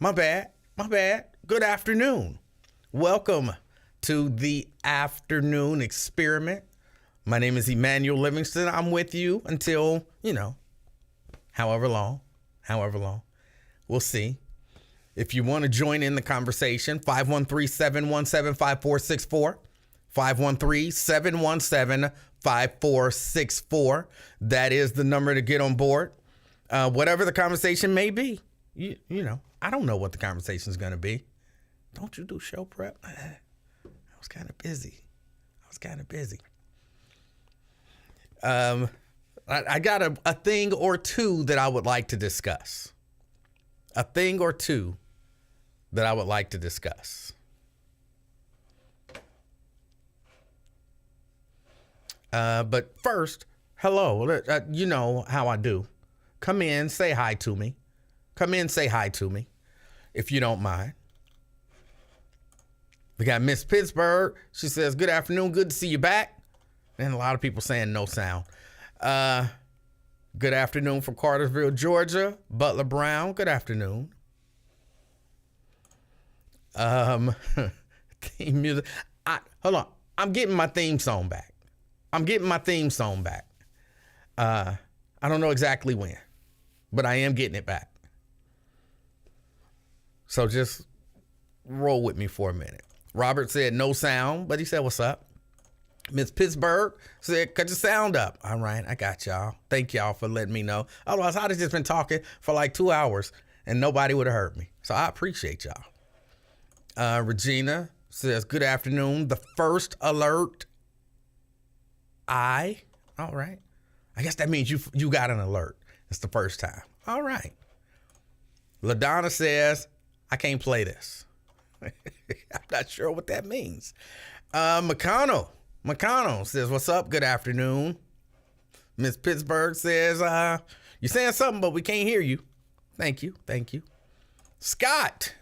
My bad. Good afternoon. Welcome to the afternoon experiment. My name is Emanuel Livingston. I'm with you until, however long. We'll see. If you want to join in the conversation, 513-717-5464. 513-717-5464. That is the number to get on board. Whatever the conversation may be. I don't know what the conversation is going to be. Don't you do show prep? I was kind of busy. I got a thing or two that I would like to discuss. But first, hello. You know how I do. Come in, say hi to me. If you don't mind. We got Miss Pittsburgh. She says, good afternoon. Good to see you back. And a lot of people saying no sound. Good afternoon from Cartersville, Georgia. Butler Brown, good afternoon. Theme music. Hold on. I'm getting my theme song back. I don't know exactly when, but I am getting it back. So just roll with me for a minute. Robert said no sound, but he said, what's up? Miss Pittsburgh said, cut your sound up. All right, I got y'all. Thank y'all for letting me know. Otherwise, I'd have just been talking for like 2 hours and nobody would have heard me. So I appreciate y'all. Regina says, good afternoon. The first alert. All right. I guess that means you got an alert. It's the first time. All right. LaDonna says, I can't play this. I'm not sure what that means. McConnell says, what's up? Good afternoon. Miss Pittsburgh says, you're saying something, but we can't hear you. Thank you. Scott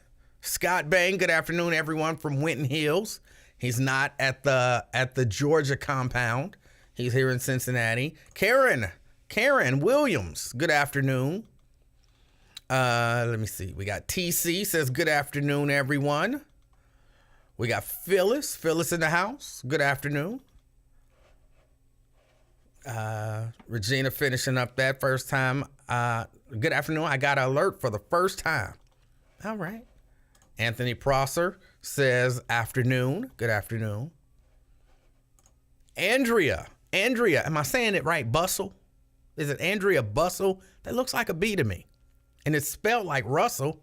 Bain, good afternoon, everyone from Winton Hills. He's not at the Georgia compound. He's here in Cincinnati. Karen Williams, good afternoon. Let me see. We got TC says, good afternoon, everyone. We got Phyllis in the house. Good afternoon. Regina finishing up that first time. Good afternoon. I got an alert for the first time. All right. Anthony Prosser says, afternoon. Good afternoon. Andrea, am I saying it right? Bustle? Is it Andrea Bustle? That looks like a B to me. And it's spelled like Russell.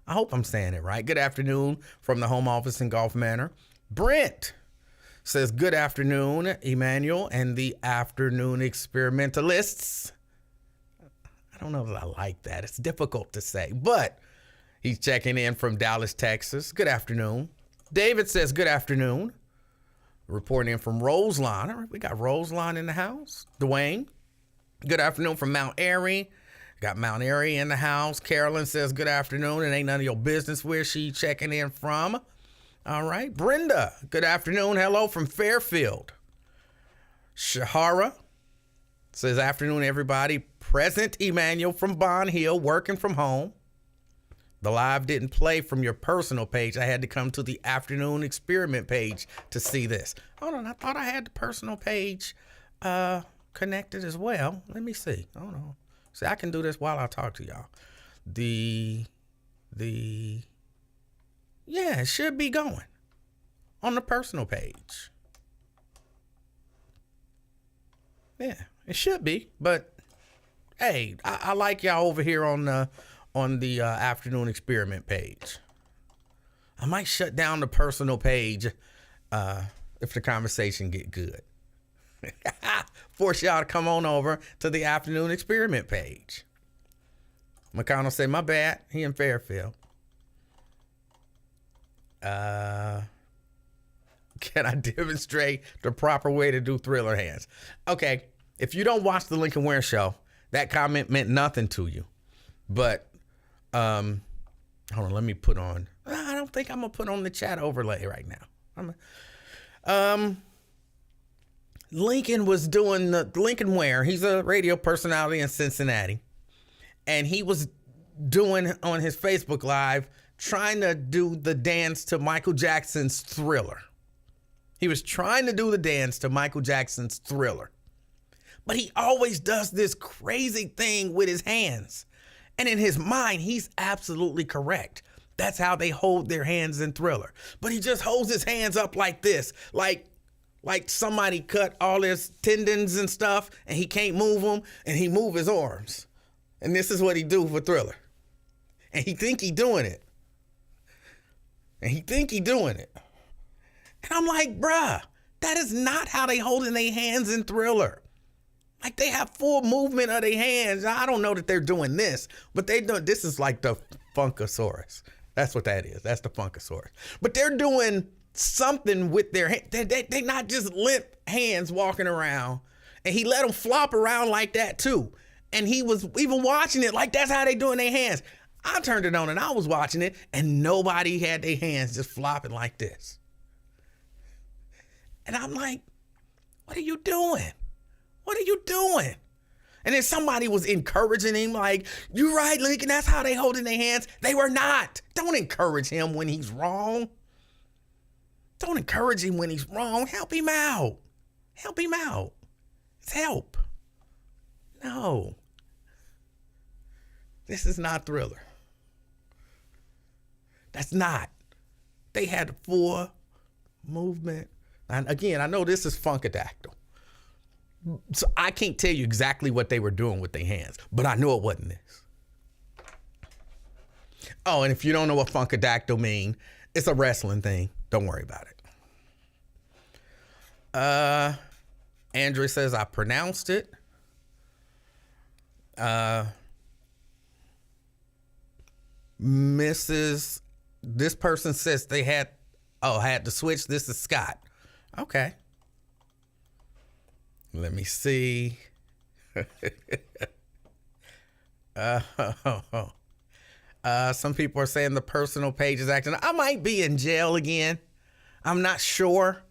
I hope I'm saying it right. Good afternoon from the home office in Gulf Manor. Brent says, good afternoon, Emanuel and the afternoon experimentalists. I don't know if I like that. It's difficult to say, but he's checking in from Dallas, Texas. Good afternoon. David says, good afternoon. Reporting in from Roseline. All right, we got Roseline in the house. Dwayne, good afternoon from Mount Airy. Got Mount Airy in the house. Carolyn says, good afternoon. It ain't none of your business where she checking in from. All right. Brenda, good afternoon. Hello from Fairfield. Shahara says, afternoon, everybody. Present Emanuel from Bond Hill, working from home. The live didn't play from your personal page. I had to come to the afternoon experiment page to see this. Hold on. I thought I had the personal page connected as well. Let me see. Hold on. See, I can do this while I talk to y'all. It should be going on the personal page. Yeah, it should be. But hey, I like y'all over here on the afternoon experiment page. I might shut down the personal page if the conversation get good. Force y'all to come on over to the afternoon experiment page. McConnell said, my bad. He in Fairfield. Can I demonstrate the proper way to do thriller hands? Okay. If you don't watch the Lincoln Ware show, that comment meant nothing to you. But, hold on. Let me put on. I don't think I'm going to put on the chat overlay right now. Lincoln was doing the Lincoln Ware. He's a radio personality in Cincinnati. And he was doing on his Facebook Live, trying to do the dance to Michael Jackson's Thriller. He was trying to do the dance to Michael Jackson's Thriller. But he always does this crazy thing with his hands. And in his mind, he's absolutely correct. That's how they hold their hands in Thriller. But he just holds his hands up like this, like somebody cut all his tendons and stuff, and he can't move them, and he move his arms. And this is what he do for Thriller. And he think he doing it. And I'm like, bruh, that is not how they holding their hands in Thriller. Like, they have full movement of their hands. I don't know that they're doing this, but this is like the Funkasaurus. That's what that is. That's the Funkasaurus. But they're doing something with their hands. They not just limp hands walking around. And he let them flop around like that too. And he was even watching it like that's how they doing their hands. I turned it on and I was watching it, and nobody had their hands just flopping like this. And I'm like, what are you doing? What are you doing? And then somebody was encouraging him like, you're right, Lincoln, that's how they holding their hands. They were not. Don't encourage him when he's wrong. Don't encourage him when he's wrong. Help him out. It's help. No. This is not Thriller. That's not. They had full movement. And again, I know this is Funkadactyl. So I can't tell you exactly what they were doing with their hands, but I know it wasn't this. Oh, and if you don't know what Funkadactyl mean, it's a wrestling thing. Don't worry about it. Andrea says I pronounced it. This person says they had to switch. This is Scott. Okay. Let me see. Some people are saying the personal page is acting. I might be in jail again. I'm not sure.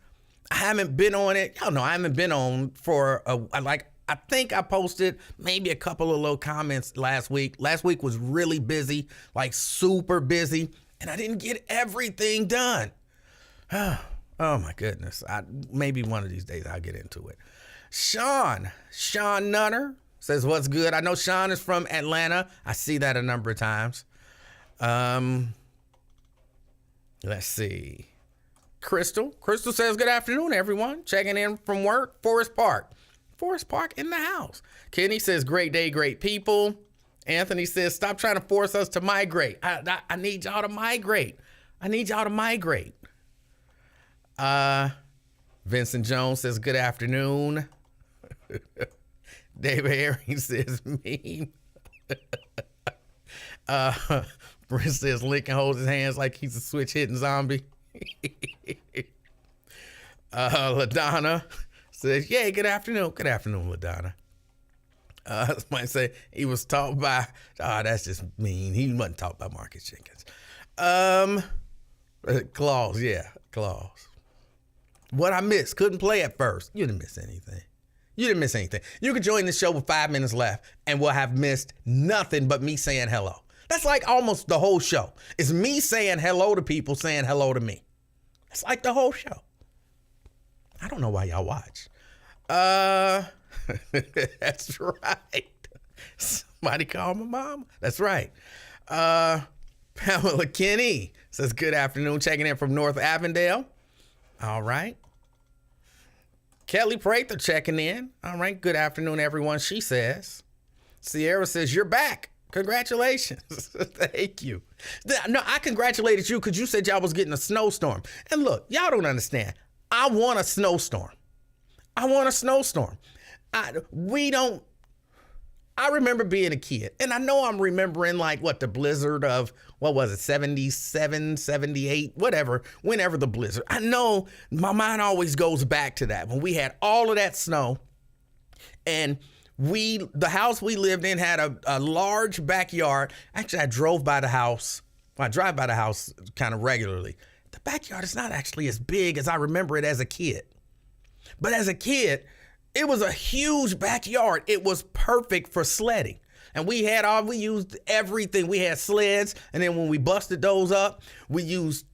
I haven't been on it. Y'all know I haven't been on for I think I posted maybe a couple of little comments last week. Last week was really busy, like super busy, and I didn't get everything done. Oh my goodness. Maybe one of these days I'll get into it. Sean Nutter says, what's good? I know Sean is from Atlanta. I see that a number of times. Let's see. Crystal says, good afternoon, everyone. Checking in from work. Forest Park in the house. Kenny says, great day, great people. Anthony says, stop trying to force us to migrate. I need y'all to migrate. Vincent Jones says, good afternoon. David Herring says, meme. Britt says, Lincoln holds his hands like he's a switch hitting zombie. LaDonna says, yay, good afternoon. Good afternoon, LaDonna. Somebody say he was taught by, that's just mean. He wasn't taught by Marcus Jenkins. Claus. What I missed, couldn't play at first. You didn't miss anything. You could join the show with 5 minutes left and we'll have missed nothing but me saying hello. That's like almost the whole show. It's me saying hello to people saying hello to me. It's like the whole show. I don't know why y'all watch. That's right. Somebody call my mom. That's right. Pamela Kinney says, good afternoon, checking in from North Avondale. All right. Kelly Prather checking in. All right. Good afternoon, everyone, she says. Sierra says, you're back. Congratulations. Thank you. No, I congratulated you because you said y'all was getting a snowstorm. And look, y'all don't understand. I want a snowstorm. I remember being a kid, and I know I'm remembering the blizzard of, 77, 78, whatever, whenever the blizzard. I know my mind always goes back to that, when we had all of that snow, and the house we lived in had a large backyard. Actually, I drive by the house kind of regularly. The backyard is not actually as big as I remember it as a kid. But as a kid, it was a huge backyard. It was perfect for sledding. And we used everything. We had sleds, and then when we busted those up, we used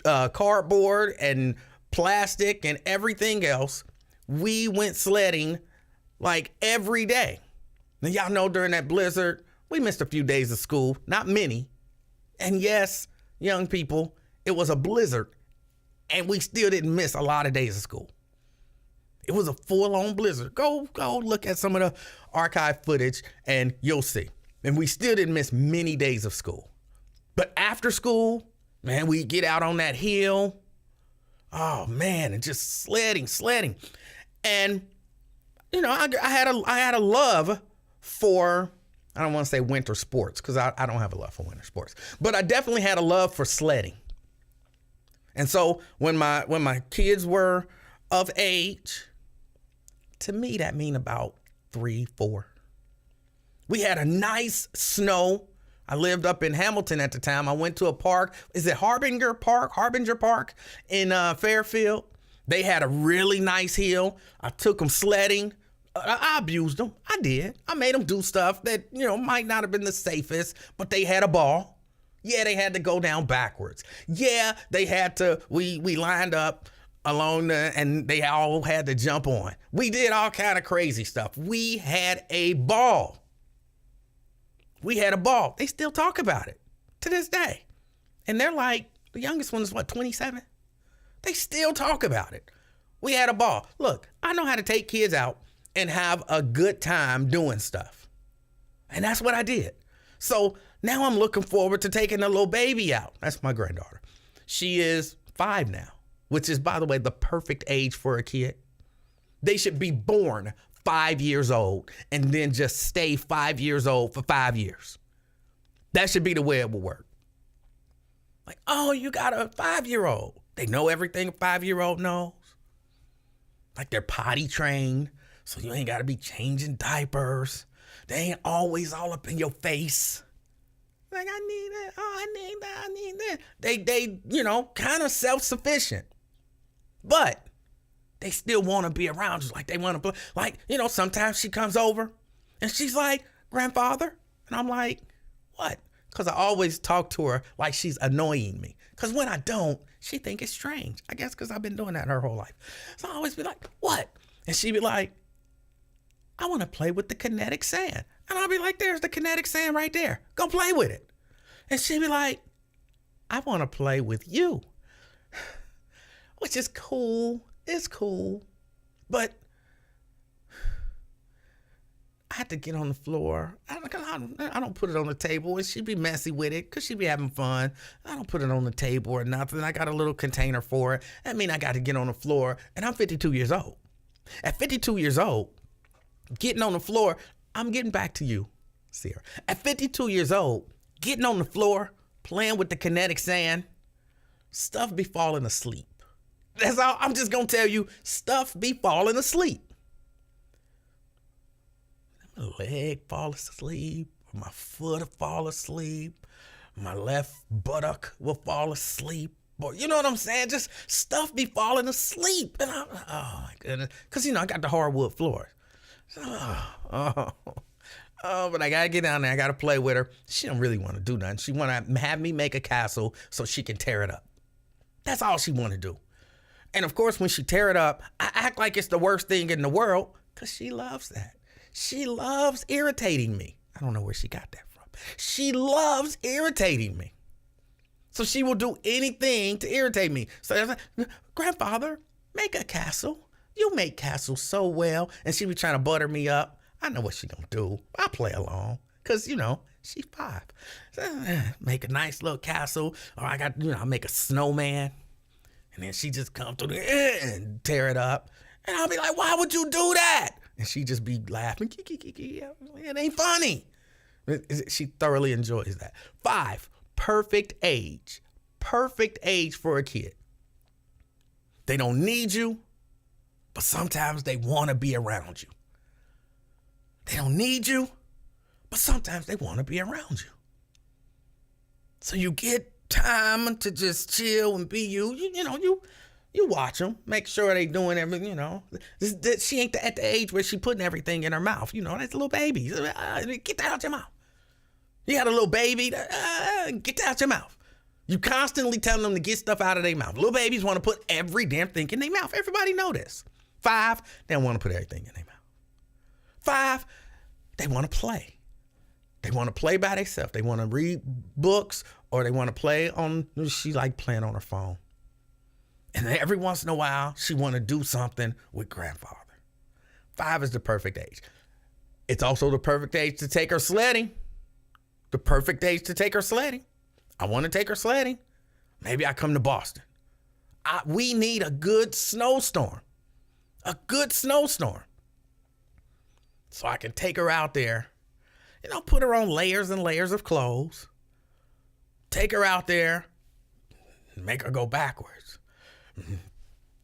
cardboard and plastic and everything else. We went sledding like every day. Now, y'all know during that blizzard, we missed a few days of school, not many. And yes, young people, it was a blizzard, and we still didn't miss a lot of days of school. It was a full-on blizzard. Go look at some of the archive footage and you'll see. And we still didn't miss many days of school. But after school, man, we get out on that hill. Oh man, and just sledding. And you know, I had a love for, I don't want to say winter sports, because I don't have a love for winter sports, but I definitely had a love for sledding. And so when my kids were of age, to me, that mean about 3, 4. We had a nice snow. I lived up in Hamilton at the time. I went to a park. Is it Harbinger Park in Fairfield? They had a really nice hill. I took them sledding. I abused them. I did. I made them do stuff that, you know, might not have been the safest, but they had a ball. Yeah, they had to go down backwards. Yeah, they had to, we lined up along and they all had to jump on. We did all kind of crazy stuff. We had a ball. They still talk about it to this day. And they're like, the youngest one is what, 27? They still talk about it. We had a ball. Look, I know how to take kids out and have a good time doing stuff. And that's what I did. So now I'm looking forward to taking a little baby out. That's my granddaughter. She is 5 now, which is, by the way, the perfect age for a kid. They should be born 5 years old and then just stay 5 years old for 5 years. That should be the way it will work. Like, oh, you got a 5-year-old. They know everything a 5-year-old knows. Like they're potty trained, so you ain't got to be changing diapers. They ain't always all up in your face. Like, I need that. Oh, I need that. They, you know, kind of self-sufficient. But they still want to be around you. Like they want to play. Like, you know, sometimes she comes over and she's like, grandfather. And I'm like, what? Because I always talk to her like she's annoying me. Because when I don't, she think it's strange. I guess because I've been doing that her whole life. So I always be like, what? And she be like, I want to play with the kinetic sand. And I'll be like, there's the kinetic sand right there. Go play with it. And she be like, I want to play with you. Which is cool. It's cool. But I had to get on the floor. I don't put it on the table, and she be messy with it because she be having fun. I don't put it on the table or nothing. I got a little container for it. That mean I got to get on the floor, and I'm 52 years old. At 52 years old, getting on the floor, I'm getting back to you, Sierra. At 52 years old, getting on the floor, playing with the kinetic sand, stuff be falling asleep. That's all. I'm just going to tell you, stuff be falling asleep. My leg fall asleep, my foot will fall asleep, my left buttock will fall asleep. Or, you know what I'm saying? Just stuff be falling asleep. And oh my goodness. Because, you know, I got the hardwood floor. But I got to get down there. I got to play with her. She don't really want to do nothing. She want to have me make a castle so she can tear it up. That's all she want to do. And, of course, when she tear it up, I act like it's the worst thing in the world because she loves that. She loves irritating me. I don't know where she got that from. She loves irritating me. So she will do anything to irritate me. So I was like, grandfather, make a castle. You make castles so well. And she be trying to butter me up. I know what she gonna do. I'll play along. Because, you know, she's 5. So, make a nice little castle. Or I'll make a snowman. And then she just come through and tear it up. And I'll be like, why would you do that? And she just be laughing. It ain't funny. She thoroughly enjoys that. 5, perfect age. Perfect age for a kid. They don't need you, but sometimes they want to be around you. They don't need you, but sometimes they want to be around you. So you get time to just chill and be you. You know, You watch them, make sure they doing everything, you know. She ain't at the age where she putting everything in her mouth. You know, that's a little baby. Get that out your mouth. You got a little baby, get that out your mouth. You constantly telling them to get stuff out of their mouth. Little babies want to put every damn thing in their mouth. Everybody know this. 5, they don't want to put everything in their mouth. 5, they want to play. They want to play by themselves. They want to read books or they want to play on, she like playing on her phone. And then every once in a while, she want to do something with grandfather. 5 is the perfect age. It's also the perfect age to take her sledding. The perfect age to take her sledding. I want to take her sledding. Maybe I come to Boston. We need a good snowstorm. A good snowstorm. So I can take her out there, you know, put her on layers and layers of clothes. Take her out there, make her go backwards.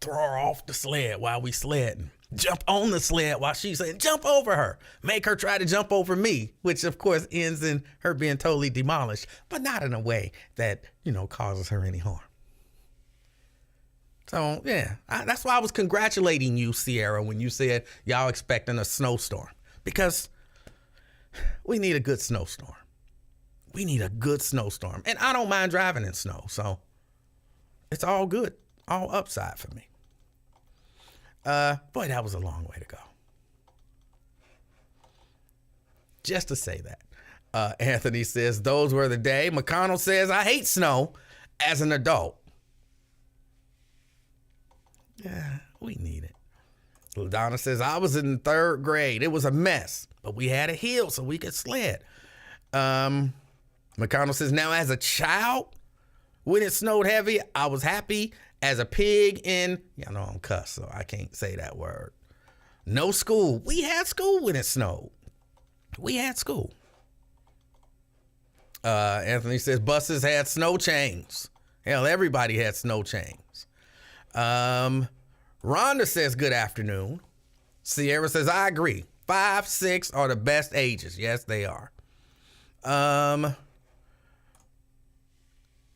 Throw her off the sled while we sledding. Jump on the sled while she's saying, jump over her. Make her try to jump over me, which of course ends in her being totally demolished, but not in a way that, you know, causes her any harm. So, yeah, that's why I was congratulating you, Sierra, when you said y'all expecting a snowstorm, because we need a good snowstorm. We need a good snowstorm. And I don't mind driving in snow, so it's all good, all upside for me. Boy, that was a long way to go. Just to say that. Anthony says, those were the day. McConnell says, I hate snow as an adult. Yeah, we need it. LaDonna says, I was in 3rd grade. It was a mess, but we had a hill so we could sled. McConnell says, now as a child, when it snowed heavy, I was happy as a pig in, I know I'm cuss, so I can't say that word. No school. We had school when it snowed. We had school. Anthony says, buses had snow chains. Hell, everybody had snow chains. Rhonda says, good afternoon. Sierra says, I agree. 5, 6 are the best ages. Yes, they are.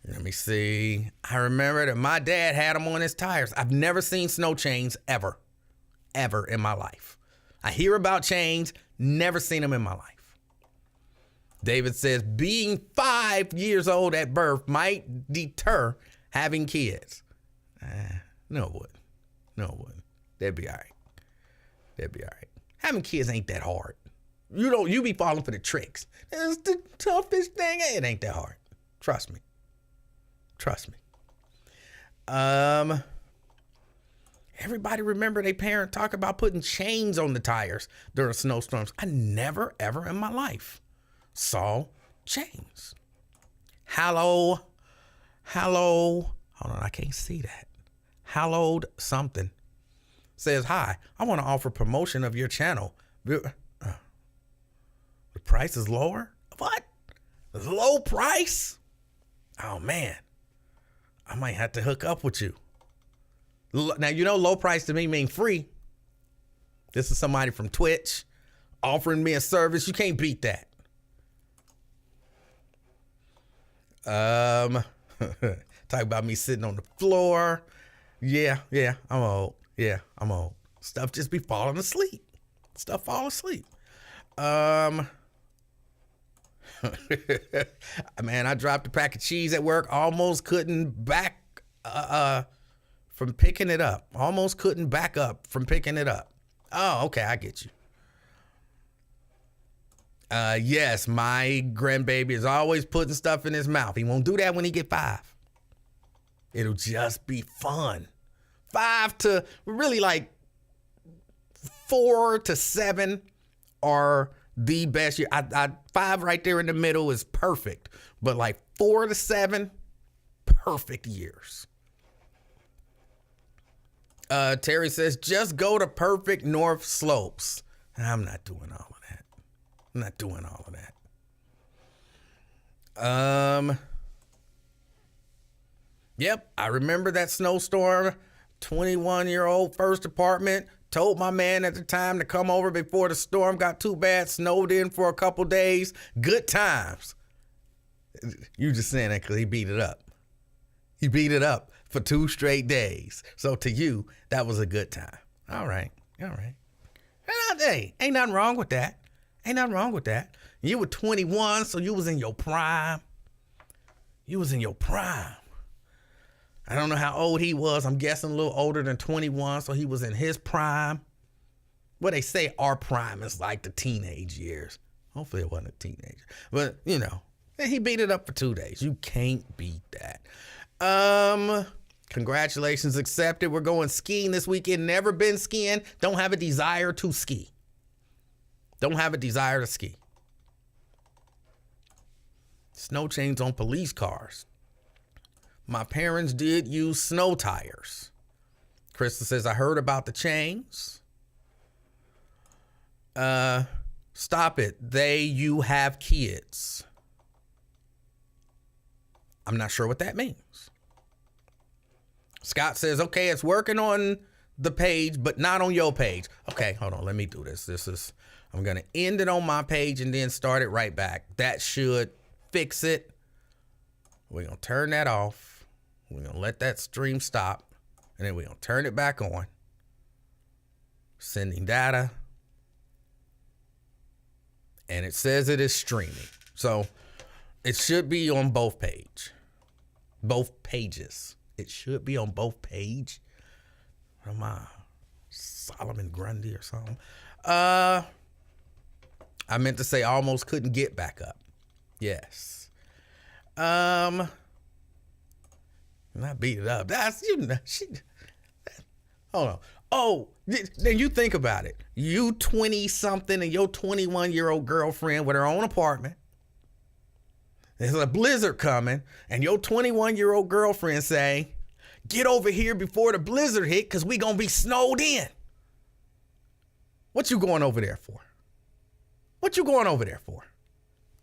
Let me see. I remember that my dad had them on his tires. I've never seen snow chains ever in my life. I hear about chains, never seen them in my life. David says, being 5 years old at birth might deter having kids. No, it wouldn't. No, it wouldn't. That'd be all right. That'd be all right. Having kids ain't that hard. You be falling for the tricks. It's the toughest thing. It ain't that hard. Trust me. Trust me. Everybody remember their parent talk about putting chains on the tires during snowstorms. I never, ever in my life saw chains. Hello. Hold on, I can't see that. Hallowed something says, hi, I want to offer promotion of your channel. The price is lower? What? Low price? Oh, man. I might have to hook up with you. Now, you know, low price to me mean free. This is somebody from Twitch offering me a service. You can't beat that. Talk about me sitting on the floor. Yeah, I'm old. I'm old. Stuff just be falling asleep. Stuff fall asleep. Man, I dropped a pack of cheese at work. Almost couldn't back from picking it up. Almost couldn't back up from picking it up. Oh, okay, I get you. Yes, my grandbaby is always putting stuff in his mouth. He won't do that when he get 5. It'll just be fun. 5 to really like 4 to 7 are the best year. 5 right there in the middle is perfect, but like 4 to 7, perfect years. Terry says, just go to perfect north slopes. I'm not doing all of that. I'm not doing all of that. Yep, I remember that snowstorm. 21-year-old first apartment. Told my man at the time to come over before the storm got too bad. Snowed in for a couple days. Good times. You just saying that because he beat it up. He beat it up. for 2 straight days. So to you, that was a good time. All right. Hey, ain't nothing wrong with that. You were 21, so you was in your prime. I don't know how old he was. I'm guessing a little older than 21, so he was in his prime. Well, they say our prime is like the teenage years. Hopefully it wasn't a teenager. But, he beat it up for 2 days. You can't beat that. Congratulations accepted. We're going skiing this weekend. Never been skiing. Don't have a desire to ski. Snow chains on police cars. My parents did use snow tires. Krista says, I heard about the chains. Stop it. You have kids. I'm not sure what that means. Scott says, okay, it's working on the page, but not on your page. Okay, hold on. Let me do this. I'm going to end it on my page and then start it right back. That should fix it. We're going to turn that off. We're going to let that stream stop. And then we're going to turn it back on. Sending data. And it says it is streaming. So it should be on both pages. It should be on both pages. What am I? Solomon Grundy or something? I meant to say almost couldn't get back up. Yes. Not beat it up. Hold on. Oh, then you think about it. You 20-something and your 21-year-old girlfriend with her own apartment. There's a blizzard coming, and your 21-year-old girlfriend saying, get over here before the blizzard hit because we going to be snowed in. What you going over there for?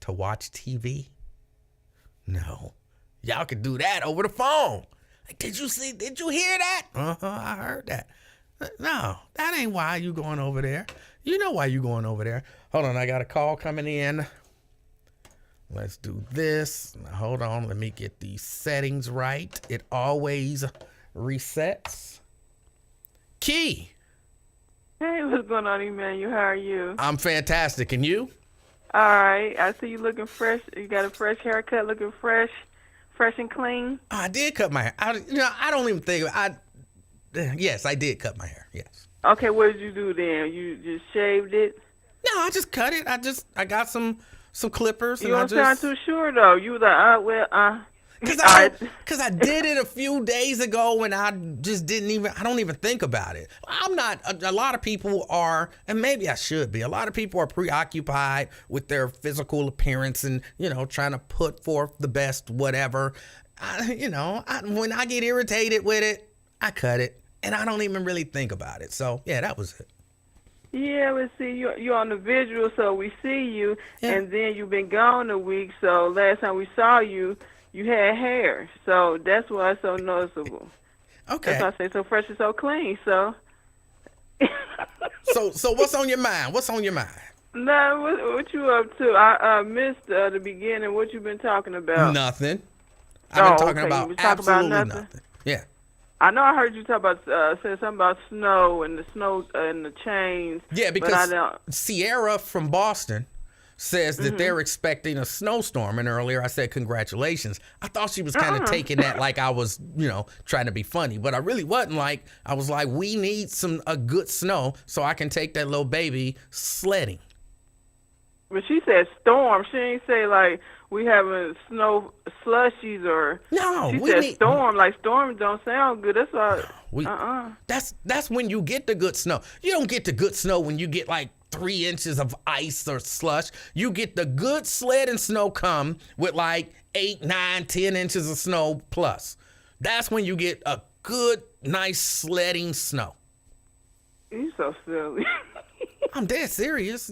To watch TV? No. Y'all could do that over the phone. Like, did you hear that? I heard that. No, that ain't why you going over there. You know why you going over there. Hold on, I got a call coming in. Let's do this. Now, hold on, let me get these settings right. It always resets. Key. Hey, what's going on, Emanuel? How are you? I'm fantastic, and you? All right. I see you looking fresh. You got a fresh haircut, looking fresh and clean. I did cut my hair. I don't even think yes, I did cut my hair. Yes. Okay, what did you do then? You just shaved it? No, I just cut it. I got some clippers. You don't sound too sure though. You were like, Because I did it a few days ago and I just I don't even think about it. I'm not, a lot of people are, and maybe I should be, a lot of people are preoccupied with their physical appearance and, trying to put forth the best whatever. When I get irritated with it, I cut it and I don't even really think about it. So, yeah, that was it. Yeah, let's see. You're on the visual, so we see you, and then you've been gone a week, so last time we saw you, you had hair, so that's why it's so noticeable. Okay. That's why I say so fresh and so clean, so. So what's on your mind? No, what you up to? I missed the beginning. What you been talking about? Nothing. I've been talking about absolutely nothing. Yeah. I know I heard you talk about, said something about snow and the snow and the chains. Yeah, because Sierra from Boston says that they're expecting a snowstorm. And earlier I said, congratulations. I thought she was kind of taking that like I was, trying to be funny. But I really wasn't. I was like, we need a good snow so I can take that little baby sledding. But she said storm. She ain't say we having snow slushies or. No, she said storm. Storm don't sound good. That's why. That's when you get the good snow. You don't get the good snow when you get 3 inches of ice or slush. You get the good sled and snow come with 8, 9, 10 inches of snow plus. That's when you get a good, nice sledding snow. You so silly. I'm dead serious.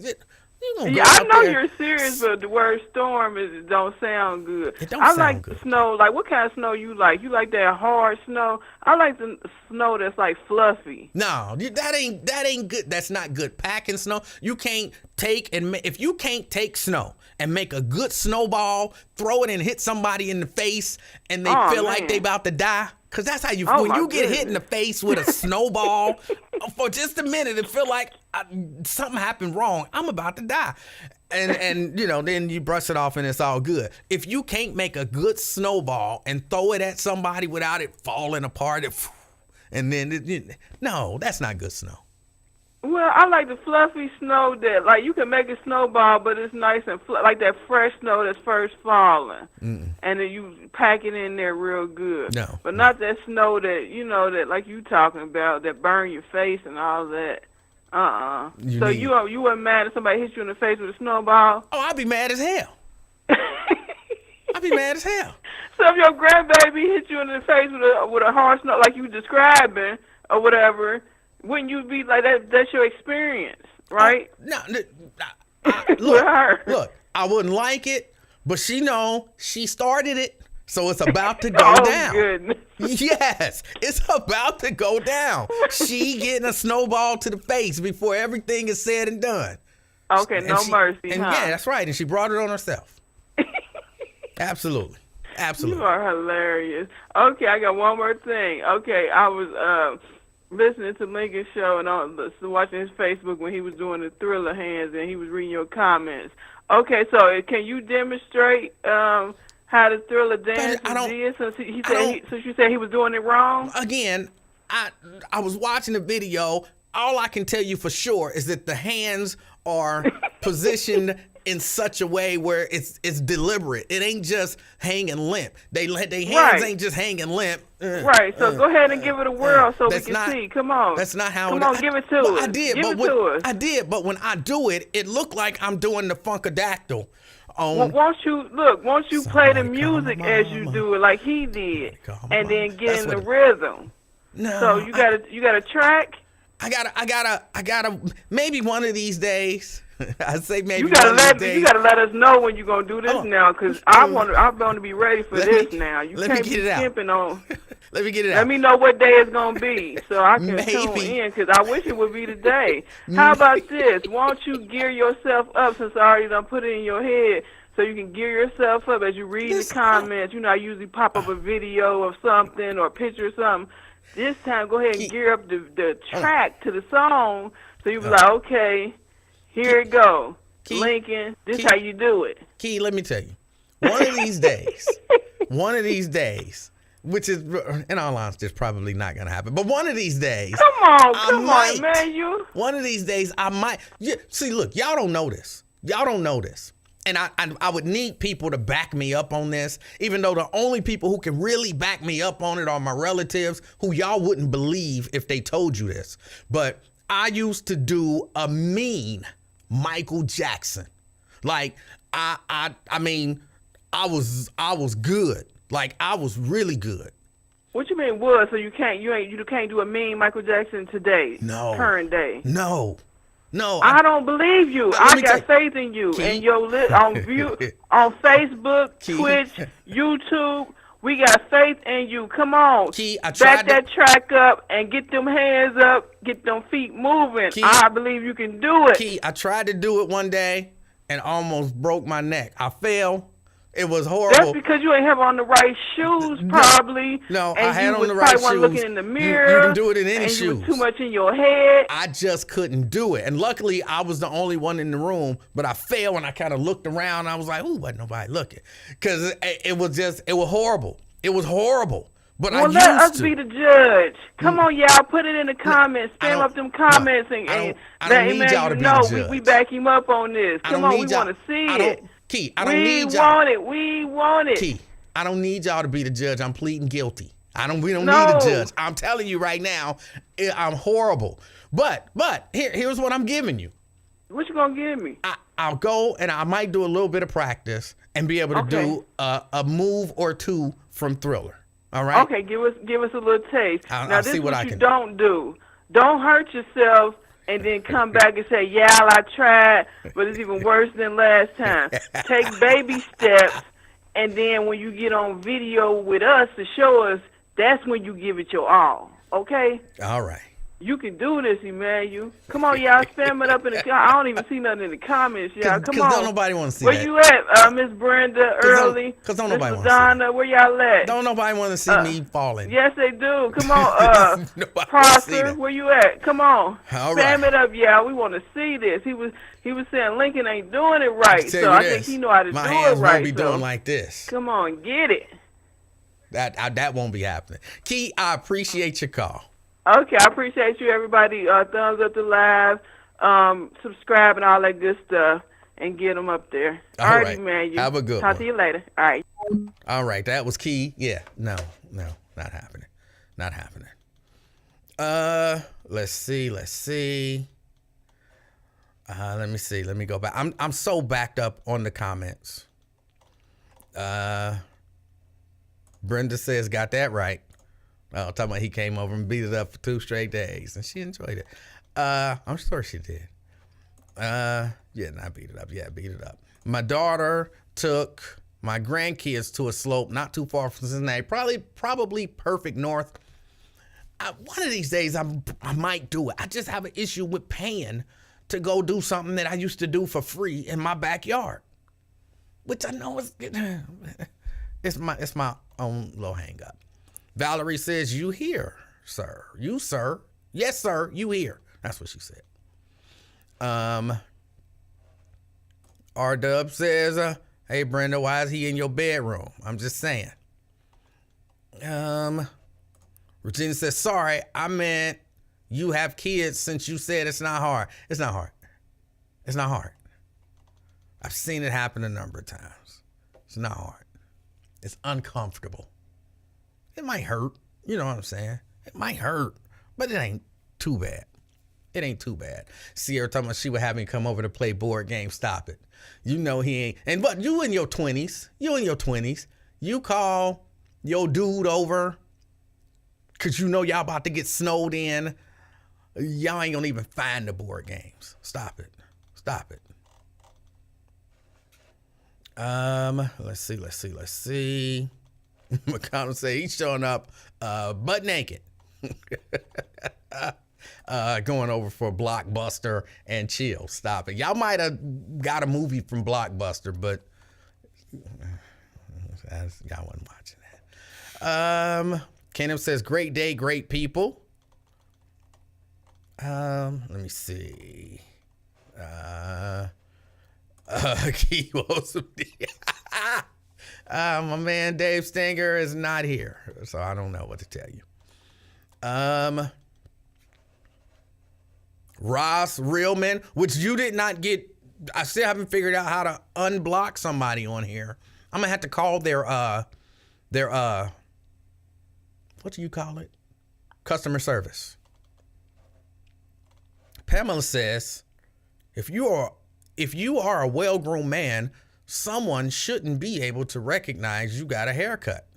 I know you're serious, but the word storm don't sound good. It don't sound good. Snow. What kind of snow you like? You like that hard snow? I like the snow that's fluffy. No, that ain't good. That's not good. Packing snow. You can't if you can't take snow and make a good snowball, throw it and hit somebody in the face, and they feel like they about to die. Cause that's how you, Oh, when my you get hit in the goodness. face with a snowball, for just a minute, it feel like something happened wrong. I'm about to die. And then you brush it off and it's all good. If you can't make a good snowball and throw it at somebody without it falling apart, and then, no, that's not good snow. Well, I like the fluffy snow that, like, you can make a snowball, but it's nice and like that fresh snow that's first falling. And then you pack it in there real good. No. But not that snow that, that like you talking about, that burn your face and all that. So you weren't mad if somebody hit you in the face with a snowball? Oh, I'd be mad as hell. I'd be mad as hell. So if your grandbaby hit you in the face with a hard snow, like you were describing or whatever, wouldn't you be like that? That's your experience, right? No, Look, look, I wouldn't like it, but she started it, so it's about to go down. Goodness. Yes, it's about to go down. She getting a snowball to the face before everything is said and done. Okay, no mercy, and huh? yeah, that's right, and she brought it on herself. Absolutely. You are hilarious. Okay, I got one more thing. Okay, I was listening to Lincoln's show and watching his Facebook when he was doing the Thriller hands and he was reading your comments. Okay, so can you demonstrate how the Thriller dance is? Since you said he was doing it wrong? Again, I was watching the video. All I can tell you for sure is that the hands are positioned in such a way where it's deliberate. It ain't just hanging limp. They hands ain't just hanging limp. Right. So go ahead and give it a whirl so we can see. Come on. That's not how. Come on, give it to us. I did. Give it to us. I did, but when I do it, it looked like I'm doing the funkadactyl. Well, won't you play the music as you do it, like he did, and then get in the rhythm? No. So you got a track. I gotta. Maybe one of these days. I say maybe. You gotta let us know when you're gonna do this now, because I want to be ready for this now. You can't be skimping on. Let me get it out. Let me know what day it's gonna be so I can tune in, because I wish it would be today. How about this? Won't you gear yourself up, since I already done put it in your head, so you can gear yourself up as you read the comments. I usually pop up a video of something or a picture or something. This time, go ahead and gear up the track to the song, so you be like, okay, here it go. Lincoln, this how you do it. Key, let me tell you, one of these days, which is, in all honesty, it's probably not going to happen, but one of these days. Come on, man, One of these days, I might. See, look, y'all don't know this. And I would need people to back me up on this, even though the only people who can really back me up on it are my relatives, who y'all wouldn't believe if they told you this. But I used to do a mean Michael Jackson. Like, I mean, I was good. Like, I was really good. What you mean was? So you can't do a mean Michael Jackson today? No. Current day? No. I don't believe you. I got faith in you. And your on Facebook, Twitch, YouTube. We got faith in you. Come on. Back that track up and get them hands up, get them feet moving. I believe you can do it. I tried to do it one day and almost broke my neck. I fell. It was horrible. That's because you ain't have on the right shoes, probably. No, and I had on the right shoes. You was looking in the mirror. You can do it in any shoes. You was too much in your head. I just couldn't do it. And luckily, I was the only one in the room, but I fell and I kind of looked around. And I was like, ooh, wasn't nobody looking. Because it was horrible. It was horrible. But let us be the judge. Come on, y'all. Put it in the comments. Spam up them comments and let Emanuel know we back him up on this. Come on, we want to see it. Key, I don't need y'all. We want it. Key, I don't need y'all to be the judge. I'm pleading guilty. We don't need a judge. I'm telling you right now, I'm horrible. But here's what I'm giving you. What you gonna give me? I'll go and I might do a little bit of practice and be able to do a move or two from Thriller. All right. Okay, give us a little taste. I'll see what I can do. Don't do. Don't hurt yourself. And then come back and say, yeah, I tried, but it's even worse than last time. Take baby steps, and then when you get on video with us to show us, that's when you give it your all, okay? All right. You can do this, Emanuel. Come on, y'all. Spam it up in the. I don't even see nothing in the comments, y'all. Come on. Don't nobody want to see where that. Where you at, Miss Brenda, Early? Because don't nobody want to see Donna, where y'all at? Don't nobody want to see me falling. Yes, they do. Come on, Prosper, where you at? Come on. All Spam right. it up, y'all. We want to see this. He was saying Lincoln ain't doing it right, so I think he know how to do it right. My hands won't be doing like this. Come on, get it. That won't be happening. Key, I appreciate your call. Okay, I appreciate you, everybody. Thumbs up the live, subscribe, and all that good stuff, and get them up there. All right, man. Have a good Talk one. to you later. All right. All right, that was Key. Yeah, no, not happening. Not happening. Let's see. Let me see. Let me go back. I'm so backed up on the comments. Brenda says, got that right. Oh, talking about he came over and beat it up for 2 straight days, and she enjoyed it. I'm sure she did. Yeah, not beat it up. Yeah, beat it up. My daughter took my grandkids to a slope not too far from Cincinnati, probably perfect north. One of these days, I might do it. I just have an issue with paying to go do something that I used to do for free in my backyard, which I know is it's my own little hang up. Valerie says, you here, sir. You, sir. Yes, sir. You here. That's what she said. R-Dub says, hey, Brenda, why is he in your bedroom? I'm just saying. Regina says, sorry, I meant you have kids since you said it's not hard. It's not hard. It's not hard. I've seen it happen a number of times. It's not hard. It's uncomfortable. It might hurt. You know what I'm saying? It might hurt, but it ain't too bad. It ain't too bad. Sierra talking about she would have me come over to play board games. Stop it. You know he ain't. And but you in your 20s. You call your dude over because you know y'all about to get snowed in. Y'all ain't gonna even find the board games. Stop it. Let's see. McConnell say he's showing up butt naked. Going over for Blockbuster and chill. Stop it. Y'all might have got a movie from Blockbuster, but y'all wasn't watching that. Kenneth says, great day, great people. Let me see. My man Dave Stanger is not here, so I don't know what to tell you. Ross Realman, which you did not get. I still haven't figured out how to unblock somebody on here. I'm gonna have to call their what do you call it? Customer service. Pamela says, if you are a well-groomed man, someone shouldn't be able to recognize you got a haircut.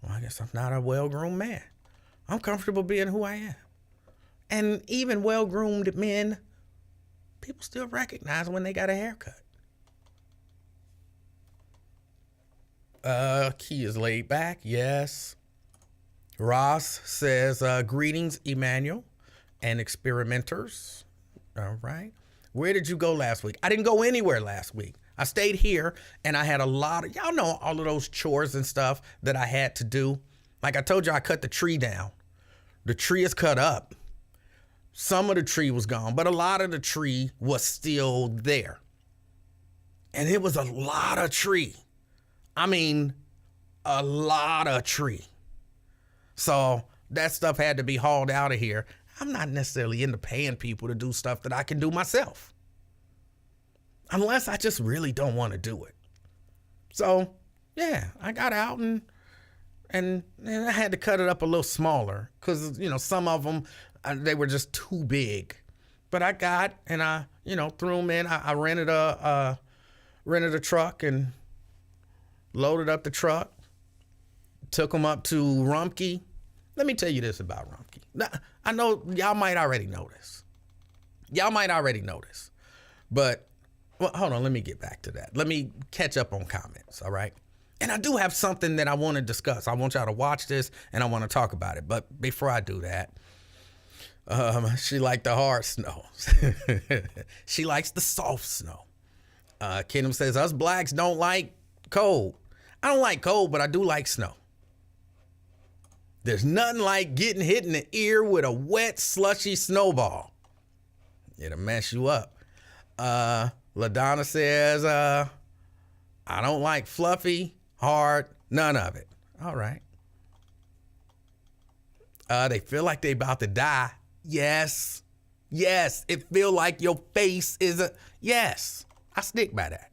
Well, I guess I'm not a well-groomed man. I'm comfortable being who I am. And even well-groomed men, people still recognize when they got a haircut. Key is laid back, yes. Ross says, greetings, Emanuel and experimenters. All right. Where did you go last week? I didn't go anywhere last week. I stayed here, and I had a lot of, y'all know all of those chores and stuff that I had to do. Like I told you, I cut the tree down. The tree is cut up. Some of the tree was gone, but a lot of the tree was still there. And it was a lot of tree. I mean, a lot of tree. So that stuff had to be hauled out of here. I'm not necessarily into paying people to do stuff that I can do myself. Unless I just really don't want to do it. So, yeah, I got out and I had to cut it up a little smaller because, you know, some of them, they were just too big. But I got, and I, you know, threw them in. I rented a truck and loaded up the truck, took them up to Rumpke. Let me tell you this about Rumpke. Now, I know y'all might already know this. But, well, hold on, let me get back to that. Let me catch up on comments, all right? And I do have something that I want to discuss. I want y'all to watch this, and I want to talk about it. But before I do that, She liked the hard snow. She likes the soft snow. Kingdom says, us blacks don't like cold. I don't like cold, but I do like snow. There's nothing like getting hit in the ear with a wet, slushy snowball. It'll mess you up. LaDonna says, I don't like fluffy, hard, none of it. All right. They feel like they about to die. Yes. Yes. It feel like your face is a... Yes. I stick by that.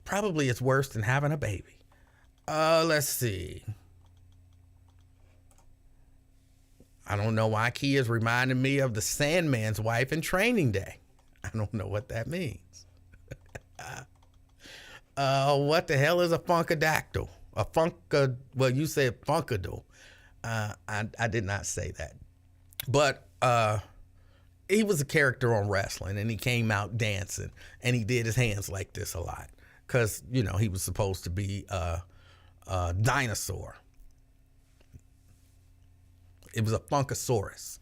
Probably it's worse than having a baby. Let's see. I don't know why Kia's reminding me of the Sandman's wife in Training Day. I don't know what that means. What the hell is a funkadactyl? Well, you said funkadil. I did not say that. But he was a character on wrestling, and he came out dancing, and he did his hands like this a lot because, you know, he was supposed to be a dinosaur. It was a funkasaurus.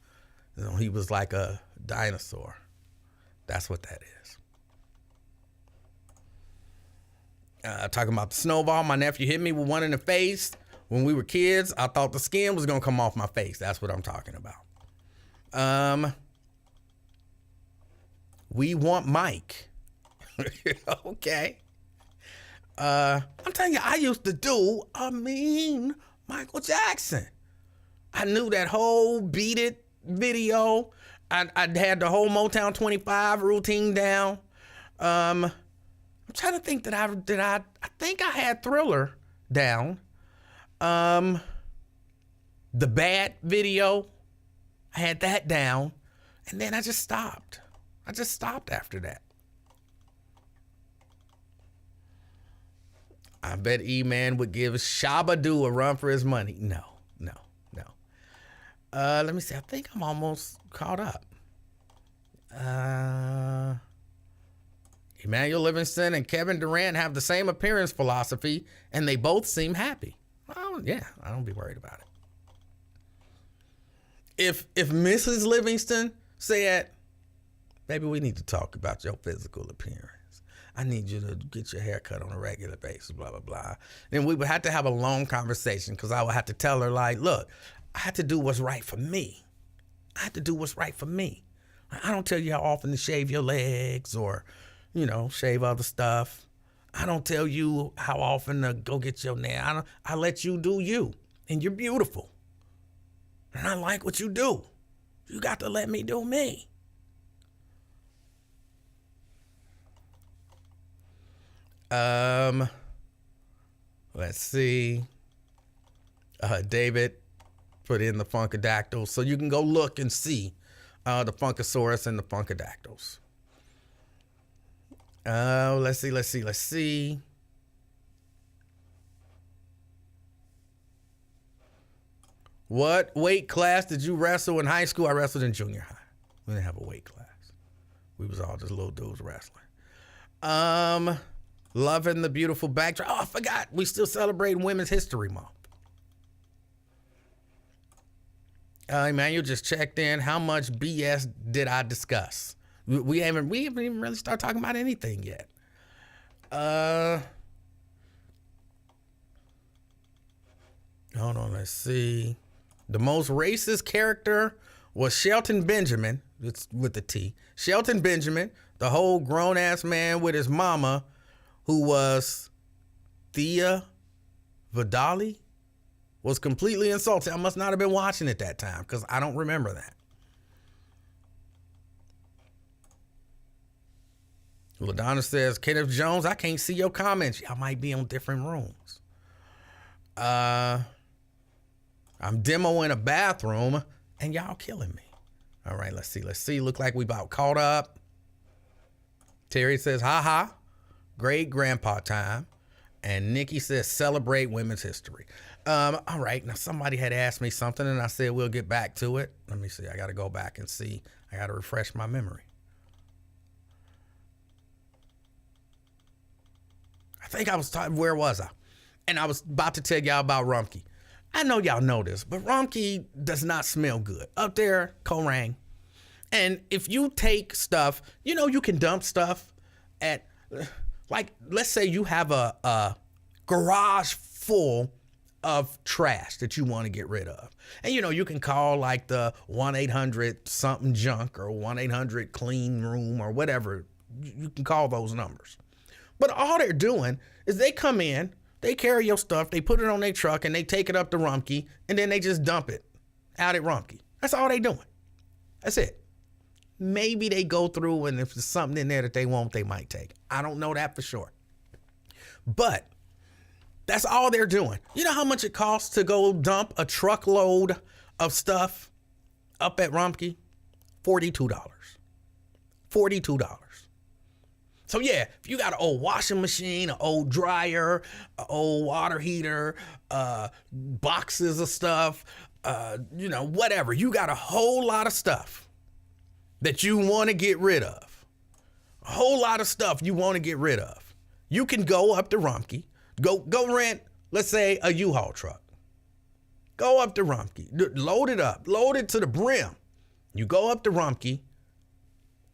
You know, he was like a dinosaur. That's what that is. Talking about the snowball, my nephew hit me with one in the face. When we were kids, I thought the skin was gonna come off my face. That's what I'm talking about. We want Mike. Okay. I'm telling you, I used to do a mean Michael Jackson. I knew that whole Beat It video. I had the whole Motown 25 routine down. I'm trying to think I think I had Thriller down. The Bad video, I had that down. And then I just stopped. I just stopped after that. I bet E-Man would give Shabba-Doo a run for his money. No. Let me see. I think I'm almost caught up. Emanuel Livingston and Kevin Durant have the same appearance philosophy, and they both seem happy. Well, yeah, I don't be worried about it. If Mrs. Livingston said, baby, we need to talk about your physical appearance. I need you to get your hair cut on a regular basis, blah, blah, blah. Then we would have to have a long conversation because I would have to tell her, like, look, I have to do what's right for me. I have to do what's right for me. I don't tell you how often to shave your legs or, you know, shave other stuff. I don't tell you how often to go get your nail. I let you do you, and you're beautiful. And I like what you do. You got to let me do me. Let's see. David put in the Funkadactyl, so you can go look and see the Funkasaurus and the Funkadactyls. Let's see. What weight class did you wrestle in high school? I wrestled in junior high. We didn't have a weight class. We was all just little dudes wrestling. Loving the beautiful backdrop. Oh, I forgot. We still celebrating Women's History Month. Emmanuel just checked in. How much BS did I discuss? We haven't even really started talking about anything yet. Hold on, let's see. The most racist character was Shelton Benjamin. It's with the T. Shelton Benjamin, the whole grown-ass man with his mama, who was Thea Vidali, was completely insulted. I must not have been watching at that time because I don't remember that. LaDonna says, Kenneth Jones, I can't see your comments. Y'all might be on different rooms. I'm demoing a bathroom and y'all killing me. All right, let's see. Look like we about caught up. Terry says, ha. Great grandpa time. And Nikki says, celebrate women's history. All right, now somebody had asked me something and I said, we'll get back to it. Let me see. I got to go back and see. I got to refresh my memory. I think I was talking, where was I? And I was about to tell y'all about Rumpke. I know y'all know this, but Rumpke does not smell good. Up there, Korang. And if you take stuff, you can dump stuff at, like, let's say you have a garage full of trash that you want to get rid of. And, you can call like the 1-800-something-junk or 1-800-clean-room or whatever. You can call those numbers. But all they're doing is they come in, they carry your stuff, they put it on their truck, and they take it up to Rumpke, and then they just dump it out at Rumpke. That's all they doing. That's it. Maybe they go through, and if there's something in there that they want, they might take. I don't know that for sure. But that's all they're doing. You know how much it costs to go dump a truckload of stuff up at Rumpke? $42. $42. So yeah, if you got an old washing machine, an old dryer, an old water heater, boxes of stuff, whatever. You got a whole lot of stuff that you want to get rid of. A whole lot of stuff you want to get rid of. You can go up to Rumpke, go rent, let's say, a U-Haul truck. Go up to Rumpke, load it up, load it to the brim. You go up to Rumpke,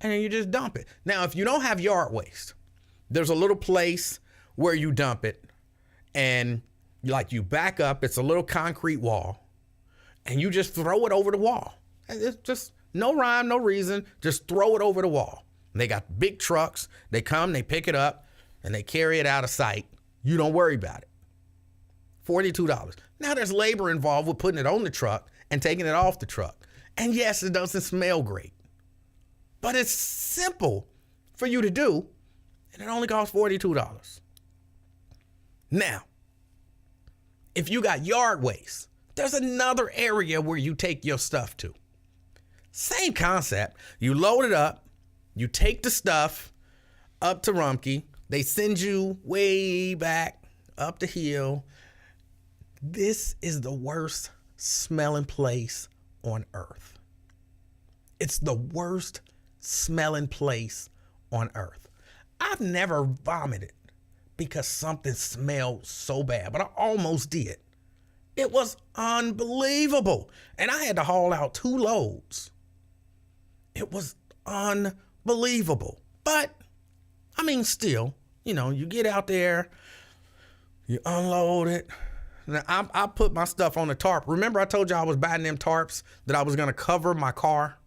and then you just dump it. Now, if you don't have yard waste, there's a little place where you dump it, and you back up. It's a little concrete wall, and you just throw it over the wall. And it's just no rhyme, no reason. Just throw it over the wall. And they got big trucks. They come, they pick it up, and they carry it out of sight. You don't worry about it. $42. Now there's labor involved with putting it on the truck and taking it off the truck. And yes, it doesn't smell great. But it's simple for you to do, and it only costs $42. Now, if you got yard waste, there's another area where you take your stuff to. Same concept. You load it up, you take the stuff up to Rumpke, they send you way back up the hill. This is the worst smelling place on earth. It's the worst smelling place on earth. I've never vomited because something smelled so bad, but I almost did. It was unbelievable. And I had to haul out 2 loads. It was unbelievable. But, still, you get out there, you unload it. Now, I put my stuff on the tarp. Remember I told you I was buying them tarps that I was going to cover my car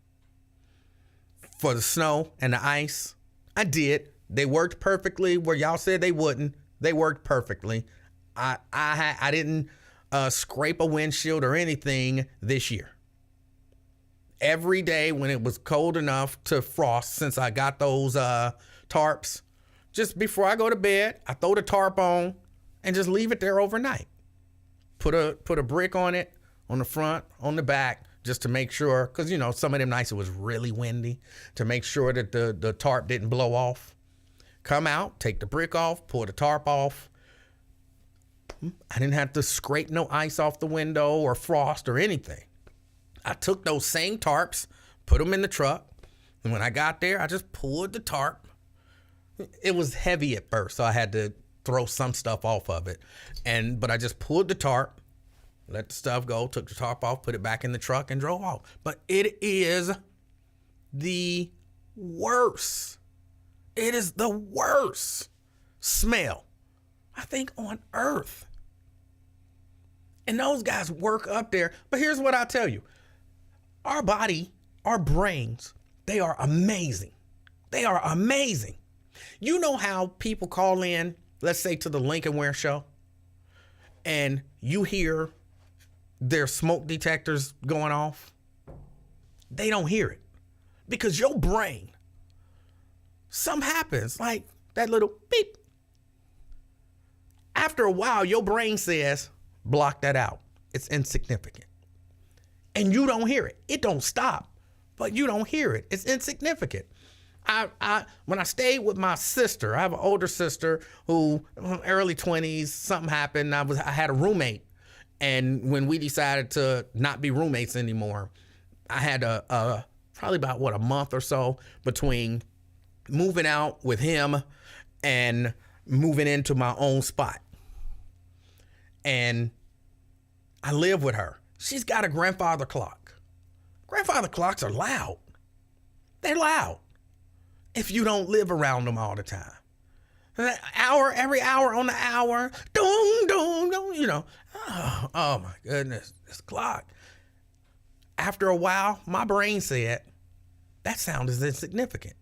for the snow and the ice? I did. They worked perfectly where y'all said they wouldn't. They worked perfectly. I didn't scrape a windshield or anything this year. Every day when it was cold enough to frost, since I got those tarps, just before I go to bed, I throw the tarp on and just leave it there overnight. Put a brick on it, on the front, on the back, just to make sure, because, some of them nights it was really windy, to make sure that the tarp didn't blow off. Come out, take the brick off, pull the tarp off. I didn't have to scrape no ice off the window or frost or anything. I took those same tarps, put them in the truck, and when I got there, I just pulled the tarp. It was heavy at first, so I had to throw some stuff off of it. But I just pulled the tarp, let the stuff go, took the tarp off, put it back in the truck, and drove off. But it is the worst. It is the worst smell, I think, on earth. And those guys work up there. But here's what I'll tell you. Our body, our brains, they are amazing. They are amazing. You know how people call in, let's say to the Lincoln Ware show, and you hear their smoke detectors going off? They don't hear it because your brain, something happens, like that little beep. After a while, your brain says, block that out. It's insignificant. And you don't hear it. It don't stop, but you don't hear it. It's insignificant. When I stayed with my sister, I have an older sister who, early 20s, something happened. I had a roommate. And when we decided to not be roommates anymore, I had probably about a month or so between moving out with him and moving into my own spot. And I live with her. She's got a grandfather clock. Grandfather clocks are loud. They're loud if you don't live around them all the time. Every hour on the hour, dong, dong, dong, you know. Oh my goodness, this clock. After a while, my brain said, that sound is insignificant.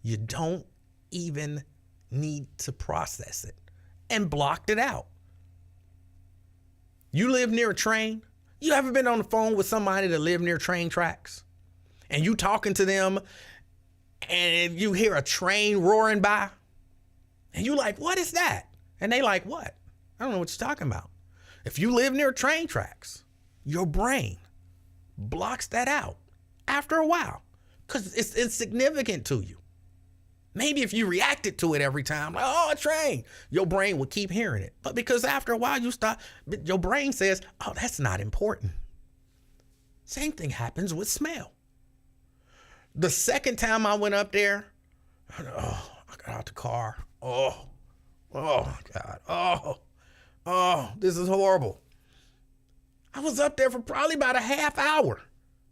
You don't even need to process it, and blocked it out. You live near a train? You ever been on the phone with somebody that live near train tracks? And you talking to them and you hear a train roaring by? And you like, what is that? And they like, what? I don't know what you're talking about. If you live near train tracks, your brain blocks that out after a while because it's insignificant to you. Maybe if you reacted to it every time, like, oh, a train, your brain would keep hearing it. But because after a while you stop, your brain says, oh, that's not important. Same thing happens with smell. The second time I went up there, I got out the car. Oh my God. Oh, this is horrible. I was up there for probably about a half hour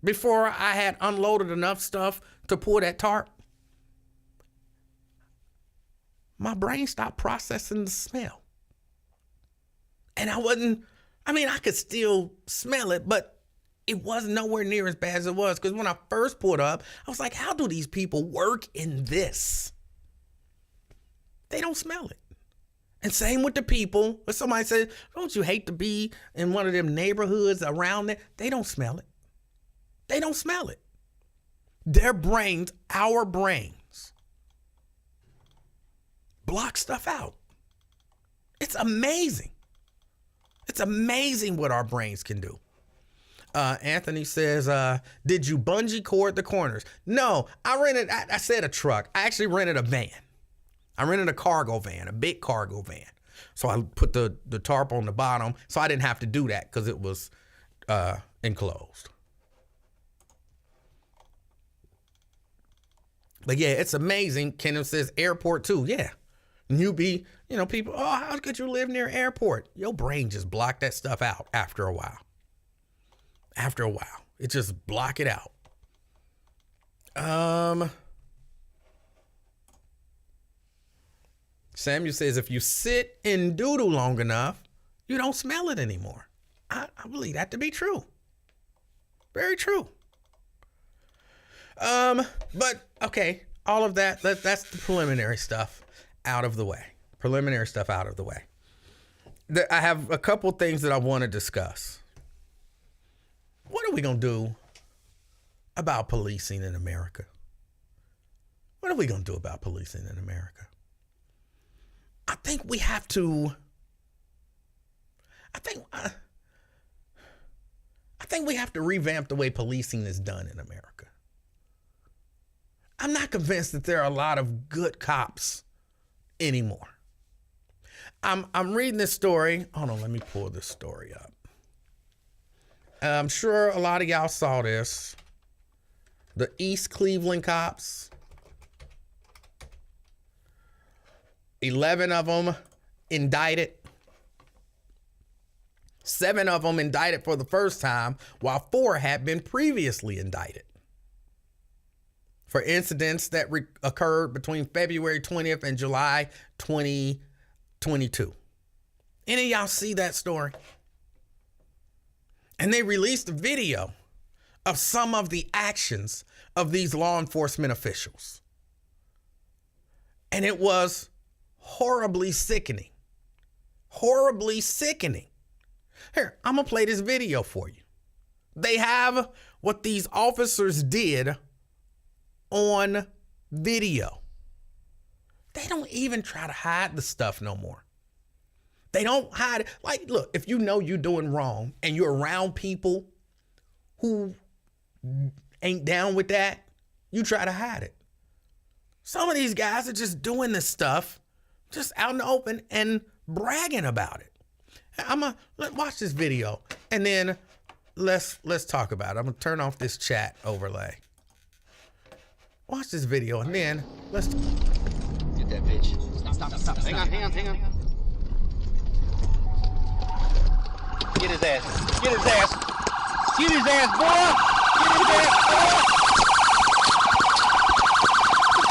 before I had unloaded enough stuff to pull that tarp. My brain stopped processing the smell. And I could still smell it, but it was nowhere near as bad as it was. Because when I first pulled up, I was like, how do these people work in this? They don't smell it. And same with the people. When somebody says, don't you hate to be in one of them neighborhoods around there? They don't smell it. They don't smell it. Their brains, our brains, block stuff out. It's amazing. It's amazing what our brains can do. Anthony says, did you bungee cord the corners? No, I said a truck. I actually rented a van. I rented a cargo van, a big cargo van. So I put the tarp on the bottom so I didn't have to do that because it was enclosed. But yeah, it's amazing. Kenneth says airport too. Yeah. And people, oh, how could you live near airport? Your brain just blocked that stuff out after a while. After a while, it just block it out. Samuel says, if you sit in doo-doo long enough, you don't smell it anymore. I believe that to be true. Very true. But okay, all of that, that's the preliminary stuff out of the way. I have a couple things that I want to discuss. What are we going to do about policing in America? What are we going to do about policing in America? I think we have to, I think we have to revamp the way policing is done in America. I'm not convinced that there are a lot of good cops anymore. I'm reading this story. Hold on, let me pull this story up. I'm sure a lot of y'all saw this. The East Cleveland cops. 11 of them indicted. 7 of them indicted for the first time, while 4 had been previously indicted for incidents that occurred between February 20th and July 2022. Any of y'all see that story? And they released a video of some of the actions of these law enforcement officials. And it was horribly sickening. Horribly sickening. Here, I'm going to play this video for you. They have what these officers did on video. They don't even try to hide the stuff no more. They don't hide it. Like, look, if you know you're doing wrong and you're around people who ain't down with that, you try to hide it. Some of these guys are just doing this stuff just out in the open and bragging about it. Let's watch this video and then let's talk about it. I'm gonna turn off this chat overlay. Watch this video and then let's get that bitch. Stop. Hang on. Get his ass. Get his ass. Get his ass, boy. Get his ass, boy.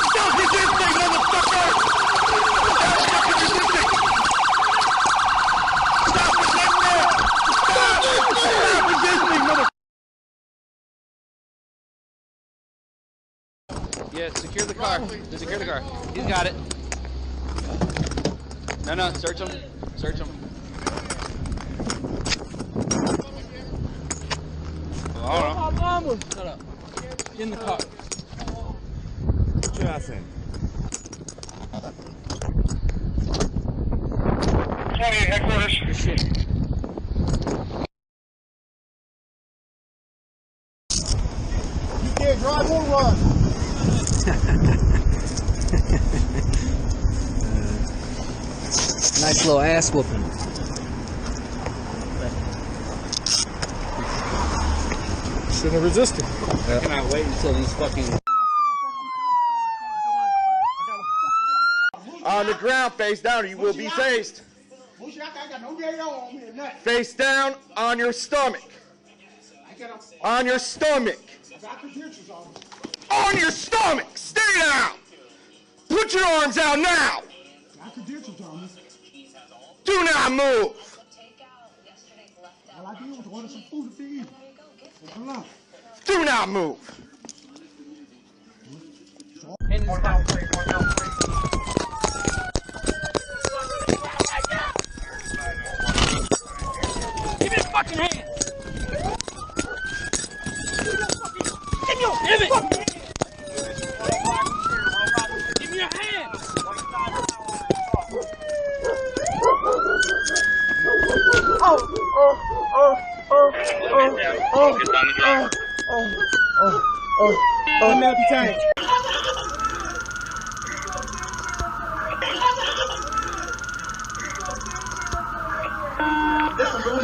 Stop resisting, motherfucker. Stop resisting. Stop resisting. Stop resisting, motherfucker. Yeah, secure the car. Secure the car. He's got it. No, search him. Search him. Oh, mama. Shut up. Get in the car. What you asking? 28 headquarters. Good shit. You can't drive or run. Nice little ass whooping. Shouldn't have resisted. I cannot wait until these fucking... On the ground, face down, or you will be faced. Face down on your stomach. On your stomach. On your stomach. Stay down. Put your arms out now. Do not move. All I did was order some food to feed. Do not move. Give me your fucking hand! Give me your hand! Give me your hand! I'm at the tank.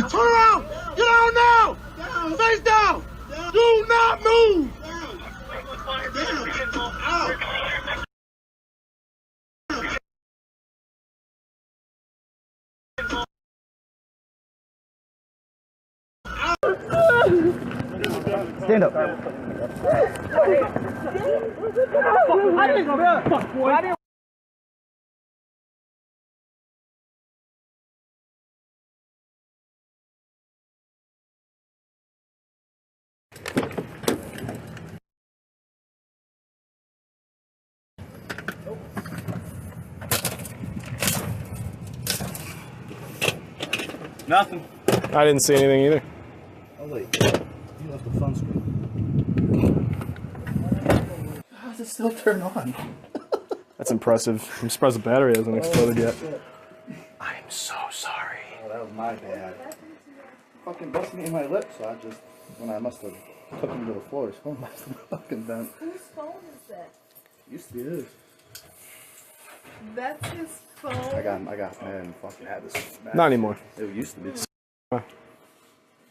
Turn around! Get on now! Down. Face down! Do not move! Stand up. Nothing. I didn't see anything either. Oh wait, you left the phone screen. How does it still turn on? That's impressive. I'm surprised the battery hasn't exploded yet. I'm so sorry. Oh, that was my bad. Fucking busted me in my lip, so when I must have took him to the floor, his phone must have fucking bent. Whose phone is that? Used to be his. That's his phone? I got mad and fucking had this. Not anymore. It used to be.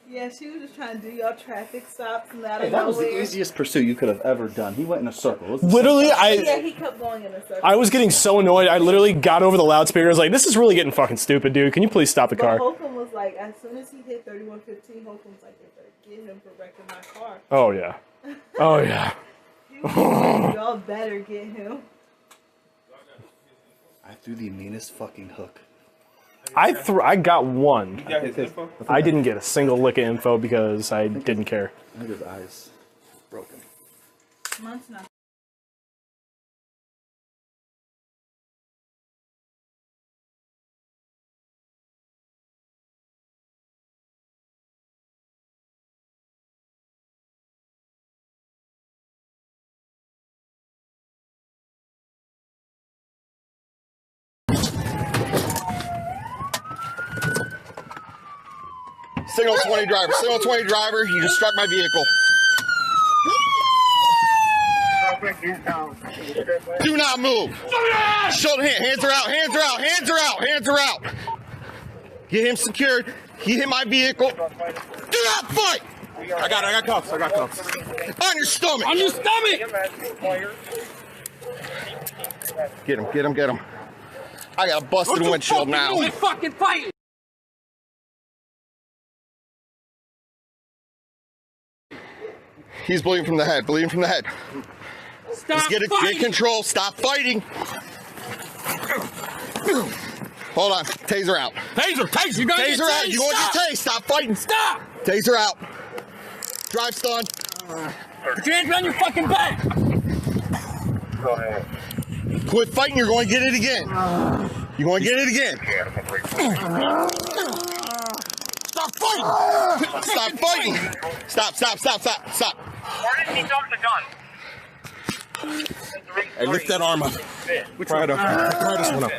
Yeah, she was just trying to do y'all traffic stops and out Hey, of that was nowhere. the easiest pursuit you could have ever done. He went in a circle. It was the Literally, Yeah, he kept going in a circle. I was getting so annoyed. I literally got over the loudspeaker. I was like, this is really getting fucking stupid, dude. Can you please stop the But car? Holcomb was like, as soon as he hit 3115, Holcomb's like, they better get him for wrecking my car. Oh, yeah. Oh, yeah. He was like, y'all better get him. I threw the meanest fucking hook. I got one. I didn't get a single lick of info because I didn't care. I think his eyes broken. Mine's not. Signal 20 driver. Signal 20 driver. You just struck my vehicle. Do not move. Shoulder hand. Hands are out. Hands are out. Hands are out. Hands are out. Get him secured. He hit my vehicle. Do not fight. I got cuffs. I got cuffs. On your stomach. On your stomach! Get him. Get him. Get him. I got a busted windshield now. Fucking fight! He's bleeding from the head. Bleeding from the head. Stop Get control. Stop fighting. Hold on. Taser out. Taser. You're gonna Taser get out. tased. You want to get tased. Stop fighting. Stop. Taser out. Drive stun. Put your hands behind your fucking back. Go ahead. Quit fighting. You're going to get it again. You're going to get it again. Stop fighting. Stop fighting. Stop. Where did he dump the gun? Hey, lift that arm up. Try this one up.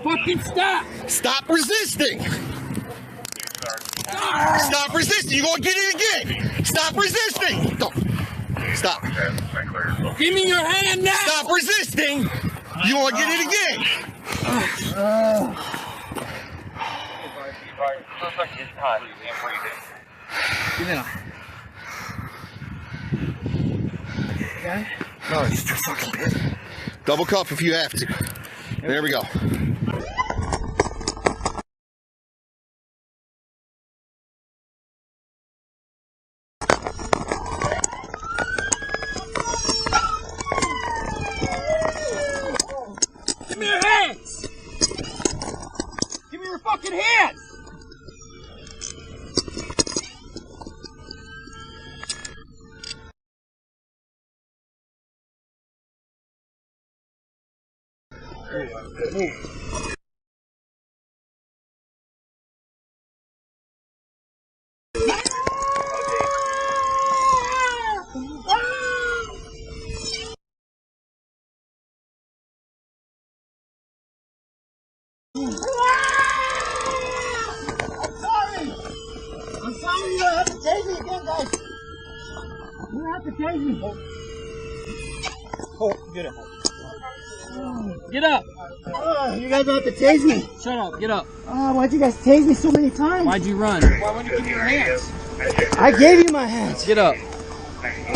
Fucking stop. Stop resisting. Stop resisting. You're going to get it again. Stop resisting. Go. Stop. Give me your hand now. Stop resisting. You want to get it again. Looks like his time. He can't breathe in. Okay? No, it's too fucking busy. Double cuff if you have to. There we go. Give me your hands. Give me your fucking hands. I'm sorry, you don't have to tase me again, guys. You don't have to tase me. Get up. Get up. You guys don't have to tase me. Shut up. Get up. Why'd you guys tase me so many times? Why'd you run? Why wouldn't you give me your hands? I gave you my hands. Get up.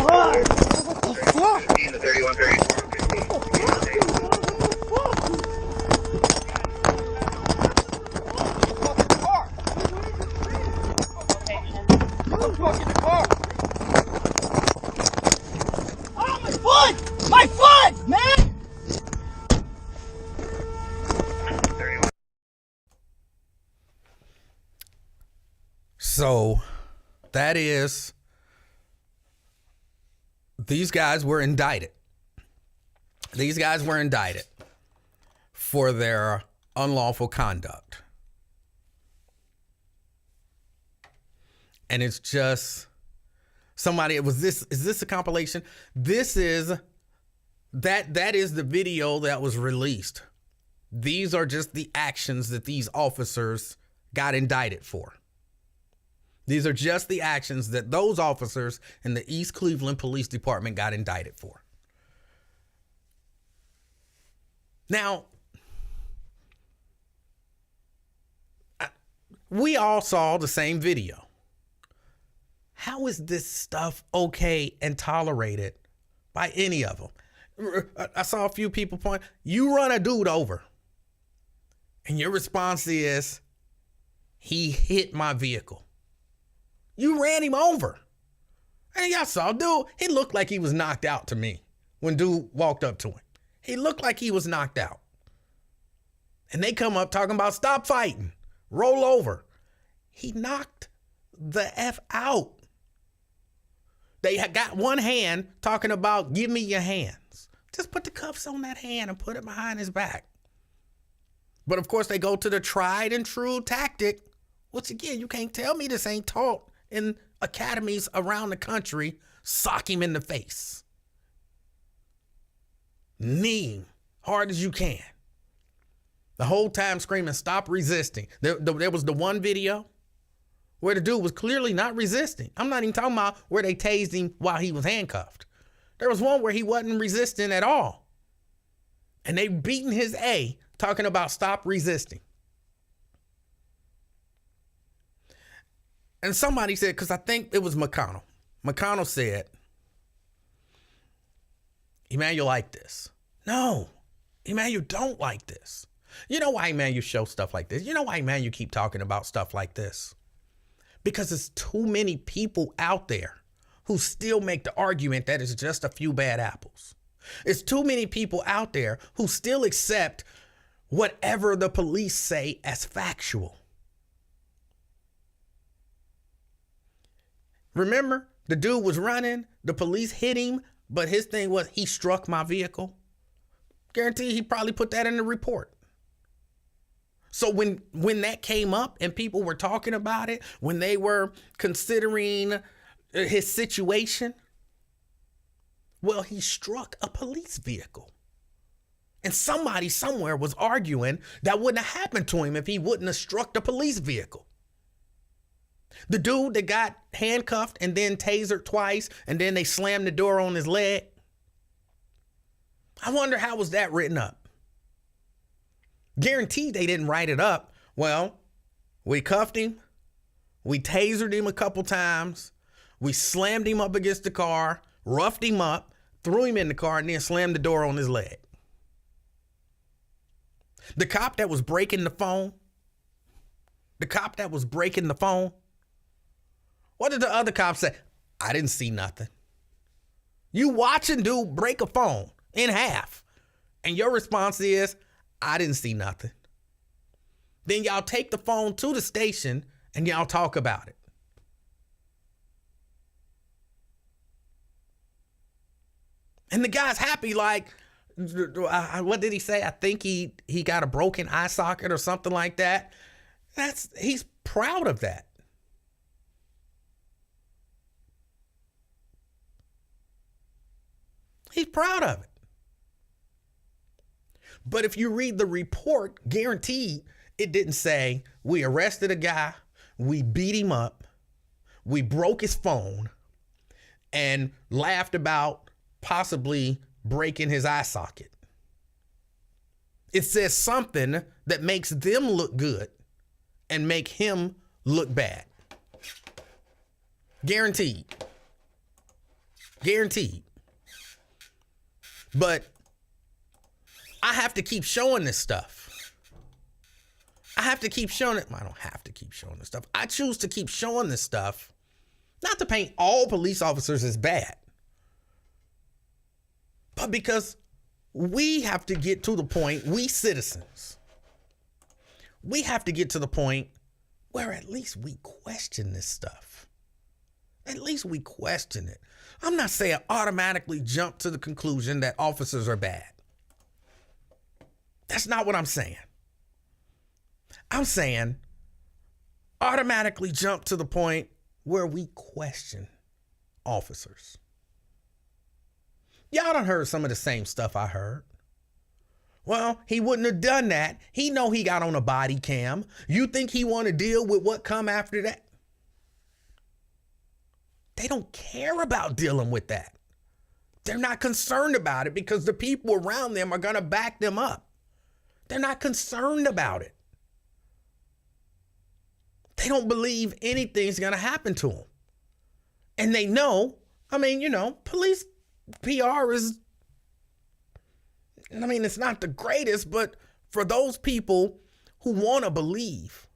What the fuck? Oh, my foot! My foot, man! So that is, these guys were indicted. These guys were indicted for their unlawful conduct. And it's just somebody, is this a compilation? That is the video that was released. These are just the actions that these officers got indicted for. These are just the actions that those officers in the East Cleveland Police Department got indicted for. Now, we all saw the same video. How is this stuff okay and tolerated by any of them? I saw a few people point, you run a dude over, and your response is, he hit my vehicle. You ran him over. And y'all saw dude, he looked like he was knocked out to me when dude walked up to him. He looked like he was knocked out. And they come up talking about stop fighting, roll over. He knocked the F out. They got one hand talking about give me your hands. Just put the cuffs on that hand and put it behind his back. But of course they go to the tried and true tactic, which again, you can't tell me this ain't taught in academies around the country. Sock him in the face. Knee him hard as you can. The whole time screaming, stop resisting. There was the one video where the dude was clearly not resisting. I'm not even talking about where they tased him while he was handcuffed. There was one where he wasn't resisting at all. And they beating his A, talking about stop resisting. And somebody said, because I think it was McConnell. McConnell said, Emanuel like this. No, Emanuel don't like this. You know why Emanuel show stuff like this? You know why Emanuel keep talking about stuff like this? because there's too many people out there who still make the argument that it's just a few bad apples. It's too many people out there who still accept whatever the police say as factual. Remember, the dude was running, the police hit him, but his thing was he struck my vehicle. Guarantee he probably put that in the report. So when that came up and people were talking about it, when they were considering his situation, well, he struck a police vehicle. And somebody somewhere was arguing that wouldn't have happened to him if he wouldn't have struck the police vehicle. The dude that got handcuffed and then tasered twice and then they slammed the door on his leg. I wonder how was that written up? Guaranteed they didn't write it up. Well, we cuffed him. We tasered him a couple times. We slammed him up against the car, roughed him up, threw him in the car, and then slammed the door on his leg. The cop that was breaking the phone, what did the other cop say? I didn't see nothing. You watching dude break a phone in half, and your response is, I didn't see nothing. Then y'all take the phone to the station and y'all talk about it. And the guy's happy, like, what did he say? I think he got a broken eye socket or something like that. He's proud of that. He's proud of it. But if you read the report, guaranteed, it didn't say we arrested a guy, we beat him up, we broke his phone, and laughed about possibly breaking his eye socket. It says something that makes them look good and make him look bad. Guaranteed. Guaranteed. But I have to keep showing this stuff. I have to keep showing it. I don't have to keep showing this stuff. I choose to keep showing this stuff, not to paint all police officers as bad, but because we have to get to the point, we citizens, we have to get to the point where at least we question this stuff. At least we question it. I'm not saying automatically jump to the conclusion that officers are bad. That's not what I'm saying. I'm saying automatically jump to the point where we question officers. Y'all done heard some of the same stuff I heard. Well, he wouldn't have done that. He know he got on a body cam. You think he want to deal with what come after that? They don't care about dealing with that. They're not concerned about it because the people around them are going to back them up. They're not concerned about it. They don't believe anything's going to happen to them. And they know, police PR is, it's not the greatest, but for those people who want to believe,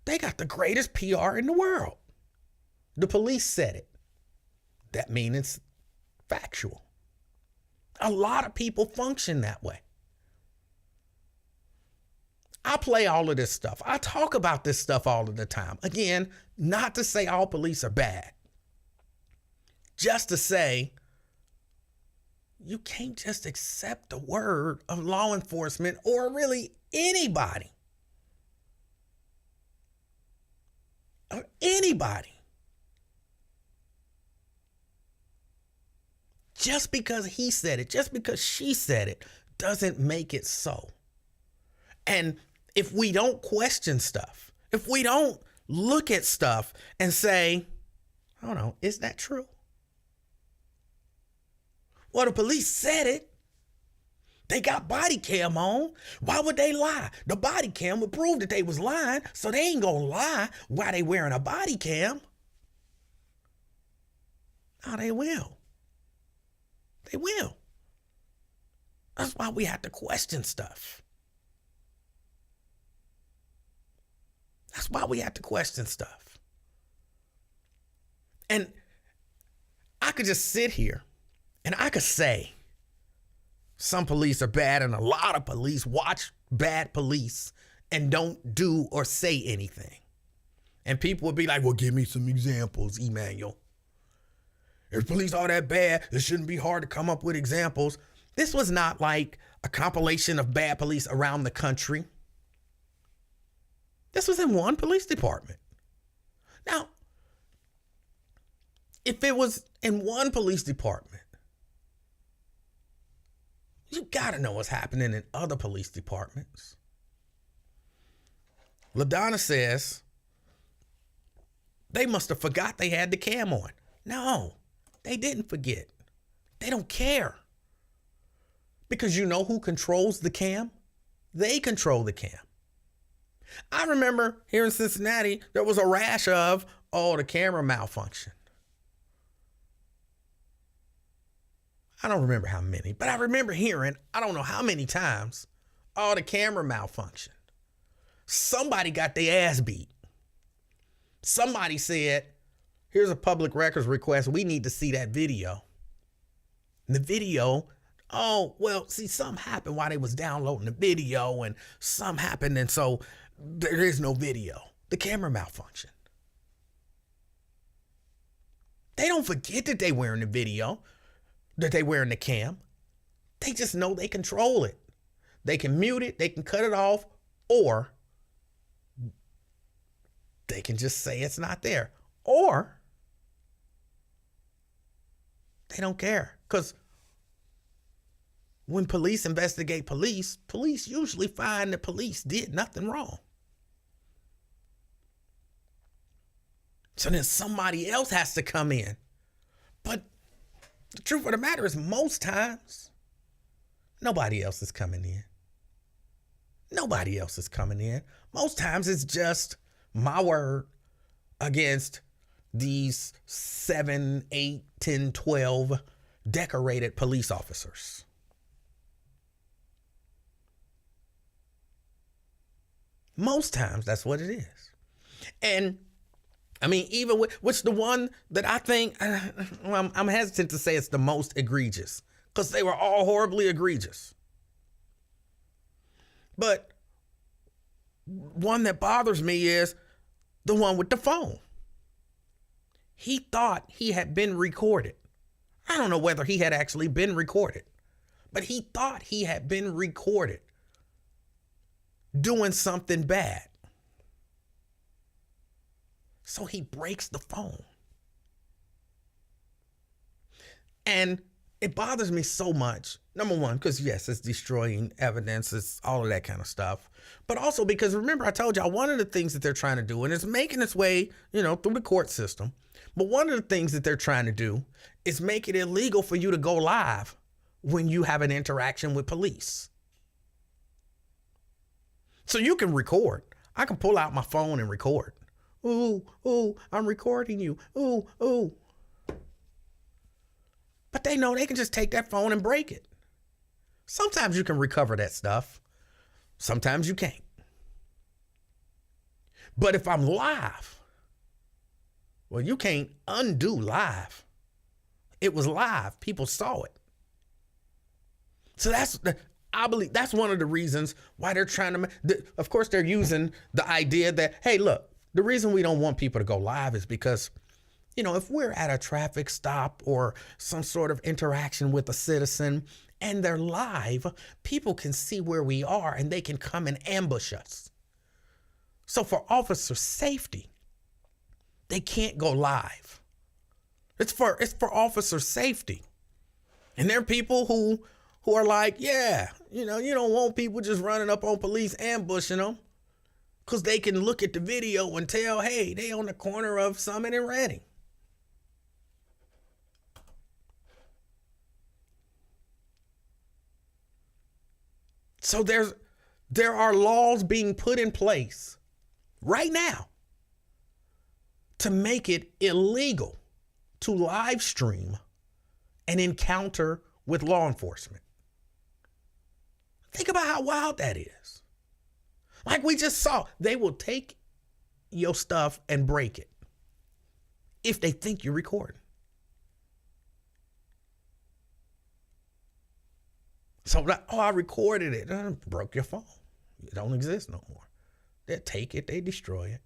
they got the greatest PR in the world. The police said it. That means it's factual. A lot of people function that way. I play all of this stuff. I talk about this stuff all of the time. Again, not to say all police are bad. Just to say, you can't just accept the word of law enforcement or really anybody. Or anybody. Just because he said it, just because she said it, doesn't make it so. And if we don't question stuff, if we don't look at stuff and say, I don't know, is that true? Well, the police said it. They got body cam on. Why would they lie? The body cam would prove that they was lying, so they ain't gonna lie while they wearing a body cam. No, they will. They will. That's why we have to question stuff. That's why we have to question stuff. And I could just sit here and I could say some police are bad and a lot of police watch bad police and don't do or say anything. And people would be like, well, give me some examples, Emanuel. If police are that bad, it shouldn't be hard to come up with examples. This was not like a compilation of bad police around the country. This was in one police department. Now, if it was in one police department, you gotta know what's happening in other police departments. LaDonna says they must have forgot they had the cam on. No, they didn't forget. They don't care. Because you know who controls the cam? They control the cam. I remember here in Cincinnati, there was a rash of, the camera malfunctioned. I don't remember how many, but I remember hearing, I don't know how many times, the camera malfunctioned. Somebody got their ass beat. Somebody said, here's a public records request. We need to see that video. And the video, something happened while they was downloading the video and something happened. And so there is no video. The camera malfunctioned. They don't forget that they were in the video, that they were in the cam. They just know they control it. They can mute it, they can cut it off, or they can just say it's not there. Or they don't care. Because when police investigate police usually find that police did nothing wrong. So then somebody else has to come in. But the truth of the matter is most times, nobody else is coming in. Nobody else is coming in. Most times it's just my word against these 7, 8, 10, 12 decorated police officers. Most times that's what it is. And I mean, even with, which the one that I think, I'm hesitant to say it's the most egregious because they were all horribly egregious. But one that bothers me is the one with the phone. He thought he had been recorded. I don't know whether he had actually been recorded, but he thought he had been recorded doing something bad. So he breaks the phone. And it bothers me so much. Number one, because yes, it's destroying evidence, it's all of that kind of stuff. But also because remember, I told y'all one of the things that they're trying to do, and it's making its way, through the court system. But one of the things that they're trying to do is make it illegal for you to go live when you have an interaction with police. So you can record. I can pull out my phone and record. Ooh, I'm recording you. Ooh. But they know they can just take that phone and break it. Sometimes you can recover that stuff. Sometimes you can't. But if I'm live, well, you can't undo live. It was live. People saw it. So I believe that's one of the reasons why they're trying to, of course, they're using the idea that, hey, look, the reason we don't want people to go live is because, if we're at a traffic stop or some sort of interaction with a citizen and they're live, people can see where we are and they can come and ambush us. So for officer safety, they can't go live. It's for officer safety. And there are people who are like, yeah, you don't want people just running up on police ambushing them. Because they can look at the video and tell, hey, they on the corner of Summit and Reading. So there are laws being put in place right now to make it illegal to live stream an encounter with law enforcement. Think about how wild that is. Like we just saw, they will take your stuff and break it if they think you're recording. So, I recorded it. Broke your phone. It don't exist no more. They take it, they destroy it.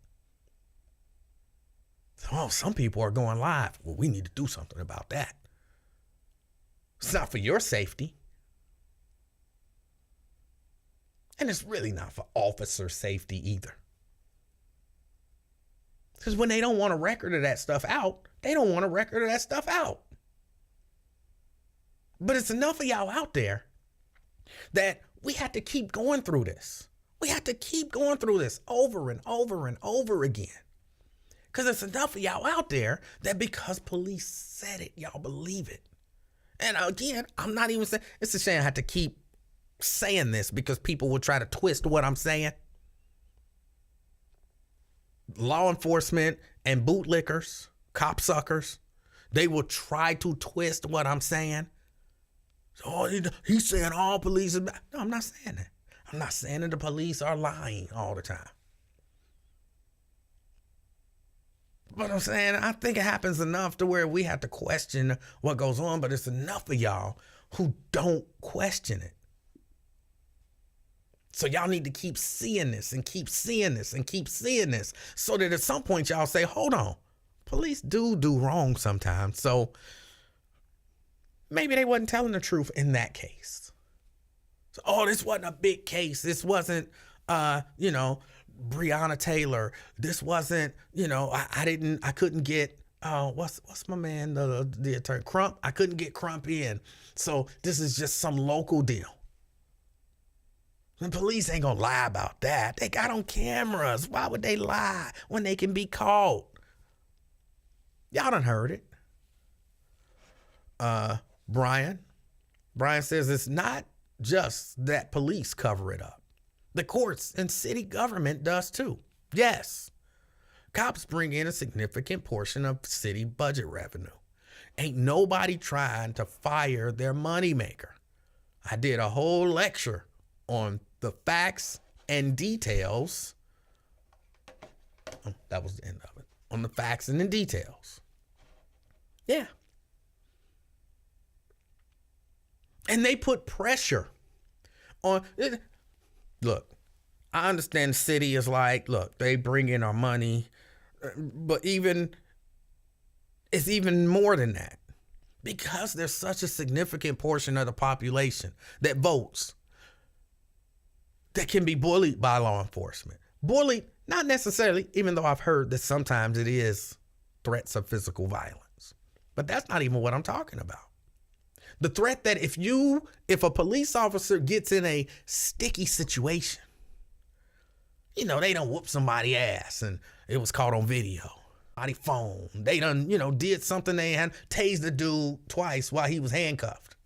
Oh, some people are going live. Well, we need to do something about that. It's not for your safety. And it's really not for officer safety either. Because when they don't want a record of that stuff out, they don't want a record of that stuff out. But it's enough of y'all out there that we have to keep going through this. We have to keep going through this over and over and over again. Because it's enough of y'all out there that because police said it, y'all believe it. And again, I'm not even saying, it's a shame I have to keep saying this because people will try to twist what I'm saying. Law enforcement and bootlickers, copsuckers, they will try to twist what I'm saying. Oh, he's saying all police is bad. No, I'm not saying that. I'm not saying that the police are lying all the time. But I'm saying, I think it happens enough to where we have to question what goes on, but it's enough of y'all who don't question it. So y'all need to keep seeing this and keep seeing this and keep seeing this so that at some point y'all say, hold on, police do wrong sometimes. So maybe they wasn't telling the truth in that case. So, oh, this wasn't a big case. This wasn't, Breonna Taylor. This wasn't, I couldn't get, what's my man, the attorney, Crump? I couldn't get Crump in. So this is just some local deal. The police ain't gonna lie about that. They got on cameras. Why would they lie when they can be caught? Y'all done heard it. Brian says it's not just that police cover it up. The courts and city government does too. Yes, cops bring in a significant portion of city budget revenue. Ain't nobody trying to fire their moneymaker. I did a whole lecture on the facts and details. That was the end of it. On the facts and the details. Yeah. And they put pressure on. Look, I understand the city is like, look, they bring in our money, but it's even more than that. Because there's such a significant portion of the population that votes that can be bullied by law enforcement. Bullied, not necessarily, even though I've heard that sometimes it is threats of physical violence. But that's not even what I'm talking about. The threat that if a police officer gets in a sticky situation, they done whoop somebody's ass and it was caught on video. Body phone. They done, did something they had, tased the dude twice while he was handcuffed.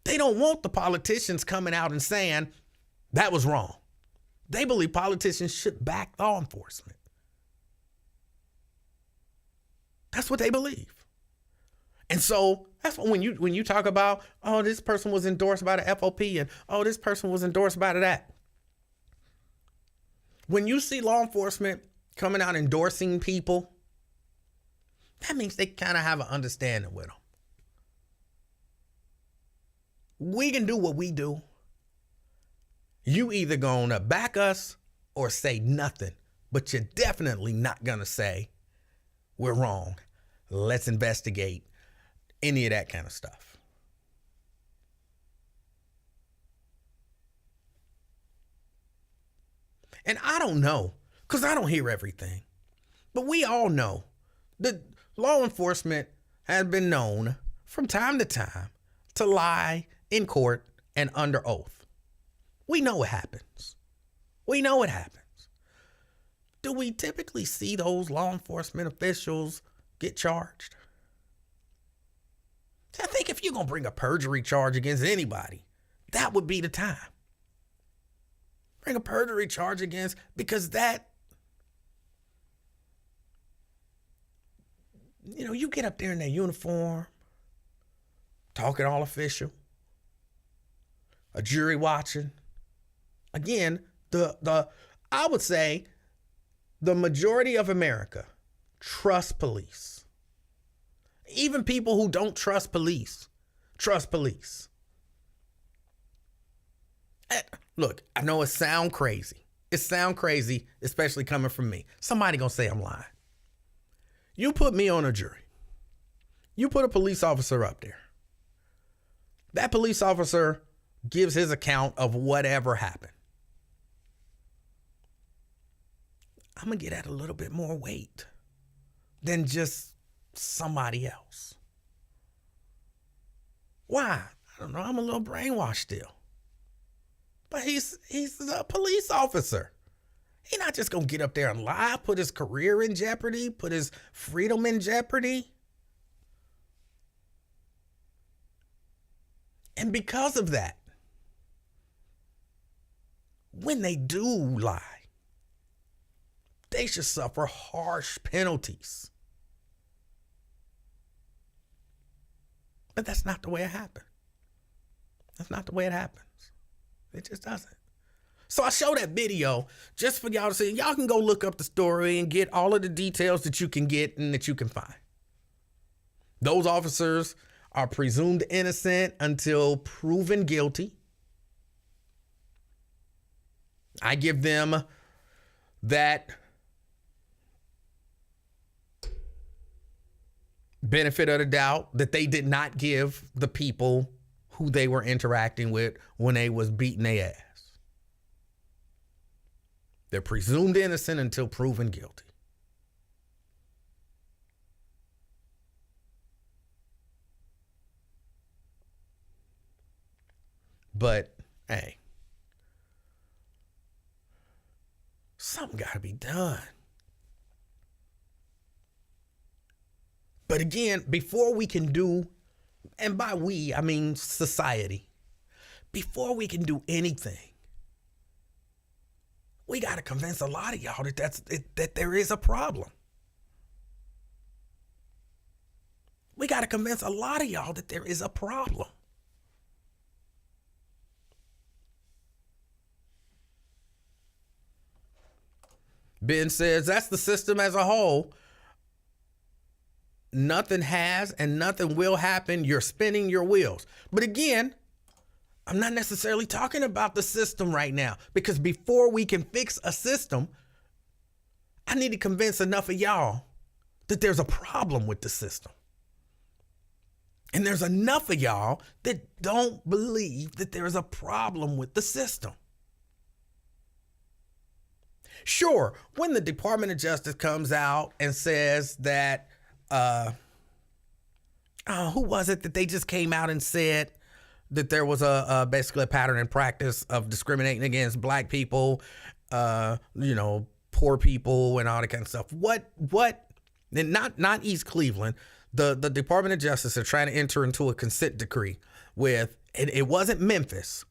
They don't want the politicians coming out and saying that was wrong. They believe politicians should back law enforcement. That's what they believe. And so that's when you talk about, oh, this person was endorsed by the FOP and, oh, this person was endorsed by that. When you see law enforcement coming out endorsing people, that means they kind of have an understanding with them. We can do what we do. You either gonna back us or say nothing, but you're definitely not gonna say we're wrong. Let's investigate any of that kind of stuff. And I don't know, because I don't hear everything, but we all know that law enforcement has been known from time to time to lie in court and under oath. We know it happens. We know it happens. Do we typically see those law enforcement officials get charged? I think if you're going to bring a perjury charge against anybody, that would be the time. Bring a perjury charge against, because that, you get up there in that uniform, talking all official, a jury watching. Again, I would say the majority of America trust police. Even people who don't trust police trust police. And look, I know it sounds crazy. It sounds crazy, especially coming from me. Somebody gonna say I'm lying. You put me on a jury. You put a police officer up there. That police officer gives his account of whatever happened. I'm going to get at a little bit more weight than just somebody else. Why? I don't know. I'm a little brainwashed still. But he's a police officer. He's not just going to get up there and lie, put his career in jeopardy, put his freedom in jeopardy. And because of that, when they do lie, they should suffer harsh penalties. But that's not the way it happened. That's not the way it happens. It just doesn't. So I show that video just for y'all to see. Y'all can go look up the story and get all of the details that you can get and that you can find. Those officers are presumed innocent until proven guilty. I give them that benefit of the doubt that they did not give the people who they were interacting with when they was beating their ass. They're presumed innocent until proven guilty. But, hey, something got to be done. But again, before we can do, and by we, I mean society, before we can do anything, we got to convince a lot of y'all that there is a problem. We got to convince a lot of y'all that there is a problem. Ben says that's the system as a whole. Nothing has and nothing will happen. You're spinning your wheels. But again, I'm not necessarily talking about the system right now, because before we can fix a system, I need to convince enough of y'all that there's a problem with the system. And there's enough of y'all that don't believe that there's a problem with the system. Sure, when the Department of Justice comes out and says that, who was it that they just came out and said that there was basically a pattern and practice of discriminating against black people, poor people and all that kind of stuff. What, and not East Cleveland, the Department of Justice are trying to enter into a consent decree with, it wasn't Memphis.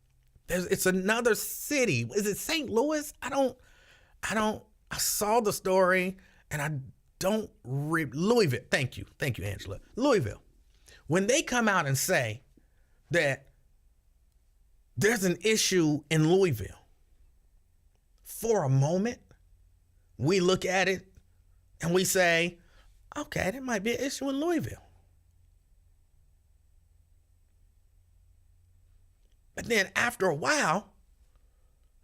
It's another city. Is it St. Louis? I saw the story and I don't, Louisville. Thank you, Angela. Louisville. When they come out and say that there's an issue in Louisville, for a moment, we look at it and we say, okay, there might be an issue in Louisville. But then after a while,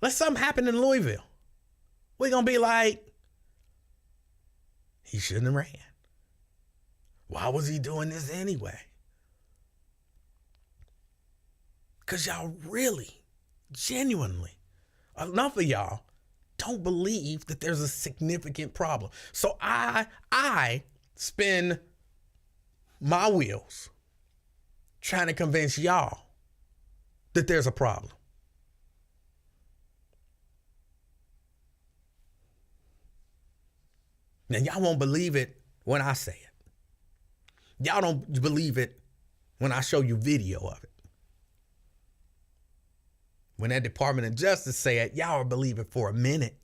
let something happen in Louisville. We're going to be like, he shouldn't have ran. Why was he doing this anyway? Because y'all really, genuinely, enough of y'all don't believe that there's a significant problem. So I spin my wheels trying to convince y'all that there's a problem. Now, y'all won't believe it when I say it. Y'all don't believe it when I show you video of it. When that Department of Justice say it, y'all will believe it for a minute.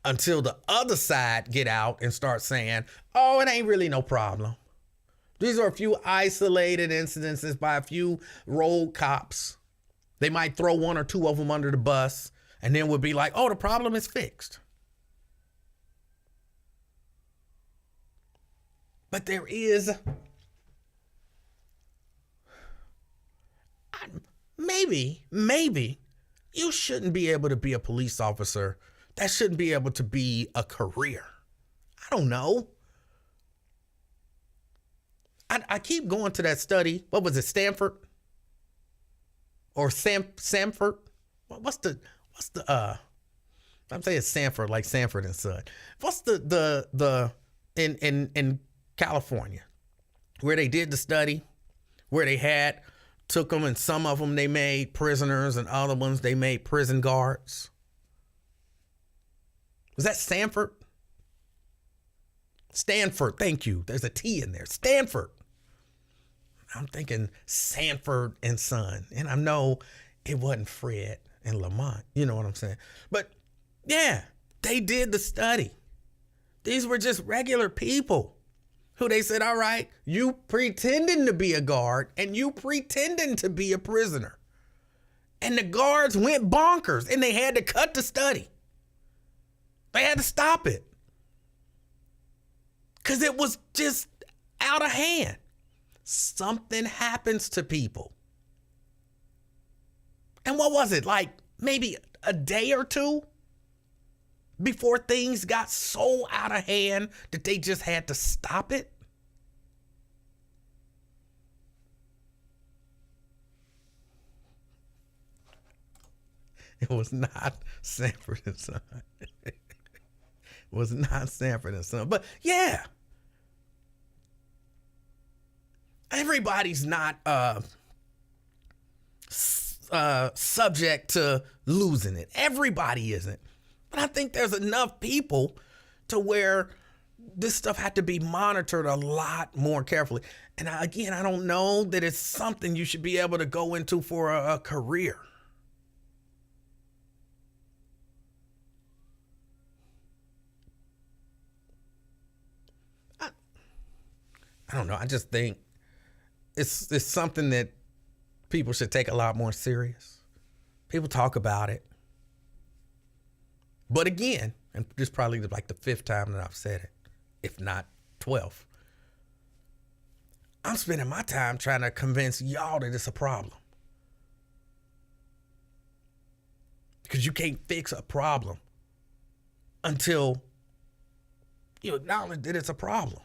Until the other side get out and start saying, oh, it ain't really no problem. These are a few isolated incidences by a few rogue cops They might throw one or two of them under the bus and then would be like, oh, the problem is fixed. But there is maybe you shouldn't be able to be a police officer. That shouldn't be able to be a career. I don't know. I keep going to that study. What was it, Stanford? Or Sanford? What's the I'm saying Sanford, like Sanford and Son. What's the in California, where they did the study, where they took them, and some of them they made prisoners and other ones they made prison guards? Was that Stanford? Stanford, thank you. There's a T in there. Stanford. I'm thinking Sanford and Son. And I know it wasn't Fred and Lamont. You know what I'm saying? But yeah, they did the study. These were just regular people who they said, all right, you pretending to be a guard and you pretending to be a prisoner. And the guards went bonkers and they had to cut the study. They had to stop it. Because it was just out of hand. Something happens to people. And what was it, like maybe a day or two before things got so out of hand that they just had to stop it? It was not Sanford and Son. It was not Sanford and Son. But yeah. Everybody's not subject to losing it. Everybody isn't. But I think there's enough people to where this stuff had to be monitored a lot more carefully. And again, I don't know that it's something you should be able to go into for a career. I don't know. I just think it's something that people should take a lot more serious. People talk about it. But again, and this is probably like the 5th time that I've said it, if not 12th, I'm spending my time trying to convince y'all that it's a problem. Because you can't fix a problem until you acknowledge that it's a problem.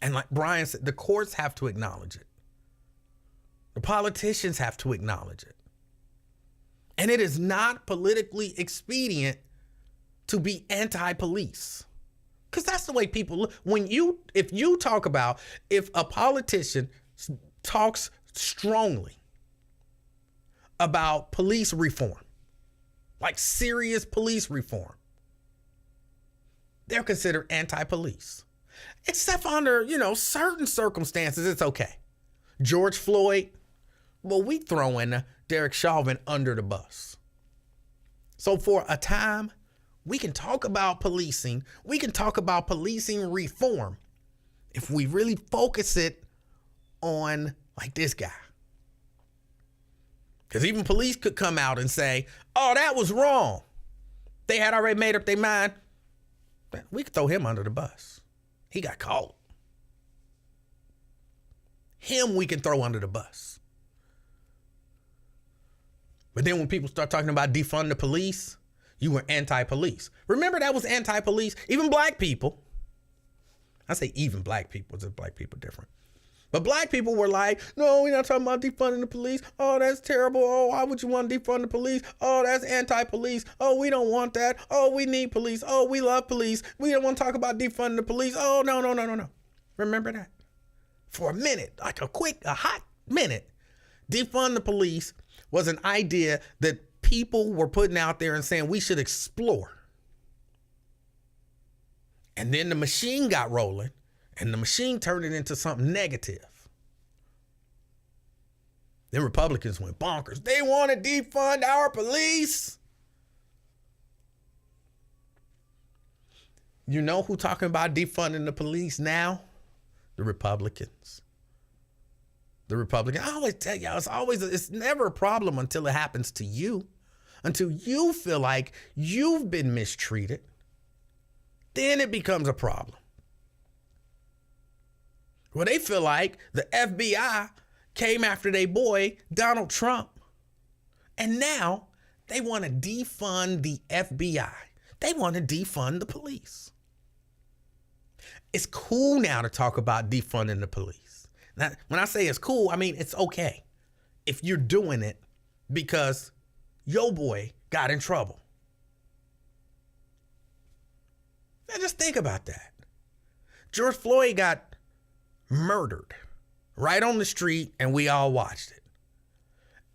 And like Brian said, the courts have to acknowledge it. The politicians have to acknowledge it. And it is not politically expedient to be anti-police. Because that's the way people look. If a politician talks strongly about police reform, like serious police reform, they're considered anti-police. Except under, certain circumstances, it's okay. George Floyd, well, we throwing Derek Chauvin under the bus. So for a time, we can talk about policing. We can talk about policing reform if we really focus it on like this guy. Because even police could come out and say, oh, that was wrong. They had already made up their mind. We could throw him under the bus. He got caught. Him we can throw under the bus. But then when people start talking about defund the police, you were anti-police. Remember, that was anti-police. Even black people. I say even black people. Just black people different. But black people were like, no, we're not talking about defunding the police. Oh, that's terrible. Oh, why would you want to defund the police? Oh, that's anti-police. Oh, we don't want that. Oh, we need police. Oh, we love police. We don't want to talk about defunding the police. Oh, no. Remember that? For a minute, like a hot minute, defund the police was an idea that people were putting out there and saying we should explore. And then the machine got rolling. And the machine turned it into something negative. Then Republicans went bonkers. They want to defund our police. You know who talking about defunding the police now? The Republicans. The Republican, I always tell y'all, it's never a problem until it happens to you. Until you feel like you've been mistreated, then it becomes a problem. Well, they feel like the FBI came after their boy, Donald Trump, and now they want to defund the FBI. They want to defund the police. It's cool now to talk about defunding the police. Now, when I say it's cool, I mean it's okay if you're doing it because your boy got in trouble. Now just think about that. George Floyd got murdered right on the street and we all watched it.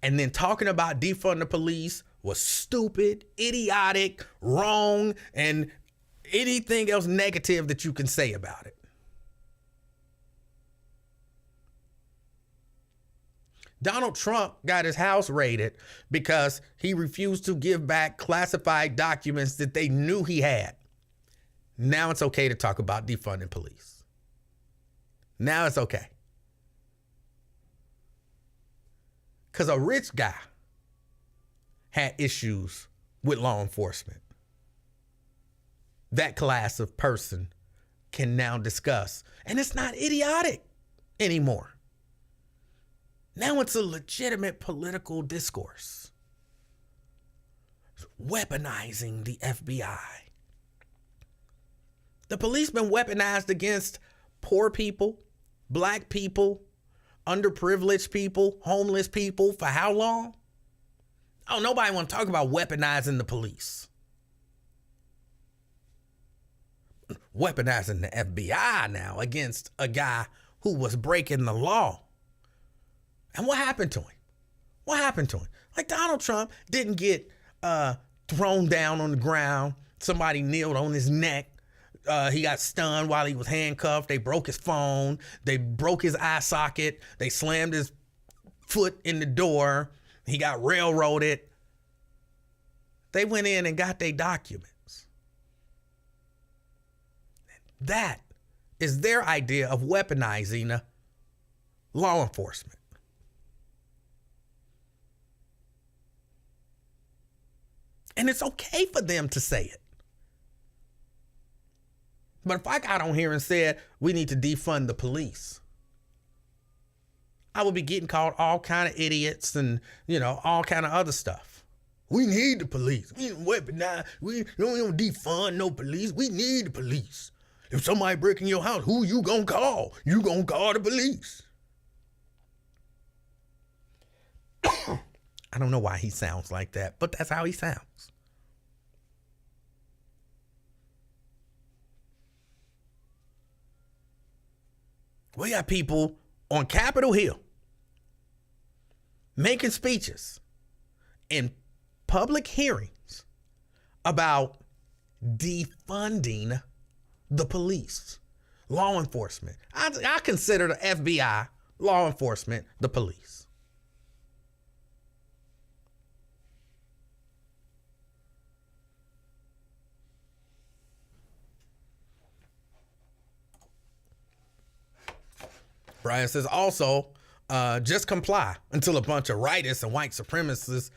And then talking about defund the police was stupid, idiotic, wrong, and anything else negative that you can say about it. Donald Trump got his house raided because he refused to give back classified documents that they knew he had. Now it's okay to talk about defunding police. Now it's okay. Because a rich guy had issues with law enforcement. That class of person can now discuss. And it's not idiotic anymore. Now it's a legitimate political discourse. Weaponizing the FBI. The police been weaponized against poor people, black people, underprivileged people, homeless people for how long? Oh, nobody want to talk about weaponizing the police. Weaponizing the FBI now against a guy who was breaking the law. And what happened to him? What happened to him? Like Donald Trump didn't get thrown down on the ground. Somebody kneeled on his neck. He got stunned while he was handcuffed. They broke his phone. They broke his eye socket. They slammed his foot in the door. He got railroaded. They went in and got their documents. That is their idea of weaponizing law enforcement. And it's okay for them to say it. But if I got on here and said we need to defund the police, I would be getting called all kind of idiots and, all kind of other stuff. We need the police. We don't weaponize. We don't defund no police. We need the police. If somebody breaking your house, who you gonna call? You gonna call the police. I don't know why he sounds like that, but that's how he sounds. We got people on Capitol Hill making speeches in public hearings about defunding the police, law enforcement. I consider the FBI, law enforcement, the police. Brian says also, just comply until a bunch of rightists and white supremacists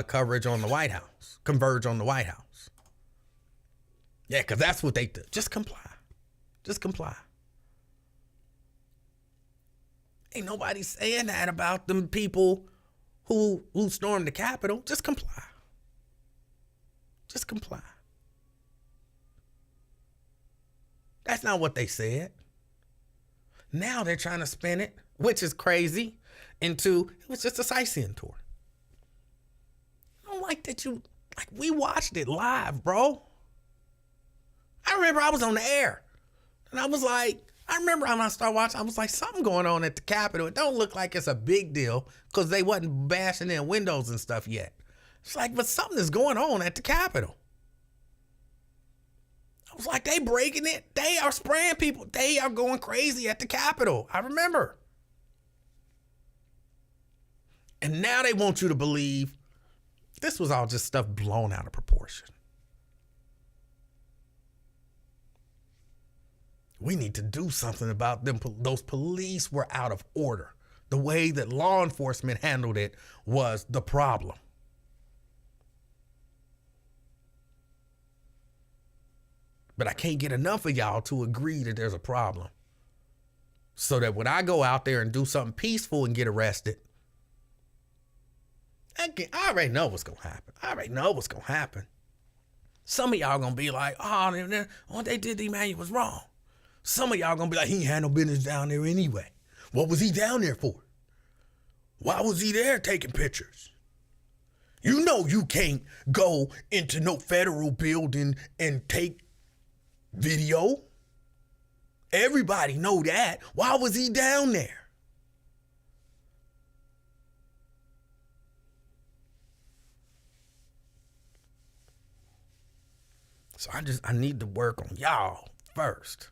converge on the White House. Yeah, because that's what they do. Just comply. Just comply. Ain't nobody saying that about them people who stormed the Capitol. Just comply. Just comply. That's not what they said. Now they're trying to spin it, which is crazy, into it was just a sightseeing tour. I don't like that we watched it live, bro. I remember I was on the air and I was like, I remember when I started watching, I was like, something going on at the Capitol. It don't look like it's a big deal because they wasn't bashing in windows and stuff yet. It's like, but something is going on at the Capitol. I was like, they breaking it. They are spraying people. They are going crazy at the Capitol. I remember. And now they want you to believe this was all just stuff blown out of proportion. We need to do something about them. Those police were out of order. the way that law enforcement handled it was the problem. But I can't get enough of y'all to agree that there's a problem. So that when I go out there and do something peaceful and get arrested, I already know what's going to happen. Some of y'all going to be like, what they did to Emanuel was wrong. Some of y'all going to be like, he ain't had no business down there anyway. What was he down there for? Why was he there taking pictures? You know you can't go into no federal building and take video. Everybody know that. Why was he down there? So I need to work on y'all first.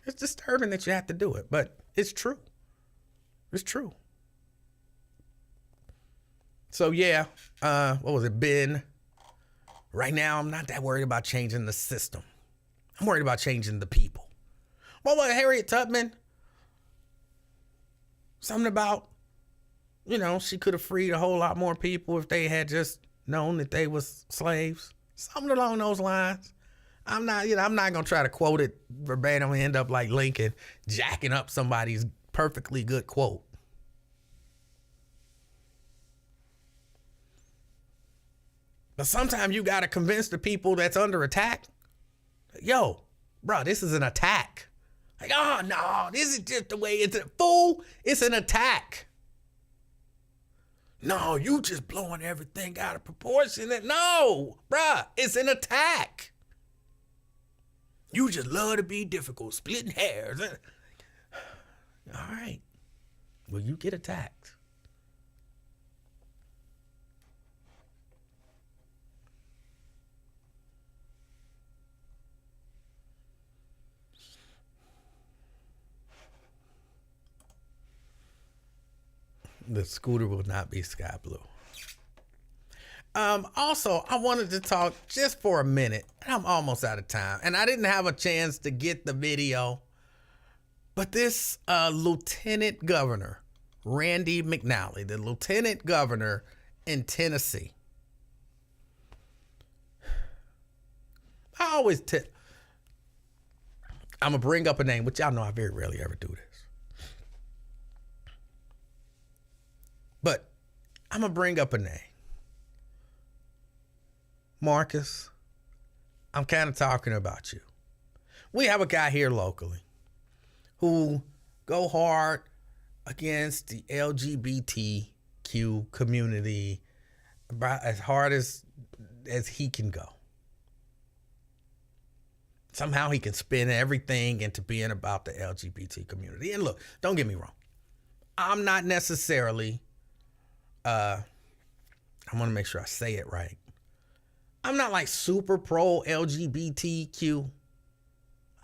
It's disturbing that you have to do it, but it's true. It's true. So yeah, what was it, Ben? Right now, I'm not that worried about changing the system. I'm worried about changing the people. What was Harriet Tubman? Something about, she could have freed a whole lot more people if they had just known that they was slaves. Something along those lines. I'm not gonna try to quote it verbatim and end up like Lincoln, jacking up somebody's perfectly good quote. But sometimes you gotta convince the people that's under attack, yo, bro, this is an attack. Like, oh no, this is just the way it's fool. It's an attack. No, you just blowing everything out of proportion. No, bruh, it's an attack. You just love to be difficult, splitting hairs. All right. Well, you get attacked. The scooter will not be sky blue. Also, I wanted to talk just for a minute. I'm almost out of time, and I didn't have a chance to get the video. But this Lieutenant Governor, Randy McNally, the Lieutenant Governor in Tennessee. I'm going to bring up a name, which y'all know I very rarely ever do this. But I'm going to bring up a name. Marcus, I'm kind of talking about you. We have a guy here locally who go hard against the LGBTQ community about as hard as he can go. Somehow he can spin everything into being about the LGBT community. And look, don't get me wrong. I'm not necessarily, I want to make sure I say it right. I'm not like super pro LGBTQ.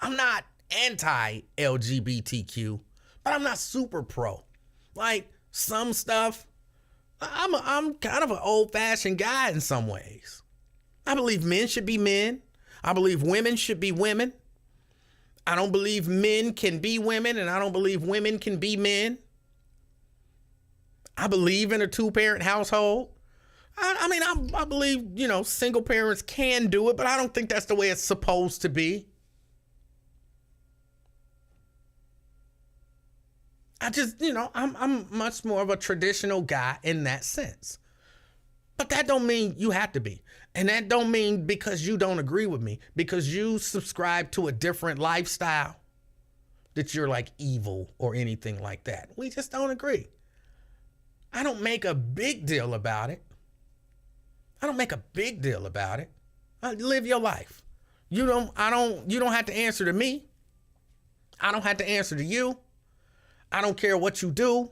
I'm not anti LGBTQ, but I'm not super pro. Like some stuff, I'm kind of an old fashioned guy in some ways. I believe men should be men. I believe women should be women. I don't believe men can be women, and I don't believe women can be men. I believe in a 2-parent household. I believe, single parents can do it, but I don't think that's the way it's supposed to be. I just, I'm much more of a traditional guy in that sense. But that don't mean you have to be. And that don't mean because you don't agree with me, because you subscribe to a different lifestyle, that you're like evil or anything like that. We just don't agree. I don't make a big deal about it. Live your life. You don't have to answer to me. I don't have to answer to you. I don't care what you do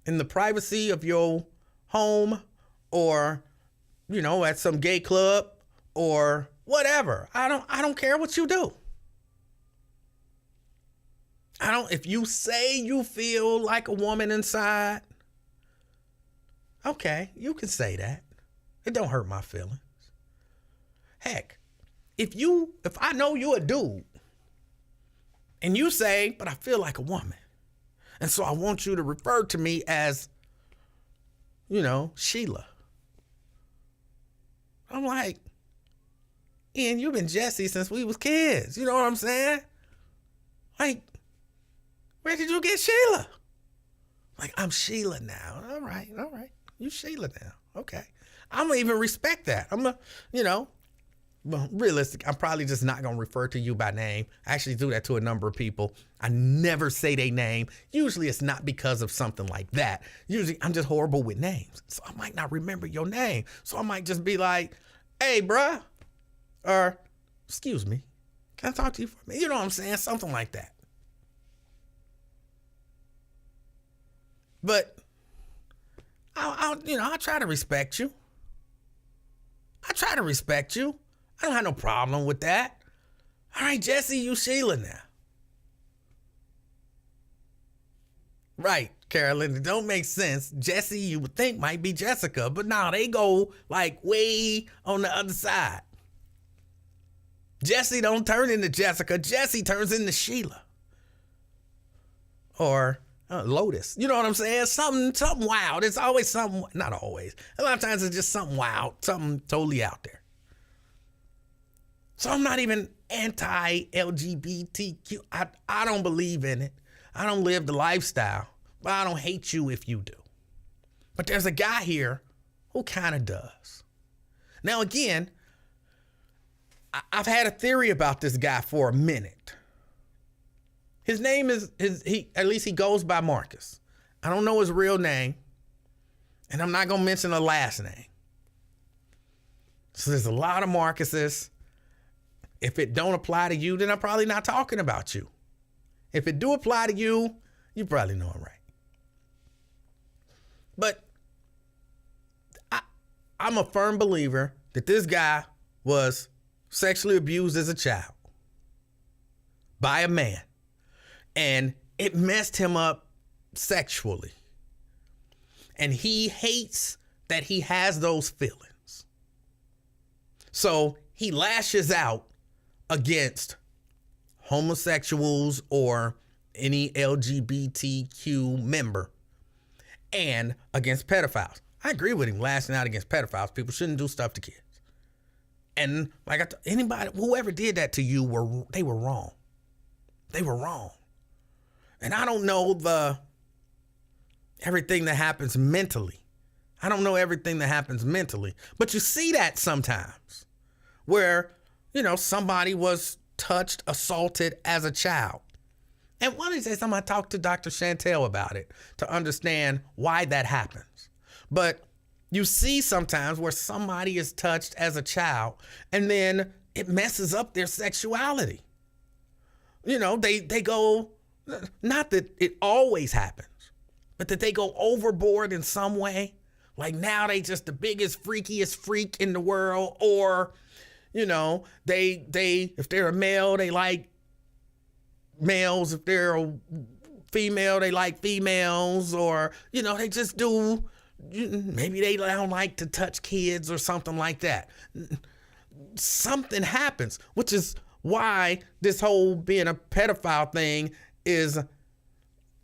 in the privacy of your home or, at some gay club or whatever. I don't care what you do. If you say you feel like a woman inside, okay, you can say that. It don't hurt my feelings. Heck, if I know you a dude And you say, but I feel like a woman. And so I want you to refer to me as, Sheila. I'm like, Ian, you've been Jesse since we was kids. You know what I'm saying? Like, where did you get Sheila? Like, I'm Sheila now. All right. You Sheila now. Okay. I'm going to even respect that. I'm going to, well, realistic. I'm probably just not going to refer to you by name. I actually do that to a number of people. I never say their name. Usually it's not because of something like that. Usually I'm just horrible with names. So I might not remember your name. So I might just be like, hey, bruh. Or, excuse me. Can I talk to you for a minute? You know what I'm saying? Something like that. But I'll try to respect you. I don't have no problem with that. All right, Jesse, you Sheila now. Right, Carolyn, it don't make sense. Jesse, you would think might be Jessica, but no, they go like way on the other side. Jesse don't turn into Jessica. Jesse turns into Sheila. Or Lotus. You know what I'm saying? Something wild. It's always something, not always. A lot of times it's just something wild, something totally out there. So I'm not even anti-LGBTQ. I don't believe in it. I don't live the lifestyle, but I don't hate you if you do. But there's a guy here who kind of does. Now, again, I've had a theory about this guy for a minute. His name is, at least he goes by Marcus. I don't know his real name, and I'm not going to mention the last name. So there's a lot of Marcuses. If it don't apply to you, then I'm probably not talking about you. If it do apply to you, you probably know I'm right. But I'm a firm believer that this guy was sexually abused as a child by a man. And it messed him up sexually. And he hates that he has those feelings. So he lashes out against homosexuals or any LGBTQ member and against pedophiles. I agree with him lashing out against pedophiles. People shouldn't do stuff to kids. And like anybody, whoever did that to you, they were wrong. They were wrong. And I don't know everything that happens mentally. I don't know everything that happens mentally. But you see that sometimes where, somebody was touched, assaulted as a child. And one of these days, I'm going to talk to Dr. Chantel about it to understand why that happens. But you see sometimes where somebody is touched as a child and then it messes up their sexuality. They go, not that it always happens, but that they go overboard in some way. Like now they just the biggest, freakiest freak in the world. Or, they if they're a male, they like males. If they're a female, they like females. Or, they just do, maybe they don't like to touch kids or something like that. Something happens, which is why this whole being a pedophile thing is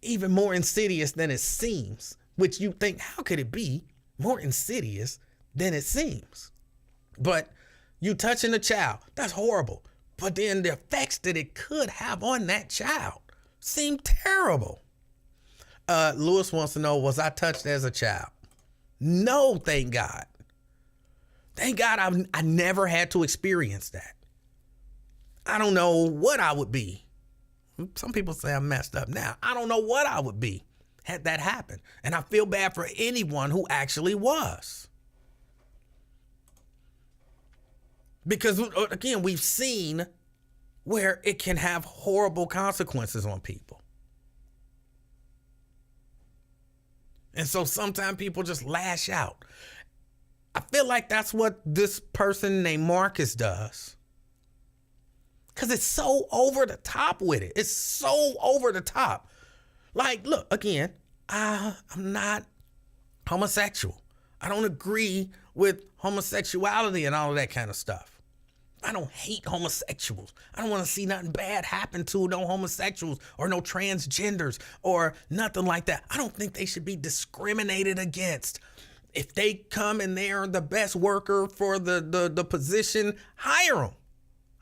even more insidious than it seems, which you think, how could it be more insidious than it seems? But you touching a child, that's horrible. But then the effects that it could have on that child seem terrible. Lewis wants to know, was I touched as a child? No, thank God. Thank God I never had to experience that. I don't know what I would be. Some people say I'm messed up now. I don't know what I would be had that happened. And I feel bad for anyone who actually was. Because, again, we've seen where it can have horrible consequences on people. And so sometimes people just lash out. I feel like that's what this person named Marcus does. Because it's so over the top with it. It's so over the top. Like, look, again, I'm not homosexual. I don't agree with homosexuality and all of that kind of stuff. I don't hate homosexuals. I don't want to see nothing bad happen to no homosexuals or no transgenders or nothing like that. I don't think they should be discriminated against. If they come and they're the best worker for the position, hire them.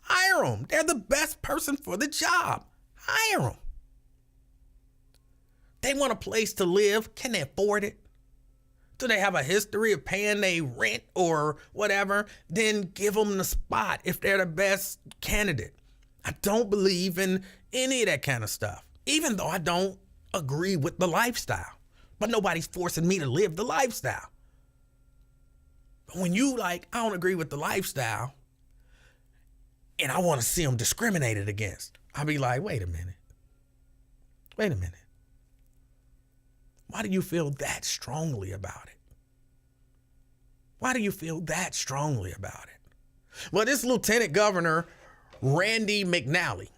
Hire them. They're the best person for the job. Hire them. They want a place to live. Can they afford it? Do they have a history of paying their rent or whatever? Then give them the spot if they're the best candidate. I don't believe in any of that kind of stuff, even though I don't agree with the lifestyle. But nobody's forcing me to live the lifestyle. But when you I don't agree with the lifestyle and I want to see them discriminated against, I'll be like, wait a minute. Wait a minute. Why do you feel that strongly about it? Why do you feel that strongly about it? Well, this Lieutenant Governor, Randy McNally,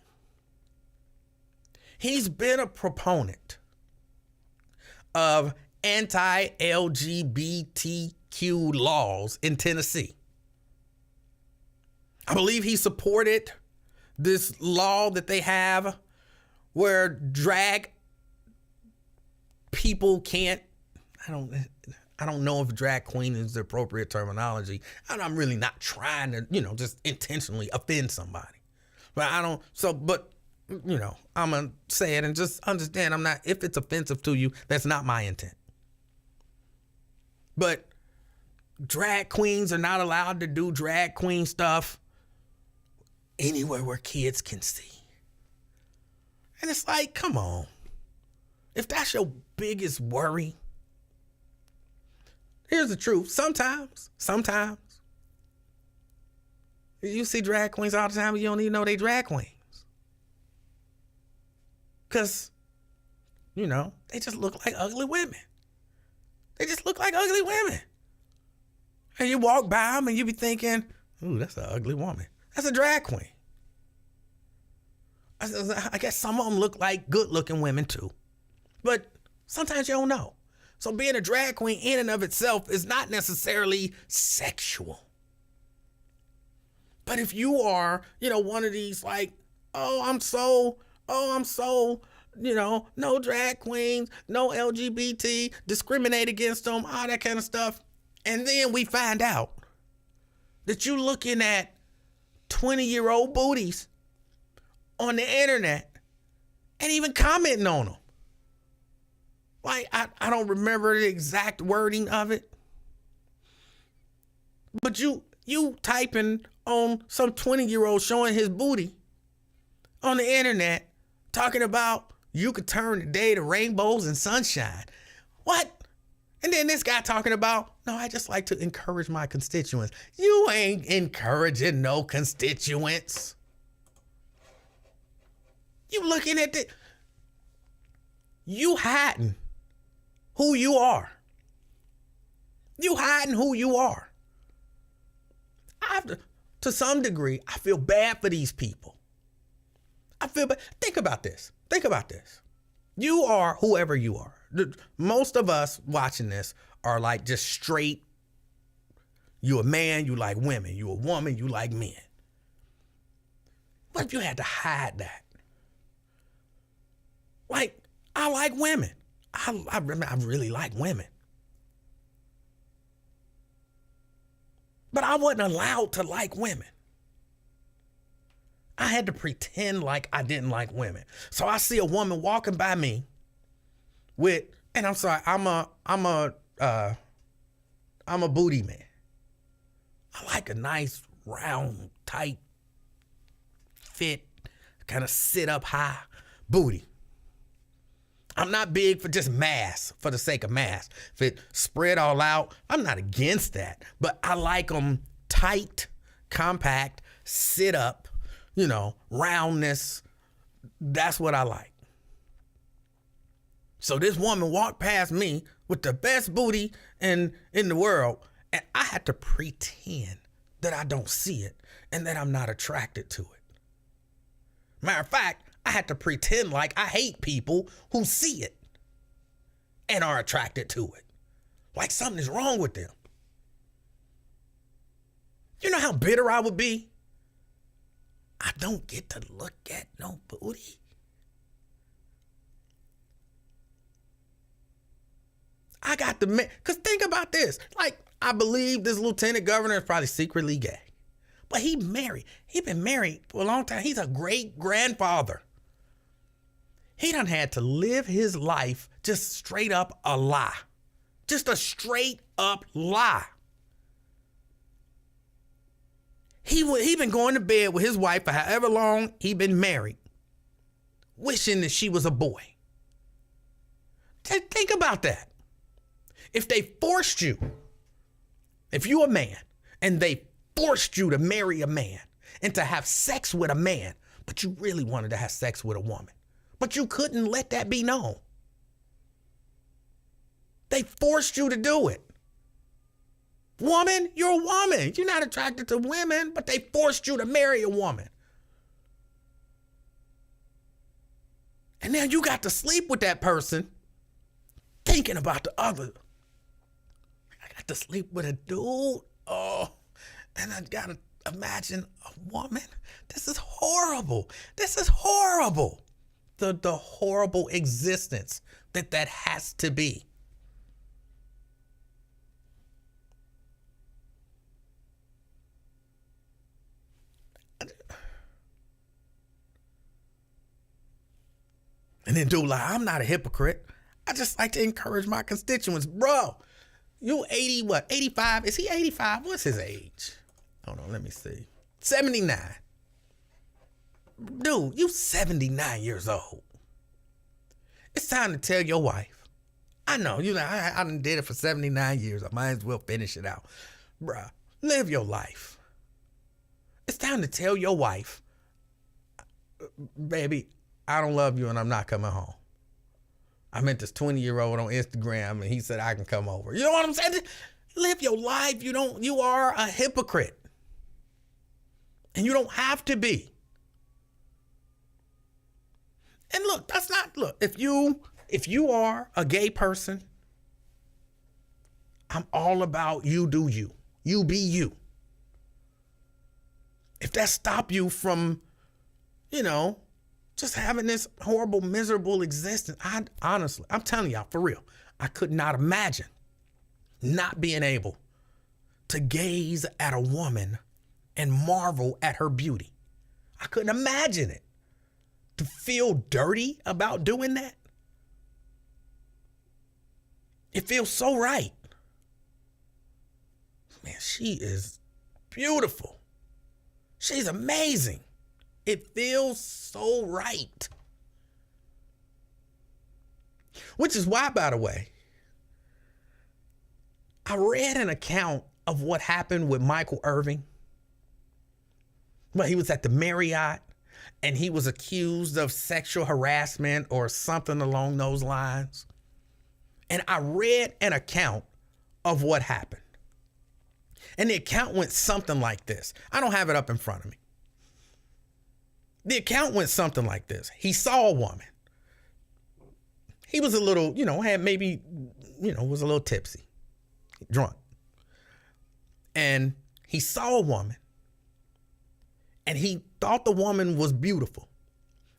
he's been a proponent of anti-LGBTQ laws in Tennessee. I believe he supported this law that they have where drag people can't, I don't know if drag queen is the appropriate terminology. I'm really not trying to, just intentionally offend somebody. But I'm going to say it and just understand if it's offensive to you, that's not my intent. But drag queens are not allowed to do drag queen stuff anywhere where kids can see. And it's like, come on. If that's your biggest worry, here's the truth. Sometimes you see drag queens all the time and you don't even know they drag queens. Because, they just look like ugly women. They just look like ugly women. And you walk by them and you be thinking, ooh, that's an ugly woman. That's a drag queen. I guess some of them look like good looking women too. But sometimes you don't know. So being a drag queen in and of itself is not necessarily sexual. But if you are, one of these I'm so, no drag queens, no LGBT, discriminate against them, all that kind of stuff. And then we find out that you're looking at 20-year-old booties on the internet and even commenting on them. I don't remember the exact wording of it. But you typing on some 20-year-old showing his booty on the internet, talking about you could turn the day to rainbows and sunshine. What? And then this guy talking about, no, I just like to encourage my constituents. You ain't encouraging no constituents. You looking at you hiding who you are. You hiding who you are. To some degree, I feel bad for these people. I feel bad. Think about this. You are whoever you are. Most of us watching this are just straight. You a man, you like women. You a woman, you like men. What if you had to hide that? I like women. I really like women. But I wasn't allowed to like women. I had to pretend like I didn't like women. So I see a woman walking by me and I'm sorry, I'm a booty man. I like a nice, round, tight, fit, kind of sit up high booty. I'm not big for just mass, for the sake of mass. If it spread all out, I'm not against that. But I like them tight, compact, sit up, roundness. That's what I like. So this woman walked past me with the best booty in the world, and I had to pretend that I don't see it and that I'm not attracted to it. Matter of fact, I had to pretend like I hate people who see it and are attracted to it. Like something is wrong with them. You know how bitter I would be don't get to look at no booty. I got the man, because think about this. Like, I believe this lieutenant governor is probably secretly gay. But he married. He been married for a long time. He's a great grandfather. He done had to live his life just straight up a lie. Just a straight up lie. He been going to bed with his wife for however long he been married, wishing that she was a boy. Think about that. If they forced you, if you a man, and they forced you to marry a man and to have sex with a man, but you really wanted to have sex with a woman, but you couldn't let that be known. They forced you to do it. Woman, you're a woman. You're not attracted to women, but they forced you to marry a woman. And now you got to sleep with that person thinking about the other. I got to sleep with a dude. Oh, and I got to imagine a woman. This is horrible. This is horrible. The horrible existence that has to be. And then dude like, I'm not a hypocrite. I just like to encourage my constituents. Bro, you 80, what, 85? Is he 85? What's his age? Hold on, let me see. 79. Dude, you 79 years old. It's time to tell your wife. I know, I done did it for 79 years. I might as well finish it out. Bruh, live your life. It's time to tell your wife, baby, I don't love you and I'm not coming home. I met this 20-year-old on Instagram and he said I can come over. You know what I'm saying? Live your life. You are a hypocrite. And you don't have to be. And look, if you are a gay person, I'm all about you do you. You be you. If that stop you from, just having this horrible, miserable existence, honestly, I'm telling y'all, for real, I could not imagine not being able to gaze at a woman and marvel at her beauty. I couldn't imagine it. To feel dirty about doing that. It feels so right. Man, she is beautiful. She's amazing. It feels so right. Which is why, by the way, I read an account of what happened with Michael Irving. Well, he was at the Marriott and he was accused of sexual harassment or something along those lines. And I read an account of what happened. And the account went something like this. I don't have it up in front of me. The account went something like this. He saw a woman. He was a little, had maybe, was a little tipsy, drunk. And he saw a woman. And he thought the woman was beautiful.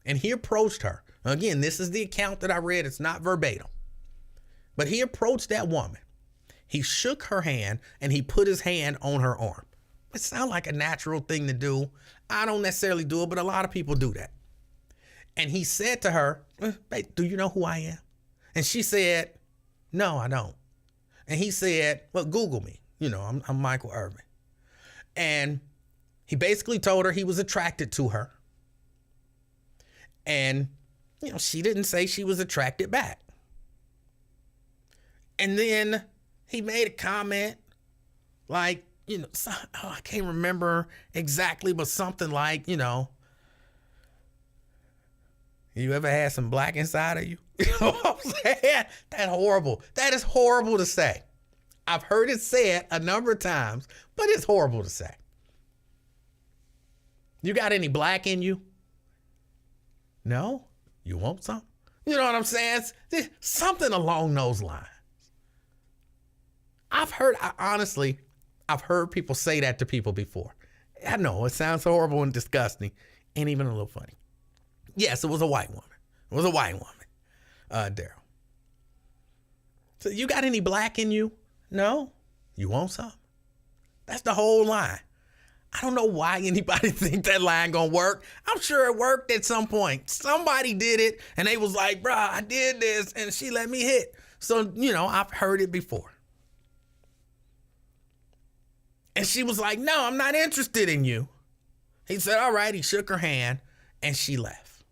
And he approached her. Again, this is the account that I read. It's not verbatim. But he approached that woman. He shook her hand and he put his hand on her arm. It sounds like a natural thing to do. I don't necessarily do it, but a lot of people do that. And he said to her, "Babe, do you know who I am?" And she said, "No, I don't." And he said, "Well, Google me. I'm Michael Irving." And he basically told her he was attracted to her. And, she didn't say she was attracted back. And then he made a comment like, I can't remember exactly, but something like, you ever had some black inside of you? You know what I'm saying? That's horrible. That is horrible to say. I've heard it said a number of times, but it's horrible to say. You got any black in you? No? You want some? You know what I'm saying? Something along those lines. I've heard people say that to people before. I know it sounds horrible and disgusting. Ain't even a little funny. Yes, it was a white woman. It was a white woman, Daryl. So you got any black in you? No? You want some? That's the whole line. I don't know why anybody think that line gonna work. I'm sure it worked at some point. Somebody did it and they was like, bruh, I did this and she let me hit. So, I've heard it before. And she was like, no, I'm not interested in you. He said, all right. He shook her hand and she left.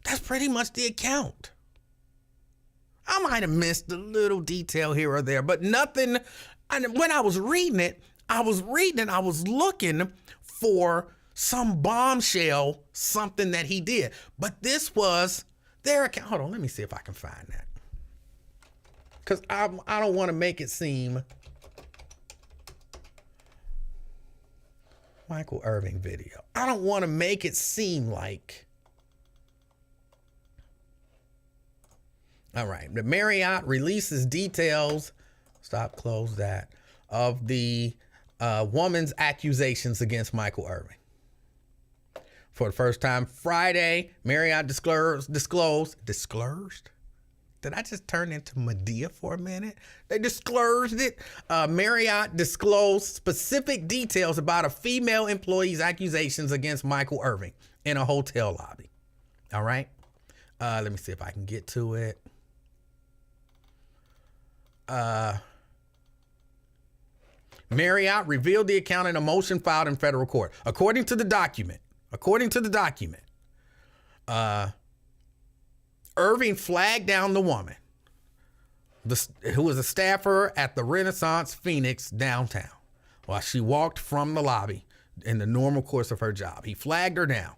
That's pretty much the account. I might have missed a little detail here or there, but nothing. When I was reading it, I was looking for some bombshell, something that he did. But this was their account. Hold on, let me see if I can find that. Because I don't want to make it seem Michael Irving video. I don't want to make it seem like. All right, the Marriott releases details. Close that. Of the woman's accusations against Michael Irving. For the first time Friday, Marriott disclosed? Did I just turn into Medea for a minute? They disclosed it. Marriott disclosed specific details about a female employee's accusations against Michael Irving in a hotel lobby. All right. Let me see if I can get to it. Marriott revealed the account in a motion filed in federal court. According to the document, Irving flagged down the woman who was a staffer at the Renaissance Phoenix downtown while she walked from the lobby in the normal course of her job. He flagged her down.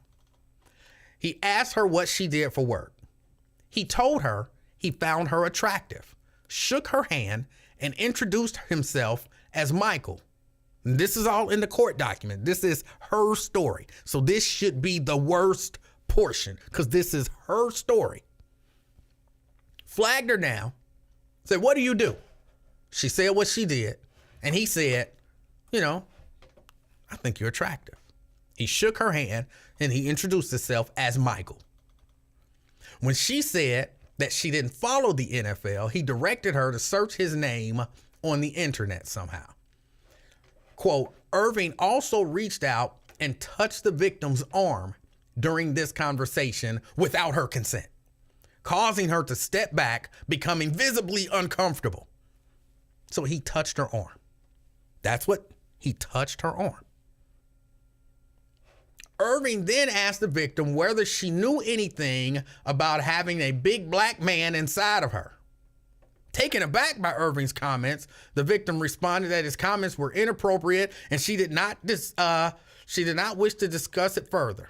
He asked her what she did for work. He told her he found her attractive, shook her hand, and introduced himself as Michael. This is all in the court document. This is her story. So this should be the worst portion because this is her story. Flagged her down. Said, what do you do? She said what she did. And he said, I think you're attractive. He shook her hand and he introduced himself as Michael. When she said that she didn't follow the NFL, he directed her to search his name on the internet somehow. Quote, Irving also reached out and touched the victim's arm during this conversation without her consent, causing her to step back, becoming visibly uncomfortable. So he touched her arm. That's what he touched her arm. Irving then asked the victim whether she knew anything about having a big black man inside of her. Taken aback by Irving's comments, the victim responded that his comments were inappropriate and she did not wish to discuss it further.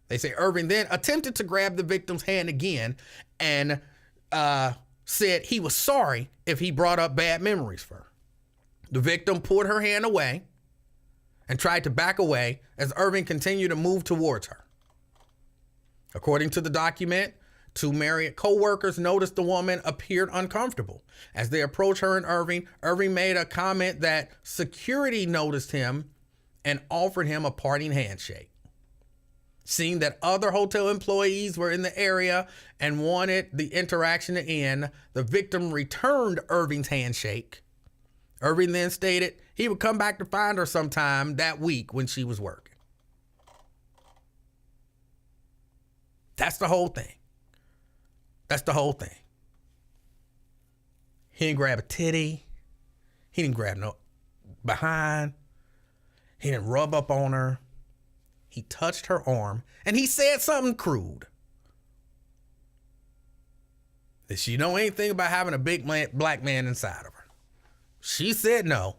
They say Irving then attempted to grab the victim's hand again and said he was sorry if he brought up bad memories for her. The victim pulled her hand away and tried to back away as Irving continued to move towards her. According to the document, two Marriott co-workers noticed the woman appeared uncomfortable. As they approached her and Irving made a comment that security noticed him and offered him a parting handshake. Seeing that other hotel employees were in the area and wanted the interaction to end, the victim returned Irving's handshake. Irving then stated he would come back to find her sometime that week when she was working. That's the whole thing. That's the whole thing. He didn't grab a titty. He didn't grab no behind. He didn't rub up on her. He touched her arm and he said something crude. Did she know anything about having a big black man inside of her? She said no.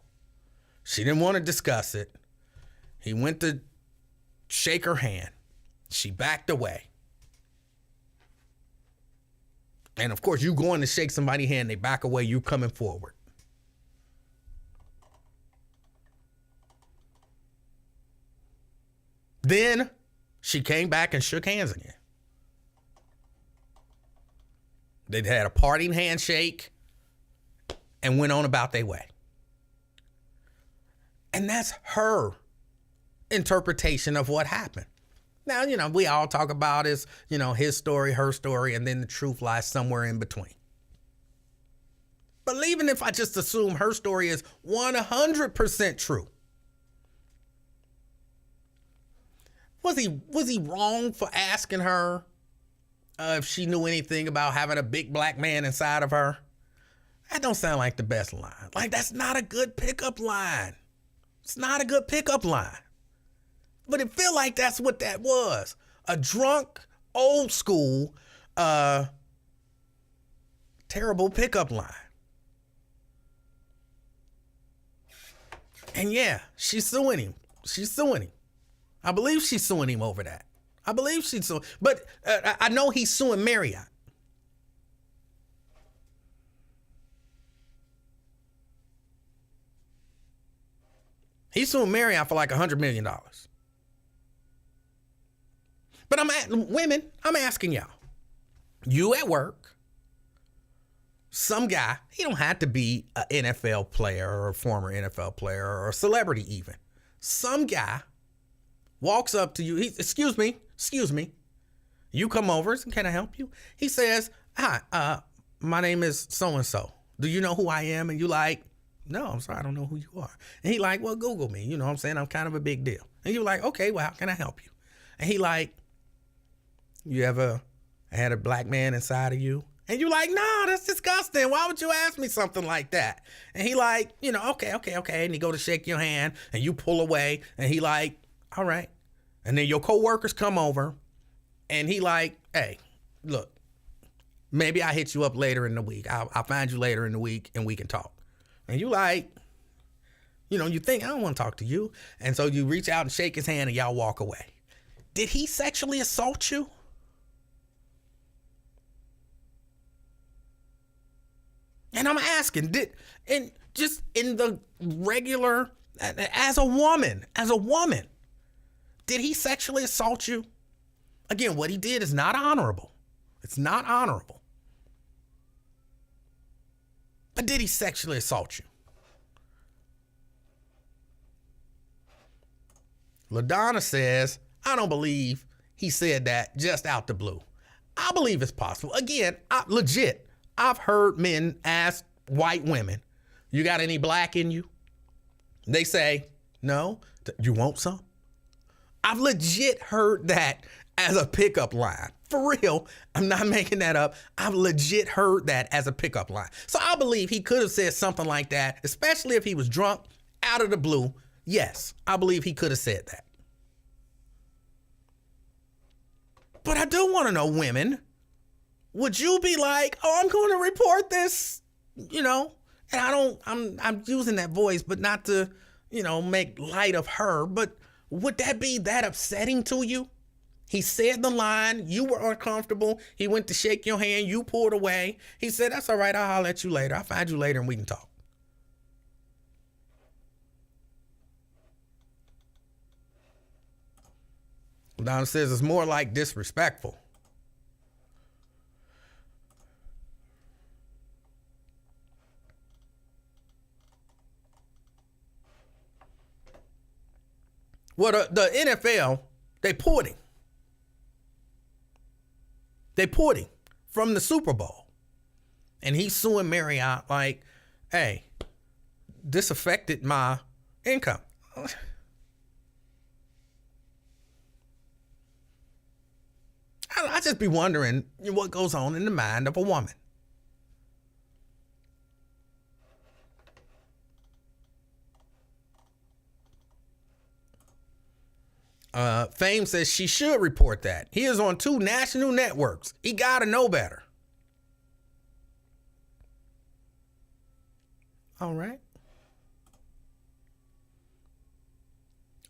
She didn't want to discuss it. He went to shake her hand. She backed away. And of course, you going to shake somebody's hand, they back away, you coming forward. Then she came back and shook hands again. They had a parting handshake and went on about their way. And that's her interpretation of what happened. Now, we all talk about is, his story, her story, and then the truth lies somewhere in between. But even if I just assume her story is 100% true, was he wrong for asking her if she knew anything about having a big black man inside of her? That don't sound like the best line. Like, that's not a good pickup line. It's not a good pickup line. But it feel like that's what that was. A drunk, old school, terrible pickup line. And yeah, she's suing him. I believe she's suing him over that. But I know he's suing Marriott. He's suing Marriott for like $100 million. But women, I'm asking y'all. You at work, some guy, he don't have to be an NFL player or a former NFL player or a celebrity even. Some guy walks up to you. Excuse me. You come over. Can I help you? He says, hi, my name is so-and-so. Do you know who I am? And you like, no, I'm sorry, I don't know who you are. And he like, well, Google me. You know what I'm saying? I'm kind of a big deal. And you like, okay, well, how can I help you? And he like, you ever had a black man inside of you? And you like, no, that's disgusting. Why would you ask me something like that? And he like, okay. And he go to shake your hand and you pull away. And he like, all right. And then your coworkers come over and he like, hey, look, maybe I hit you up later in the week. I'll find you later in the week and we can talk. And you like, you think, I don't want to talk to you. And so you reach out and shake his hand and y'all walk away. Did he sexually assault you? And I'm asking, just in the regular, as a woman, did he sexually assault you? Again, what he did is not honorable. It's not honorable. But did he sexually assault you? LaDonna says, I don't believe he said that just out the blue. I believe it's possible. Again, I've heard men ask white women, you got any black in you? They say, no. You want some? I've legit heard that as a pickup line. For real, I'm not making that up. I've legit heard that as a pickup line. So I believe he could have said something like that, especially if he was drunk, out of the blue. Yes, I believe he could have said that. But I do want to know, women, would you be like, oh, I'm going to report this, and I'm using that voice, but not to, make light of her, but would that be that upsetting to you? He said the line, you were uncomfortable. He went to shake your hand, you pulled away. He said, that's all right, I'll holler at you later. I'll find you later and we can talk. Donna says it's more like disrespectful. Well, the NFL, they pulled him. They pulled him from the Super Bowl. And he's suing Marriott like, hey, this affected my income. I just be wondering what goes on in the mind of a woman. Fame says she should report that. He is on 2 national networks. He gotta know better. All right.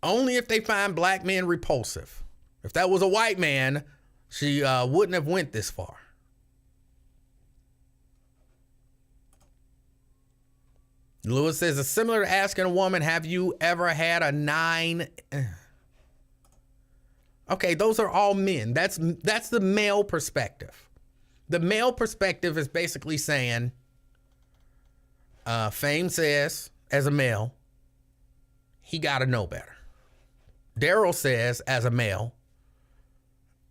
Only if they find black men repulsive. If that was a white man, she wouldn't have went this far. Lewis says it's similar to asking a woman, have you ever had a 9? Okay, those are all men. That's the male perspective. The male perspective is basically saying, Fame says, as a male, he got to know better. Daryl says, as a male,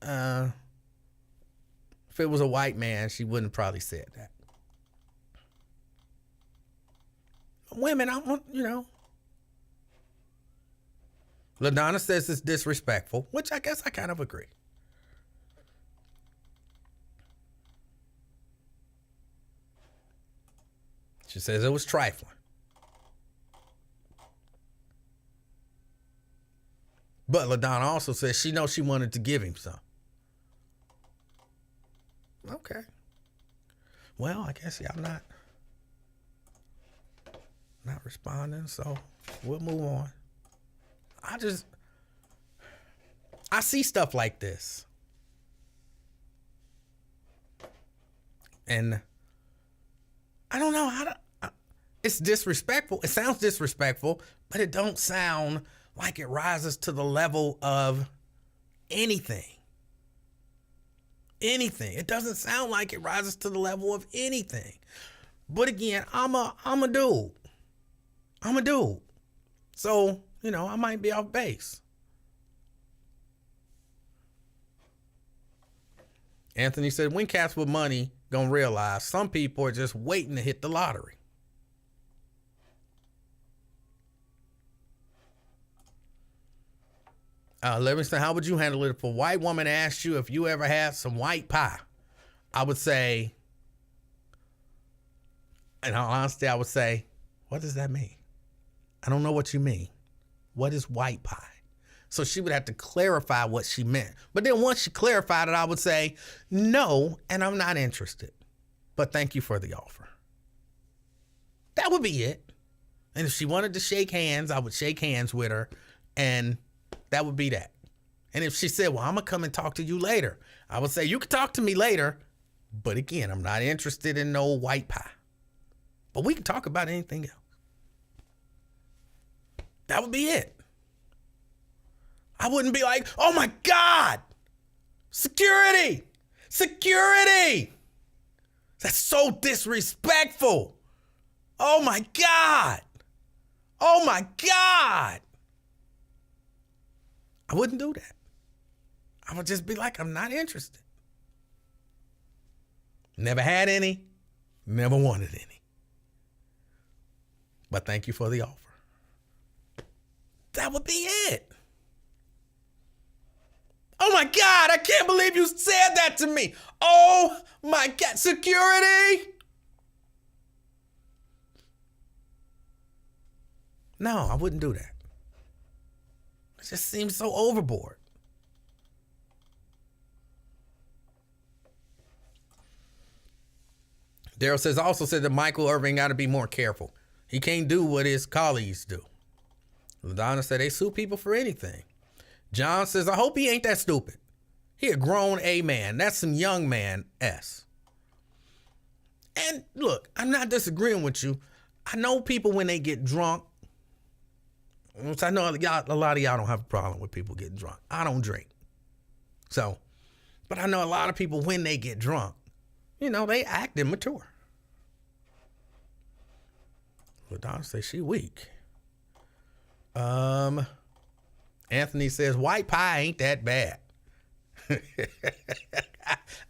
if it was a white man, she wouldn't probably said that. Women, LaDonna says it's disrespectful, which I guess I kind of agree. She says it was trifling. But LaDonna also says she knows she wanted to give him some. Okay. Well, I guess y'all not responding, so we'll move on. I see stuff like this. And I don't know it's disrespectful. It sounds disrespectful, but it don't sound like it rises to the level of anything. Anything. It doesn't sound like it rises to the level of anything. But again, I'm a dude. I'm a dude. So, I might be off base. Anthony said, when cats with money gonna realize some people are just waiting to hit the lottery. Livingston, how would you handle it if a white woman asked you if you ever had some white pie? I would say, in all honesty, I would say, what does that mean? I don't know what you mean. What is white pie? So she would have to clarify what she meant. But then once she clarified it, I would say, no, and I'm not interested. But thank you for the offer. That would be it. And if she wanted to shake hands, I would shake hands with her, and that would be that. And if she said, well, I'm going to come and talk to you later, I would say, you can talk to me later, but again, I'm not interested in no white pie. But we can talk about anything else. That would be it. I wouldn't be like, oh my God, security, security. That's so disrespectful. Oh my God. Oh my God. I wouldn't do that. I would just be like, I'm not interested. Never had any, never wanted any. But thank you for the offer. That would be it. Oh my God, I can't believe you said that to me. Oh my God, security? No, I wouldn't do that. It just seems so overboard. Daryl says, also said that Michael Irvin got to be more careful. He can't do what his colleagues do. LaDonna said they sue people for anything. John says, I hope he ain't that stupid. He a grown A man. That's some young man S. And look, I'm not disagreeing with you. I know people when they get drunk, which I know a lot of y'all don't have a problem with people getting drunk. I don't drink. So, but I know a lot of people when they get drunk, they act immature. LaDonna says she weak. Anthony says, white pie ain't that bad.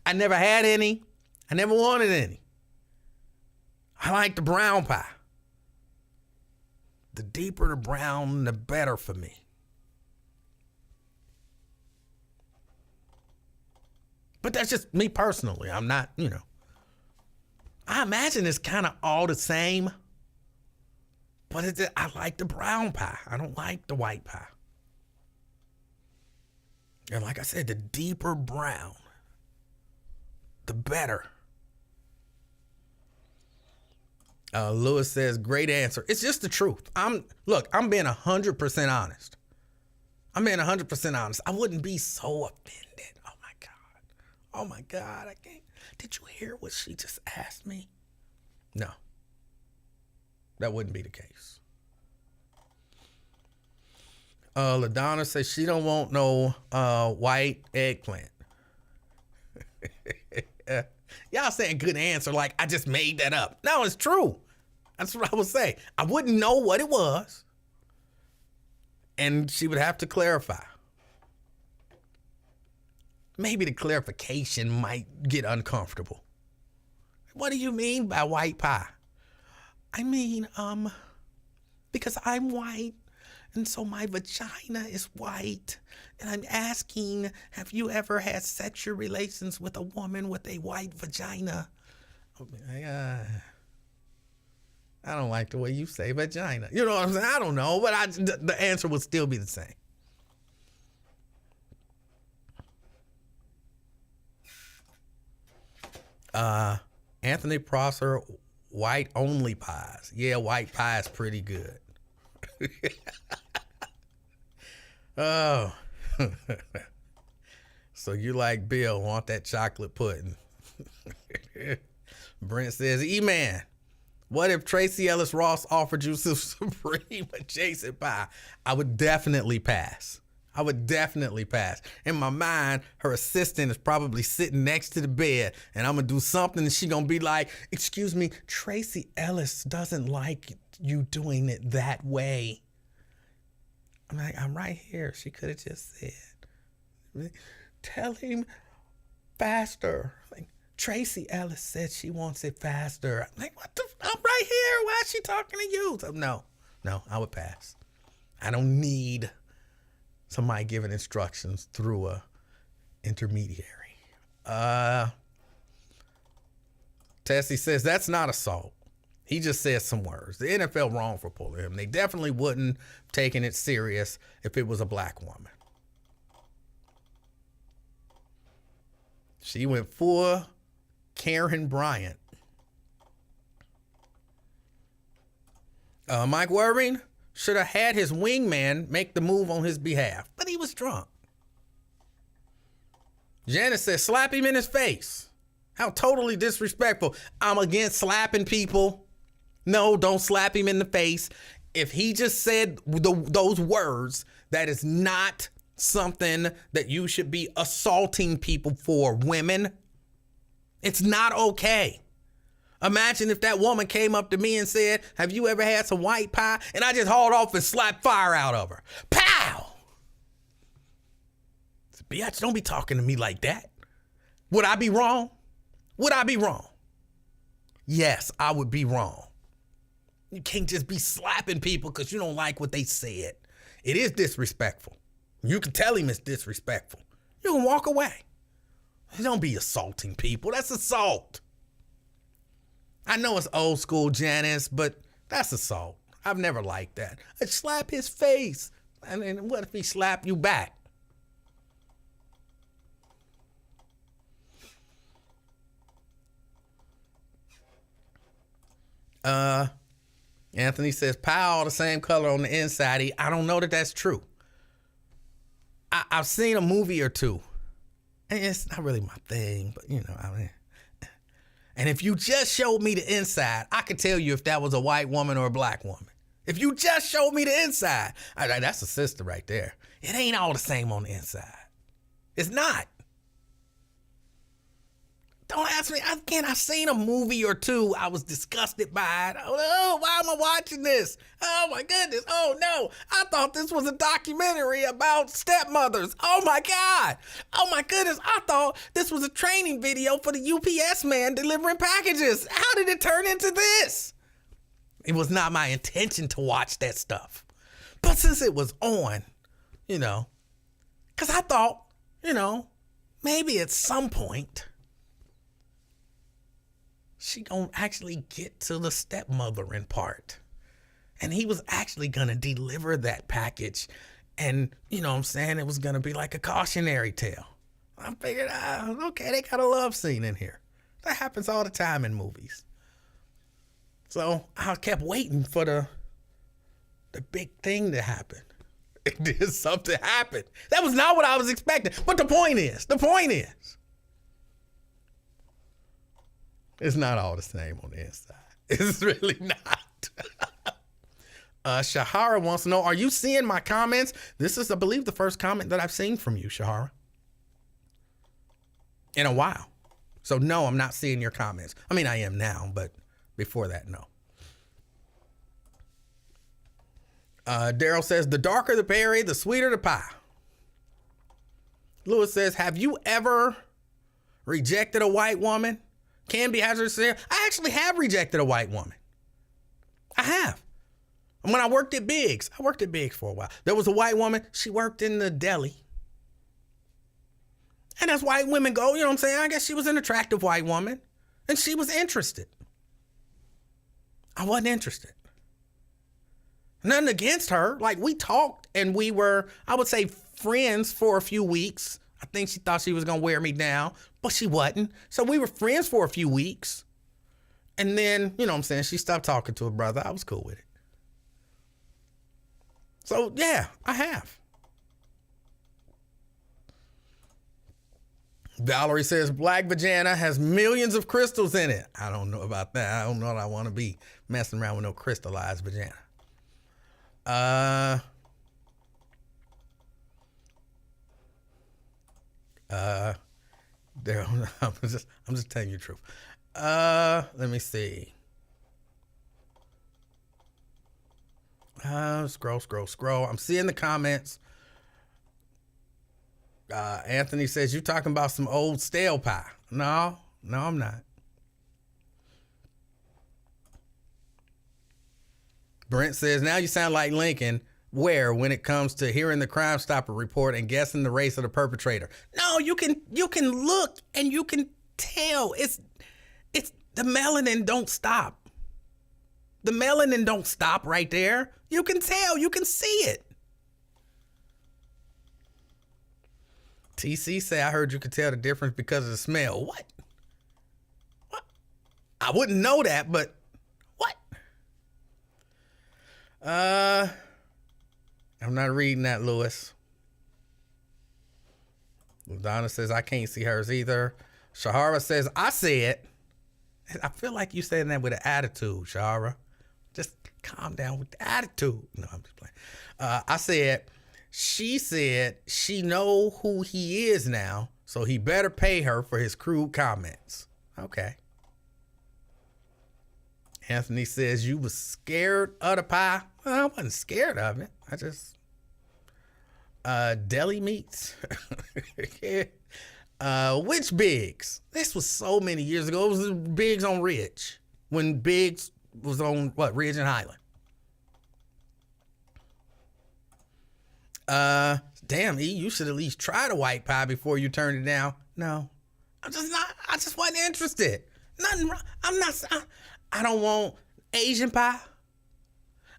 I never had any. I never wanted any. I like the brown pie. The deeper the brown, the better for me. But that's just me personally. I'm not, I imagine it's kind of all the same. But I like the brown pie. I don't like the white pie. And like I said, the deeper brown, the better. Lewis says, great answer. It's just the truth. I'm being 100% honest. I'm being 100% honest. I wouldn't be so offended. Oh my God. Oh my God. I can't. Did you hear what she just asked me? No. That wouldn't be the case. LaDonna says she don't want no white eggplant. Y'all saying good answer like I just made that up. No, it's true. That's what I would say. I wouldn't know what it was. And she would have to clarify. Maybe the clarification might get uncomfortable. What do you mean by white pie? I mean, because I'm white, and so my vagina is white. And I'm asking, have you ever had sexual relations with a woman with a white vagina? I don't like the way you say vagina. You know what I'm saying? I don't know, but the answer would still be the same. Anthony Prosser, white only pies. Yeah, white pie is pretty good. Oh. So you like Bill, want that chocolate pudding. Brent says, E-Man, what if Tracy Ellis Ross offered you some supreme adjacent pie? I would definitely pass. In my mind, her assistant is probably sitting next to the bed, and I'm going to do something, and she's going to be like, excuse me, Tracy Ellis doesn't like you doing it that way. I'm like, I'm right here. She could have just said, tell him faster. Like, Tracy Ellis said she wants it faster. I'm like, I'm right here. Why is she talking to you? So, no, I would pass. I don't need somebody giving instructions through a intermediary. Tessie says that's not assault. He just said some words. The NFL wrong for pulling him. They definitely wouldn't have taken it serious if it was a black woman. She went for Karen Bryant. Mike Worthing should have had his wingman make the move on his behalf, but he was drunk. Janice says, slap him in his face. How totally disrespectful. I'm against slapping people. No, don't slap him in the face. If he just said those words, that is not something that you should be assaulting people for, women. It's not okay. Imagine if that woman came up to me and said, have you ever had some white pie? And I just hauled off and slapped fire out of her. Pow! Bitch, don't be talking to me like that. Would I be wrong? Yes, I would be wrong. You can't just be slapping people because you don't like what they said. It is disrespectful. You can tell him it's disrespectful. You can walk away. Don't be assaulting people. That's assault. I know it's old school, Janice, but that's assault. I've never liked that. I'd slap his face. And then what if he slapped you back? Anthony says, pie all the same color on the inside. I don't know that that's true. I've seen a movie or two. And it's not really my thing, but you know, I mean. And if you just showed me the inside, I could tell you if that was a white woman or a black woman. If you just showed me the inside, that's a sister right there. It ain't all the same on the inside. It's not. Don't ask me. Again, I've seen a movie or two. I was disgusted by it. Oh, why am I watching this? Oh, my goodness. Oh, no. I thought this was a documentary about stepmothers. Oh, my God. Oh, my goodness. I thought this was a training video for the UPS man delivering packages. How did it turn into this? It was not my intention to watch that stuff. But since it was on, you know, because I thought, you know, maybe at some point, she gonna actually get to the stepmothering part. And he was actually gonna deliver that package. And, you know what I'm saying, it was gonna be like a cautionary tale. I figured, okay, they got a love scene in here. That happens all the time in movies. So I kept waiting for the big thing to happen. It did something happen. That was not what I was expecting. But the point is, it's not all the same on the inside. It's really not. Shahara wants to know, are you seeing my comments? This is, I believe, the first comment that I've seen from you, Shahara. In a while. So no, I'm not seeing your comments. I mean, I am now, but before that, no. Daryl says, the darker the berry, the sweeter the pie. Lewis says, have you ever rejected a white woman? Canby Hazard says, I actually have rejected a white woman. I have. When I worked at Biggs for a while. There was a white woman, she worked in the deli. And as white women go, you know what I'm saying? I guess she was an attractive white woman. And she was interested. I wasn't interested. Nothing against her. Like, we talked and we were, I would say, friends for a few weeks. I think she thought she was going to wear me down, but she wasn't. So we were friends for a few weeks. And then, you know what I'm saying, she stopped talking to her brother. I was cool with it. So, yeah, I have. Valerie says, black vagina has millions of crystals in it. I don't know about that. I don't know that I want to be messing around with no crystallized vagina. There, I'm just telling you the truth. Let me see. Scroll. I'm seeing the comments. Anthony says, you talking about some old stale pie. No, I'm not. Brent says, now you sound like Lincoln, where when it comes to hearing the Crime Stopper report and guessing the race of the perpetrator. No, you can look and you can tell. It's the melanin don't stop. The melanin don't stop right there. You can tell, you can see it. TC say, I heard you could tell the difference because of the smell. What? I wouldn't know that, but what? I'm not reading that, Lewis. Donna says, I can't see hers either. Shahara says, I see it. I feel like you saying that with an attitude, Shahara. Just calm down with the attitude. No, I'm just playing. I said, she said she know who he is now, so he better pay her for his crude comments. Okay. Anthony says, you was scared of the pie? Well, I wasn't scared of it. I just, deli meats. Which Biggs? This was so many years ago. It was Biggs on Ridge. When Biggs was on, Ridge and Highland. Damn, E, you should at least try the white pie before you turn it down. No, I just wasn't interested. Nothing wrong. I don't want Asian pie.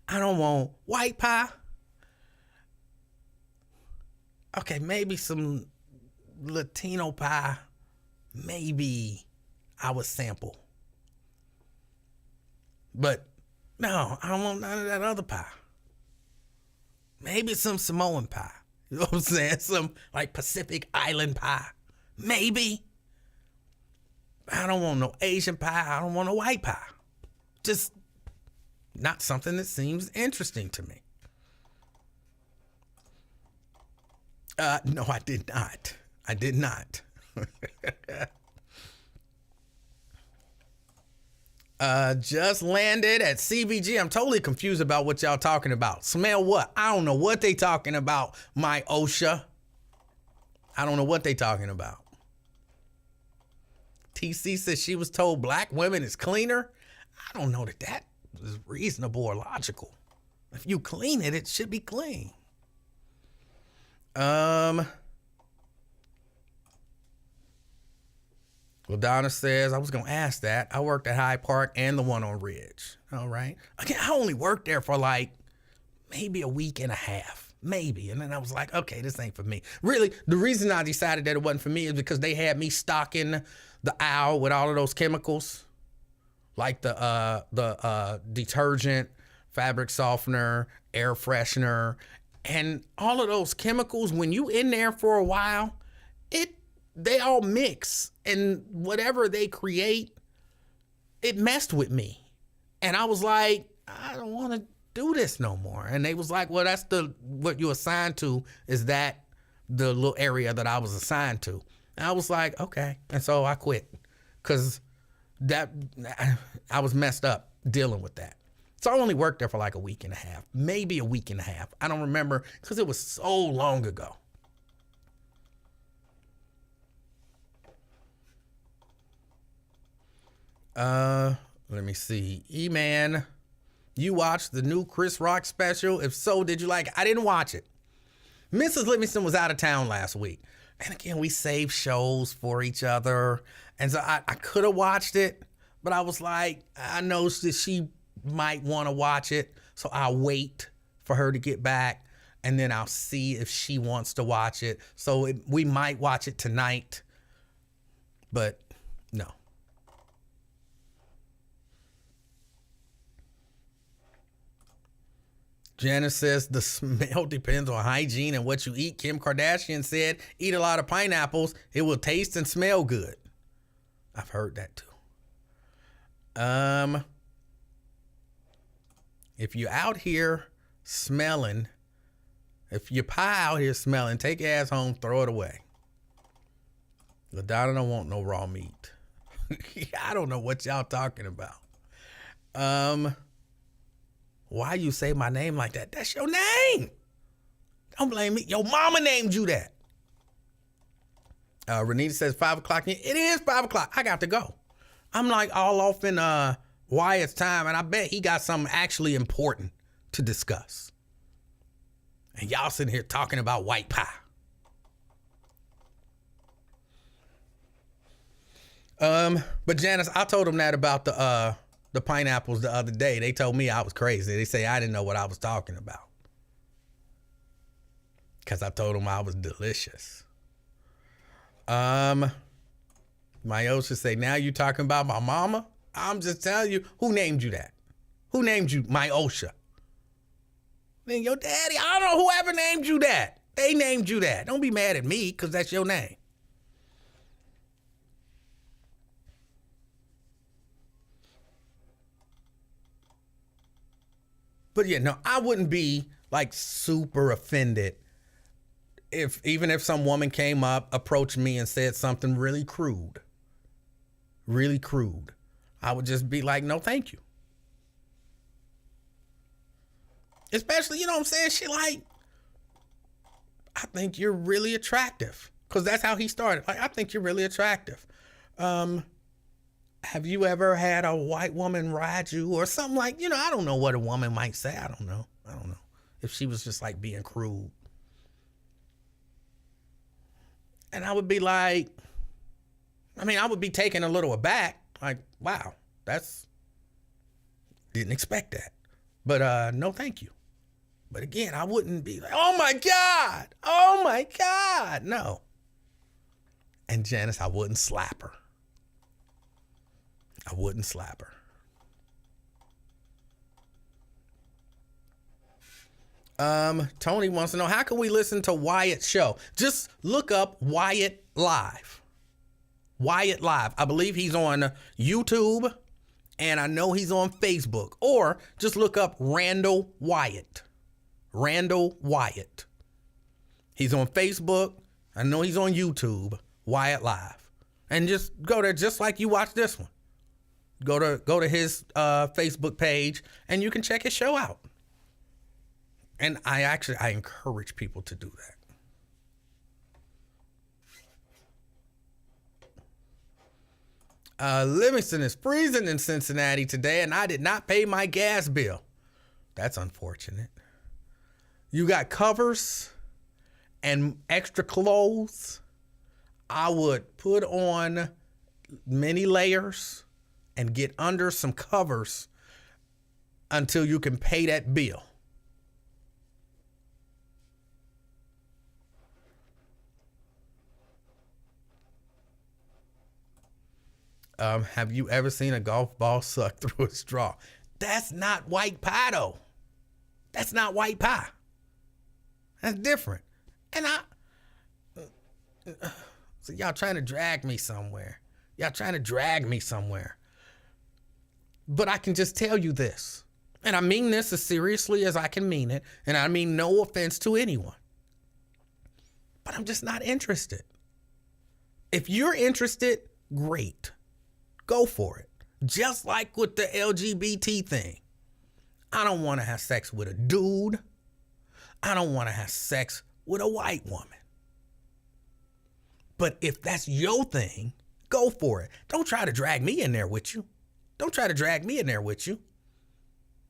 I don't want white pie. Okay, maybe some Latino pie. Maybe I would sample. But no, I don't want none of that other pie. Maybe some Samoan pie. You know what I'm saying? Some like Pacific Island pie. Maybe. I don't want no Asian pie. I don't want a white pie. Just not something that seems interesting to me. No, I did not. I did not. Just landed at CVG. I'm totally confused about what y'all talking about. Smell what? I don't know what they talking about, my OSHA. I don't know what they talking about. TC says she was told black women is cleaner. I don't know that is reasonable or logical. If you clean it, it should be clean. Well, Donna says, I was going to ask that. I worked at Hyde Park and the one on Ridge. All right. Again, I only worked there for like maybe a week and a half. Maybe. And then I was like, okay, this ain't for me. Really, the reason I decided that it wasn't for me is because they had me stocking the aisle with all of those chemicals. Like the detergent, fabric softener, air freshener. And all of those chemicals, when you in there for a while, they all mix, and whatever they create, it messed with me. And I was like, I don't want to do this no more. And they was like, well, that's what you assigned to is that the little area that I was assigned to. And I was like, okay. And so I quit because I was messed up dealing with that. So I only worked there for like a week and a half, maybe a week and a half. I don't remember because it was so long ago. Let me see. E-Man, you watched the new Chris Rock special? If so, did you like it? I didn't watch it. Mrs. Livingston was out of town last week. And again, we save shows for each other. And so I could have watched it, but I was like, I know that she might want to watch it. So I'll wait for her to get back and then I'll see if she wants to watch it. So we might watch it tonight, but no. Janice says the smell depends on hygiene and what you eat. Kim Kardashian said, eat a lot of pineapples. It will taste and smell good. I've heard that too. If you're out here smelling, if your pie out here smelling, take your ass home, throw it away. LaDonna don't want no raw meat. I don't know what y'all talking about. Why you say my name like that? That's your name. Don't blame me. Your mama named you that. Renita says 5 o'clock. It is 5 o'clock. I got to go. I'm like all off in Wyatt's time, and I bet he got something actually important to discuss. And y'all sitting here talking about white pie. But Janice, I told him that about the pineapples the other day. They told me I was crazy. They say I didn't know what I was talking about. Because I told them I was delicious. Myosha say, now you talking about my mama? I'm just telling you, who named you that? Who named you Myosha? Then your daddy, I don't know whoever named you that. They named you that. Don't be mad at me because that's your name. But yeah, no, I wouldn't be like super offended even if some woman came up, approached me and said something really crude. I would just be like, no, thank you. Especially, you know what I'm saying? She like, I think you're really attractive. Because that's how he started. Like, I think you're really attractive. Have you ever had a white woman ride you or something like, you know, I don't know what a woman might say. I don't know. If she was just like being crude. And I would be like, I would be taken a little aback. Like, wow, didn't expect that. But no, thank you. But again, I wouldn't be like, oh my God, no. And Janice, I wouldn't slap her. Tony wants to know, how can we listen to Wyatt's show? Just look up Wyatt Live. Wyatt Live. I believe he's on YouTube, and I know he's on Facebook. Or just look up Randall Wyatt. He's on Facebook. I know he's on YouTube. Wyatt Live. And just go there just like you watch this one. Go to his Facebook page, and you can check his show out. And I encourage people to do that. Livingston is freezing in Cincinnati today, and I did not pay my gas bill. That's unfortunate. You got covers and extra clothes. I would put on many layers and get under some covers until you can pay that bill. Have you ever seen a golf ball suck through a straw? That's not white pie, though. That's not white pie. That's different. And so y'all trying to drag me somewhere. But I can just tell you this, and I mean this as seriously as I can mean it, and I mean no offense to anyone. But I'm just not interested. If you're interested, great. Go for it. Just like with the LGBT thing. I don't want to have sex with a dude. I don't want to have sex with a white woman. But if that's your thing, go for it. Don't try to drag me in there with you. Don't try to drag me in there with you.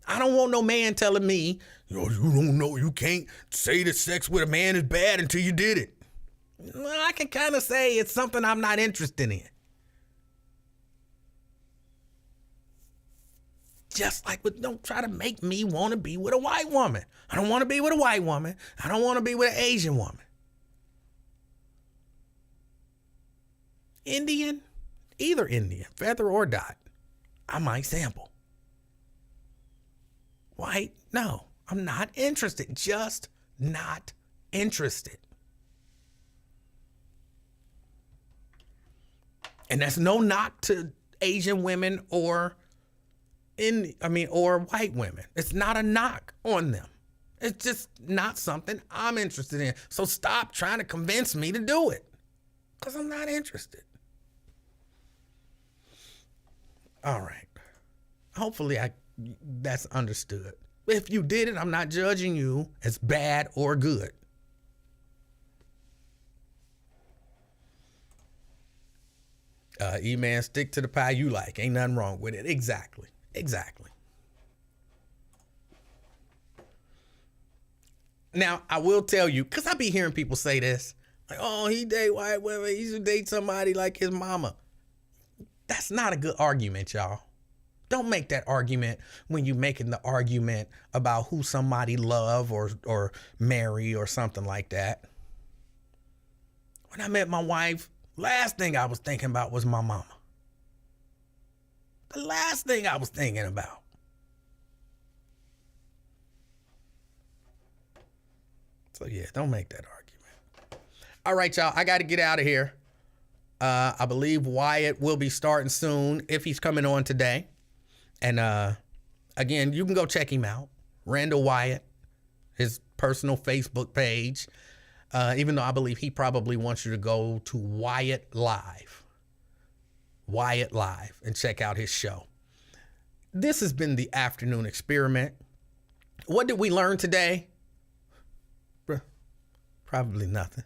I don't want no man telling me, you don't know, you can't say that sex with a man is bad until you did it. Well, I can kind of say it's something I'm not interested in. Just like, don't try to make me want to be with a white woman. I don't want to be with a white woman. I don't want to be with an Asian woman. Indian, either Indian, feather or dot, I might sample. White, no, I'm not interested. Just not interested. And that's no knock to Asian women or white women. It's not a knock on them. It's just not something I'm interested in. So stop trying to convince me to do it, because I'm not interested. All right. Hopefully that's understood. If you did it, I'm not judging you as bad or good. E-man, stick to the pie you like. Ain't nothing wrong with it. Exactly. Now, I will tell you, because I be hearing people say this, like, oh, he date white women. He should date somebody like his mama. That's not a good argument, y'all. Don't make that argument when you're making the argument about who somebody love or marry or something like that. When I met my wife, last thing I was thinking about was my mama. The last thing I was thinking about. So yeah, don't make that argument. All right, y'all, I got to get out of here. I believe Wyatt will be starting soon if he's coming on today. And again, you can go check him out. Randall Wyatt, his personal Facebook page. Even though I believe he probably wants you to go to Wyatt Live, and check out his show. This has been the Afternoon Experiment. What did we learn today? Probably nothing.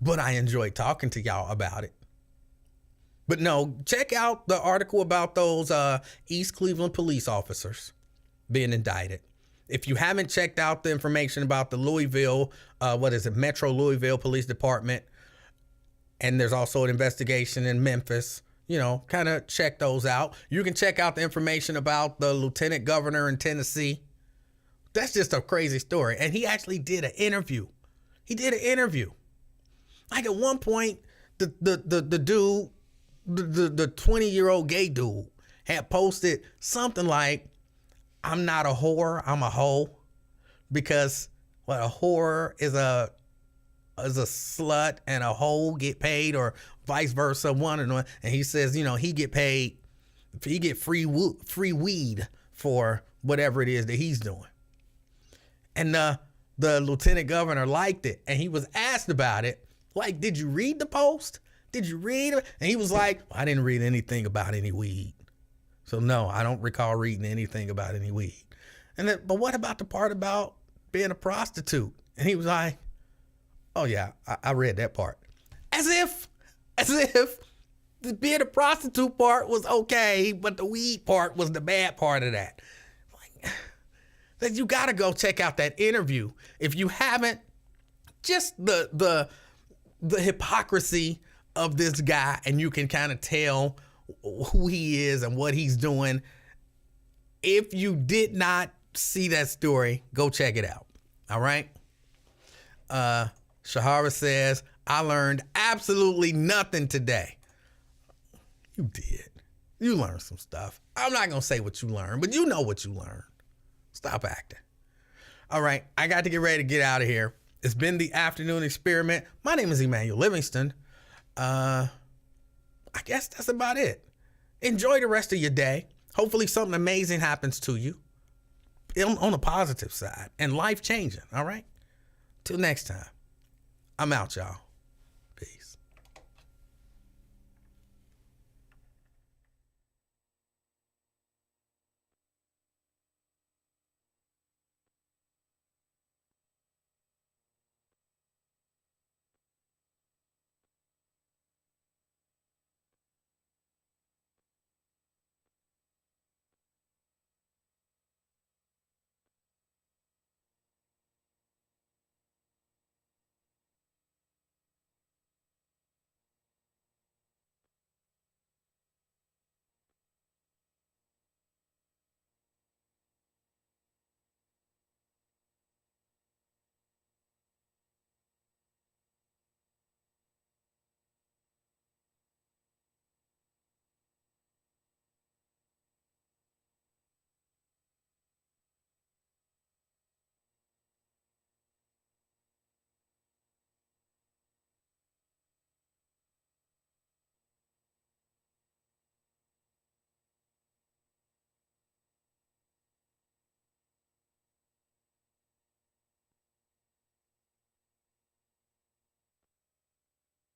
But I enjoyed talking to y'all about it. But no, check out the article about those East Cleveland police officers being indicted. If you haven't checked out the information about the Louisville, Metro Louisville Police Department, and there's also an investigation in Memphis, kind of check those out. You can check out the information about the lieutenant governor in Tennessee. That's just a crazy story. And he actually did an interview. Like at one point, the dude, the 20-year-old gay dude had posted something like, I'm not a whore, I'm a hoe. Because a whore is a slut and a hoe get paid, or vice versa, one and one. And he says, he get paid, he get free weed for whatever it is that he's doing. And the lieutenant governor liked it, and he was asked about it. Like, did you read the post? Did you read it? And he was like, I didn't read anything about any weed. So no, I don't recall reading anything about any weed. And then, but what about the part about being a prostitute? And he was like, oh yeah, I read that part. As if the being a prostitute part was okay, but the weed part was the bad part of that. Like, you gotta go check out that interview. If you haven't, just the hypocrisy of this guy, and you can kind of tell who he is and what he's doing. If you did not see that story, go check it out. All right. Shahara says, I learned absolutely nothing today. You did. You learned some stuff. I'm not going to say what you learned, but you know what you learned. Stop acting. All right. I got to get ready to get out of here. It's been the Afternoon Experiment. My name is Emanuel Livingston. I guess that's about it. Enjoy the rest of your day. Hopefully something amazing happens to you on the positive side and life changing. All right. Till next time. I'm out, y'all.